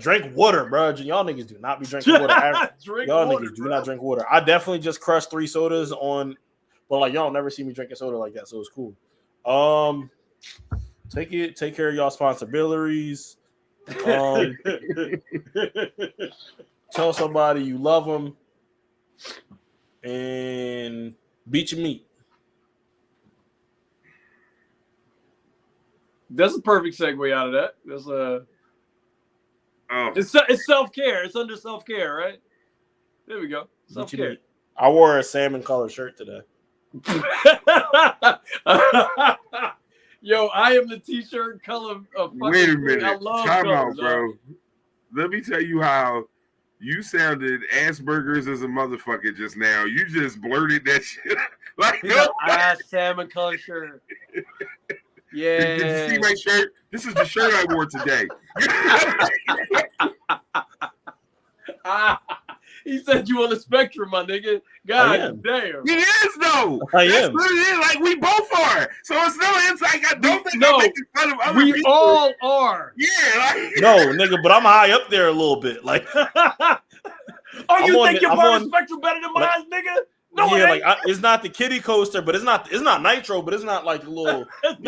Drink water, bro. Y'all niggas do not be drinking water. Niggas do not drink water. I definitely just crushed 3 sodas on, but like y'all never see me drinking soda like that, so it's cool. Take care of y'all responsibilities. Tell somebody you love them, and beat your meat. That's a perfect segue out of that. That's it's self-care. It's under self-care, right? There we go. Self-care. I wore a salmon colored shirt today. Yo, I am the t-shirt color of fucking. Wait a minute. I love Time colors, out, bro. Let me tell you how you sounded Asperger's as a motherfucker just now. You just blurted that shit. Like, I salmon colored shirt. Yeah. Did you see my shirt? This is the shirt I wore today. He said you on the spectrum, my nigga. God damn. He is, though. I That's am. literally like we both are. So it's no insight. I don't think No, I'm making fun of other we people. all are. Yeah. Like, No, nigga, but I'm high up there a little bit. Like, oh, you think you're part of the spectrum better than mine, nigga? No, yeah, it like it's not the kitty coaster, but it's not nitro, but it's not like a little. I'm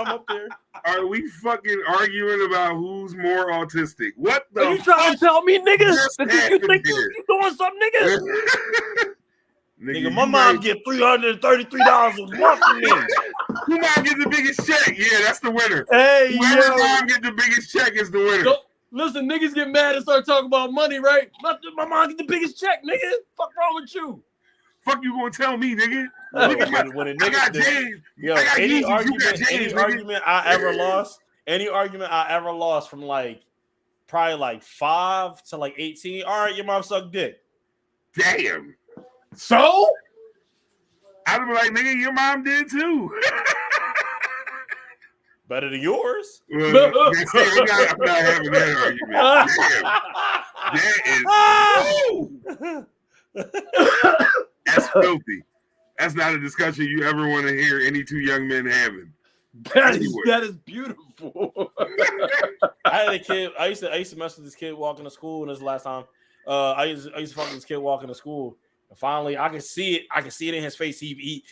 up there. are we fucking arguing about who's more autistic? What the Are you trying to tell me, nigga? just That you happened think here? you doing something, nigga? Nigga, my mom get $333 a month from me. Who mom get the biggest check? Yeah, that's the winner. Hey, Whoever yo. mom get the biggest check is the winner. So, listen, niggas get mad and start talking about money, right? My mom get the biggest check, nigga. Fuck wrong with you? Fuck you gonna tell me, nigga? No, Look at my, when a I nigga- got James. Yo, I got any Yeezys, you got argument James, nigga. I ever lost from like probably like 5 to like 18. All right, your mom sucked dick. Damn. So? I'd be like, nigga, your mom did too. Better than yours. Well, I'm not having that argument. Damn. That is that's filthy. That's not a discussion you ever want to hear any two young men having. That is beautiful. I had a kid. I used to mess with this kid walking to school, and this last time. I used to fuck with this kid walking to school. And finally, I could see it. I could see it in his face. He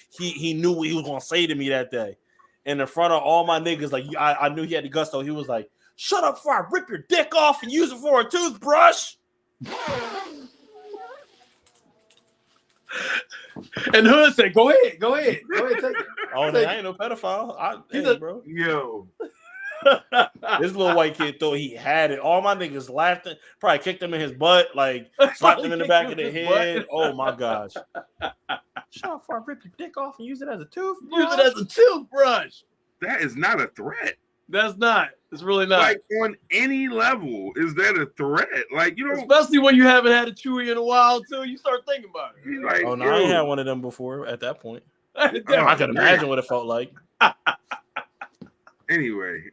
knew what he was gonna say to me that day. And in front of all my niggas, like I knew he had the gusto. He was like, "Shut up before I rip your dick off and use it for a toothbrush." And Hood said, "Go ahead, take it." Oh, no, I ain't no pedophile. Hey, bro. Yo. This little white kid thought he had it. All my niggas laughed, probably kicked him in his butt, like slapped him in the back of the head. Oh my gosh! Shut up before I rip your dick off and use it as a toothbrush. Use it as a toothbrush. That is not a threat. That's not. It's really not. Like on any level, is that a threat? Like you know, especially when you haven't had a Chewy in a while, too. You start thinking about it. Like, oh no, I ain't had one of them before. At that point, I could imagine what it felt like. Anyway,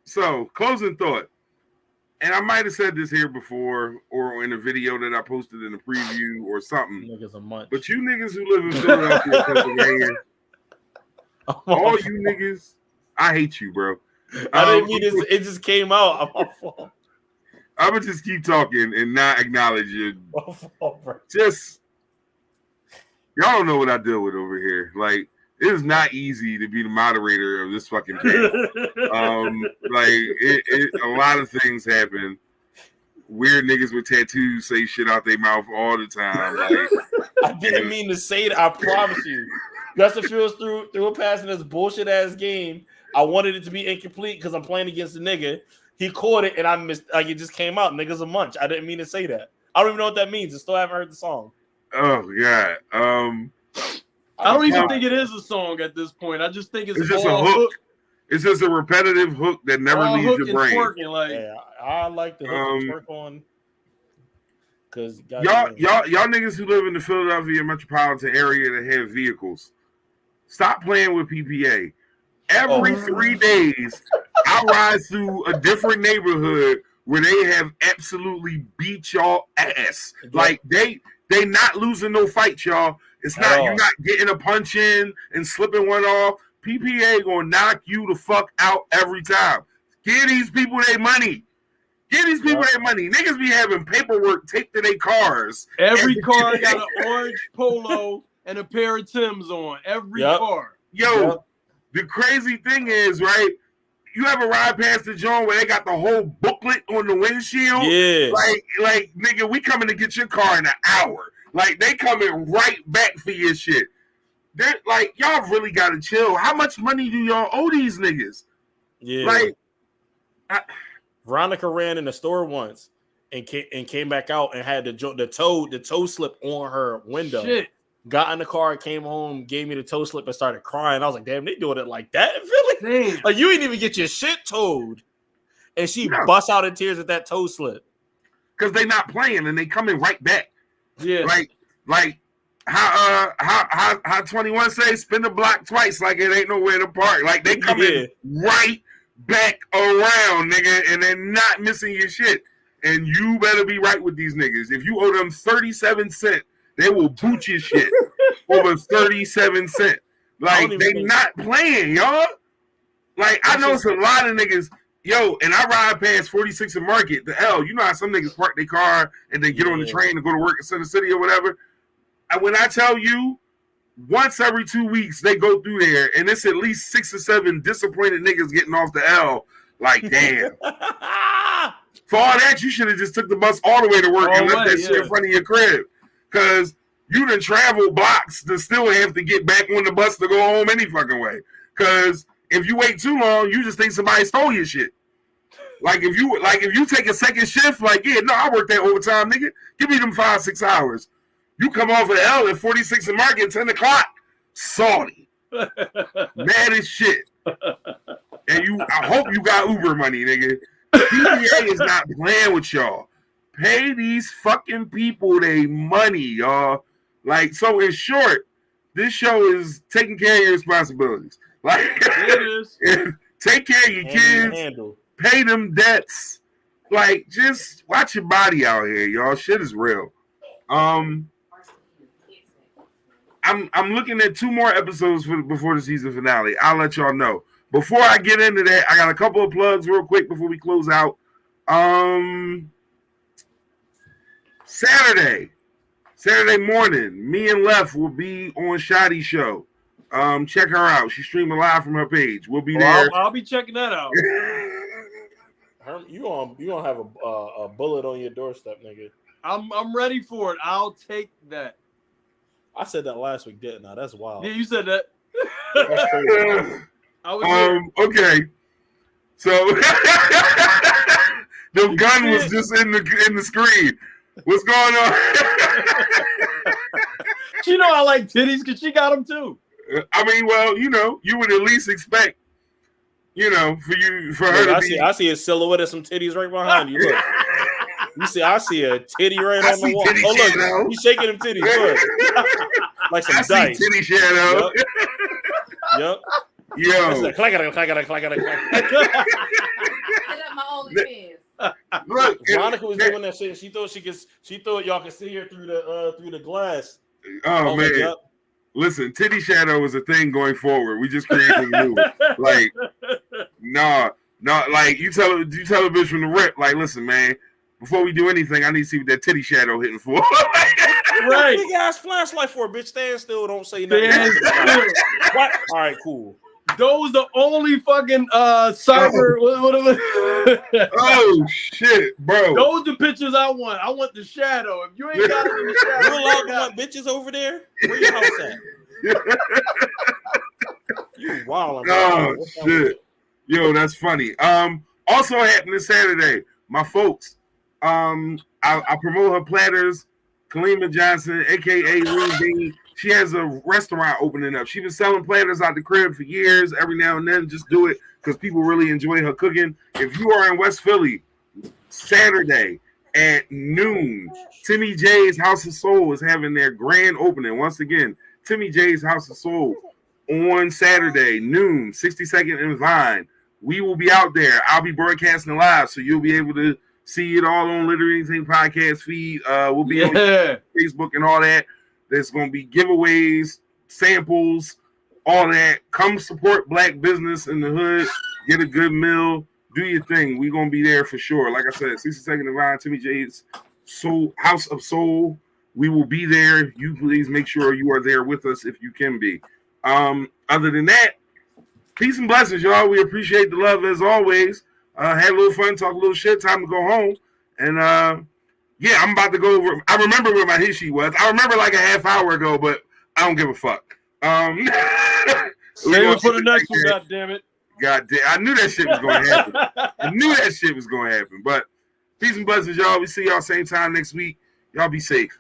so closing thought, and I might have said this here before or in a video that I posted in the preview or something. Niggas a munch. But you niggas who live in Philadelphia, Pennsylvania, all you niggas, I hate you, bro. I didn't mean this. It just came out. I'm gonna just keep talking and not acknowledge you. Bro. Just y'all don't know what I deal with over here. Like it is not easy to be the moderator of this fucking page. Like a lot of things happen. Weird niggas with tattoos say shit out their mouth all the time. Like, I didn't mean to say that. I promise you. Justin Fields threw a pass in this bullshit ass game. I wanted it to be incomplete because I'm playing against a nigga. He caught it and I missed. Like it just came out. Niggas a munch. I didn't mean to say that. I don't even know what that means. I still haven't heard the song. Oh God. I don't even think it is a song at this point. I just think it's just a hook. It's just a repetitive hook that never leaves your brain. Twerking, like, yeah, I like the hook and twerk on. Because y'all niggas who live in the Philadelphia metropolitan area that have vehicles, stop playing with PPA. Every 3 days, I ride through a different neighborhood where they have absolutely beat y'all ass. Like they not losing no fight, y'all. It's not you're not getting a punch in and slipping one off. PPA gonna knock you the fuck out every time. Give these people their money. Give these people their money. Niggas be having paperwork taped to their cars. Every car got an orange polo and a pair of Timbs on. Every car. Yo, the crazy thing is, right? You ever ride past the joint where they got the whole booklet on the windshield? Yeah. Like, nigga, we coming to get your car in an hour. Like, they coming right back for your shit. They're like, y'all really gotta chill. How much money do y'all owe these niggas? Yeah. Like, Veronica ran in the store once and came back out and had the toe slip on her window. Shit. Got in the car, came home, gave me the toe slip, and started crying. I was like, damn, they doing it like that in Philly? Damn. Like, you ain't even get your shit towed. And she busts out in tears at that toe slip. Because they not playing and they coming right back. Yeah. Like how 21 say, spin the block twice like it ain't nowhere to park. Like, they coming right back around, nigga, and they're not missing your shit. And you better be right with these niggas. If you owe them 37 cents, they will boot your shit over 37 cents. Like, they not playing, y'all. Like, I know it's a lot of niggas. Yo, and I ride past 46 and Market, the L. You know how some niggas park their car and then get on the train to go to work in Center City or whatever. And when I tell you, once every 2 weeks, they go through there, and it's at least 6 or 7 disappointed niggas getting off the L. Like, damn. For all that, you should have just took the bus all the way to work and left that shit in front of your crib. Because you done travel blocks to still have to get back on the bus to go home any fucking way. Because if you wait too long, you just think somebody stole your shit. Like if you take a second shift, like, yeah, no, I work that overtime, nigga. Give me them 5-6 hours. You come off of the L at 46 and Market at 10 o'clock, salty. Mad as shit. And I hope you got Uber money, nigga. PBA is not playing with y'all. Pay these fucking people their money, y'all. Like, so in short, this show is taking care of your responsibilities. Like, it is. Take care of your kids. Handle. Pay them debts. Like, just watch your body out here, y'all. Shit is real. I'm looking at 2 more episodes before the season finale. I'll let y'all know. Before I get into that, I got a couple of plugs real quick before we close out. Saturday morning, me and Left will be on Shotty Show. Check her out. She's streaming live from her page. We'll be there. I'll be checking that out. You gonna have a bullet on your doorstep, nigga. I'm ready for it. I'll take that. I said that last week, didn't I? That's wild. Yeah, you said that. That's crazy. I was here. Okay. So the gun was just in the screen. What's going on? She know I like titties because she got them too. I mean, well, you would at least expect, for her to be. I see a silhouette of some titties right behind you. Look. You see, I see a titty right on the wall. Oh, look, he's shaking them titties. Look. Like some dice. Titty shadow. Yep. Yo. Clack. Hit up my OnlyFans. Look, Monica was doing that shit. She thought y'all could see her through the glass. Oh man. Yep. Listen, titty shadow is a thing going forward. We just created a new one. Like, nah, like you tell a bitch from the rip, like, listen, man, before we do anything, I need to see what that titty shadow hitting for. Right. Big ass flashlight for a bitch. Stand still. Don't say nothing. What? All right, cool. Those the only fucking cyber. Whatever. Oh shit, bro. Those the pictures I want. I want the shadow. If you ain't got it in the shadow, You allowed to want bitches over there? Where your house at? You wild. Oh shit. Yo, that's funny. Also happening Saturday, my folks. I promote her platters. Kalima Johnson, aka Lean Bean. She has a restaurant opening up. She's been selling platters out the crib for years. Every now and then, just do it because people really enjoy her cooking. If you are in West Philly, Saturday at noon, Timmy J's House of Soul is having their grand opening. Once again, Timmy J's House of Soul on Saturday, noon, 62nd and Vine. We will be out there. I'll be broadcasting live, so you'll be able to see it all on Literally Anything podcast feed. We'll be on Facebook and all that. There's going to be giveaways, samples, all that. Come support black business in the hood. Get a good meal. Do your thing. We're going to be there for sure. Like I said, 62nd and Vine, Timmy J's House of Soul. We will be there. You please make sure you are there with us if you can be. Other than that, peace and blessings, y'all. We appreciate the love as always. Had a little fun, talk a little shit. Time to go home. And yeah, I'm about to go over. I remember where my hit sheet was. I remember like a half hour ago, but I don't give a fuck. Save it for the next one, God damn it. God damn, I knew that shit was going to happen. I knew that shit was going to happen. But peace and blessings, y'all. We see y'all same time next week. Y'all be safe.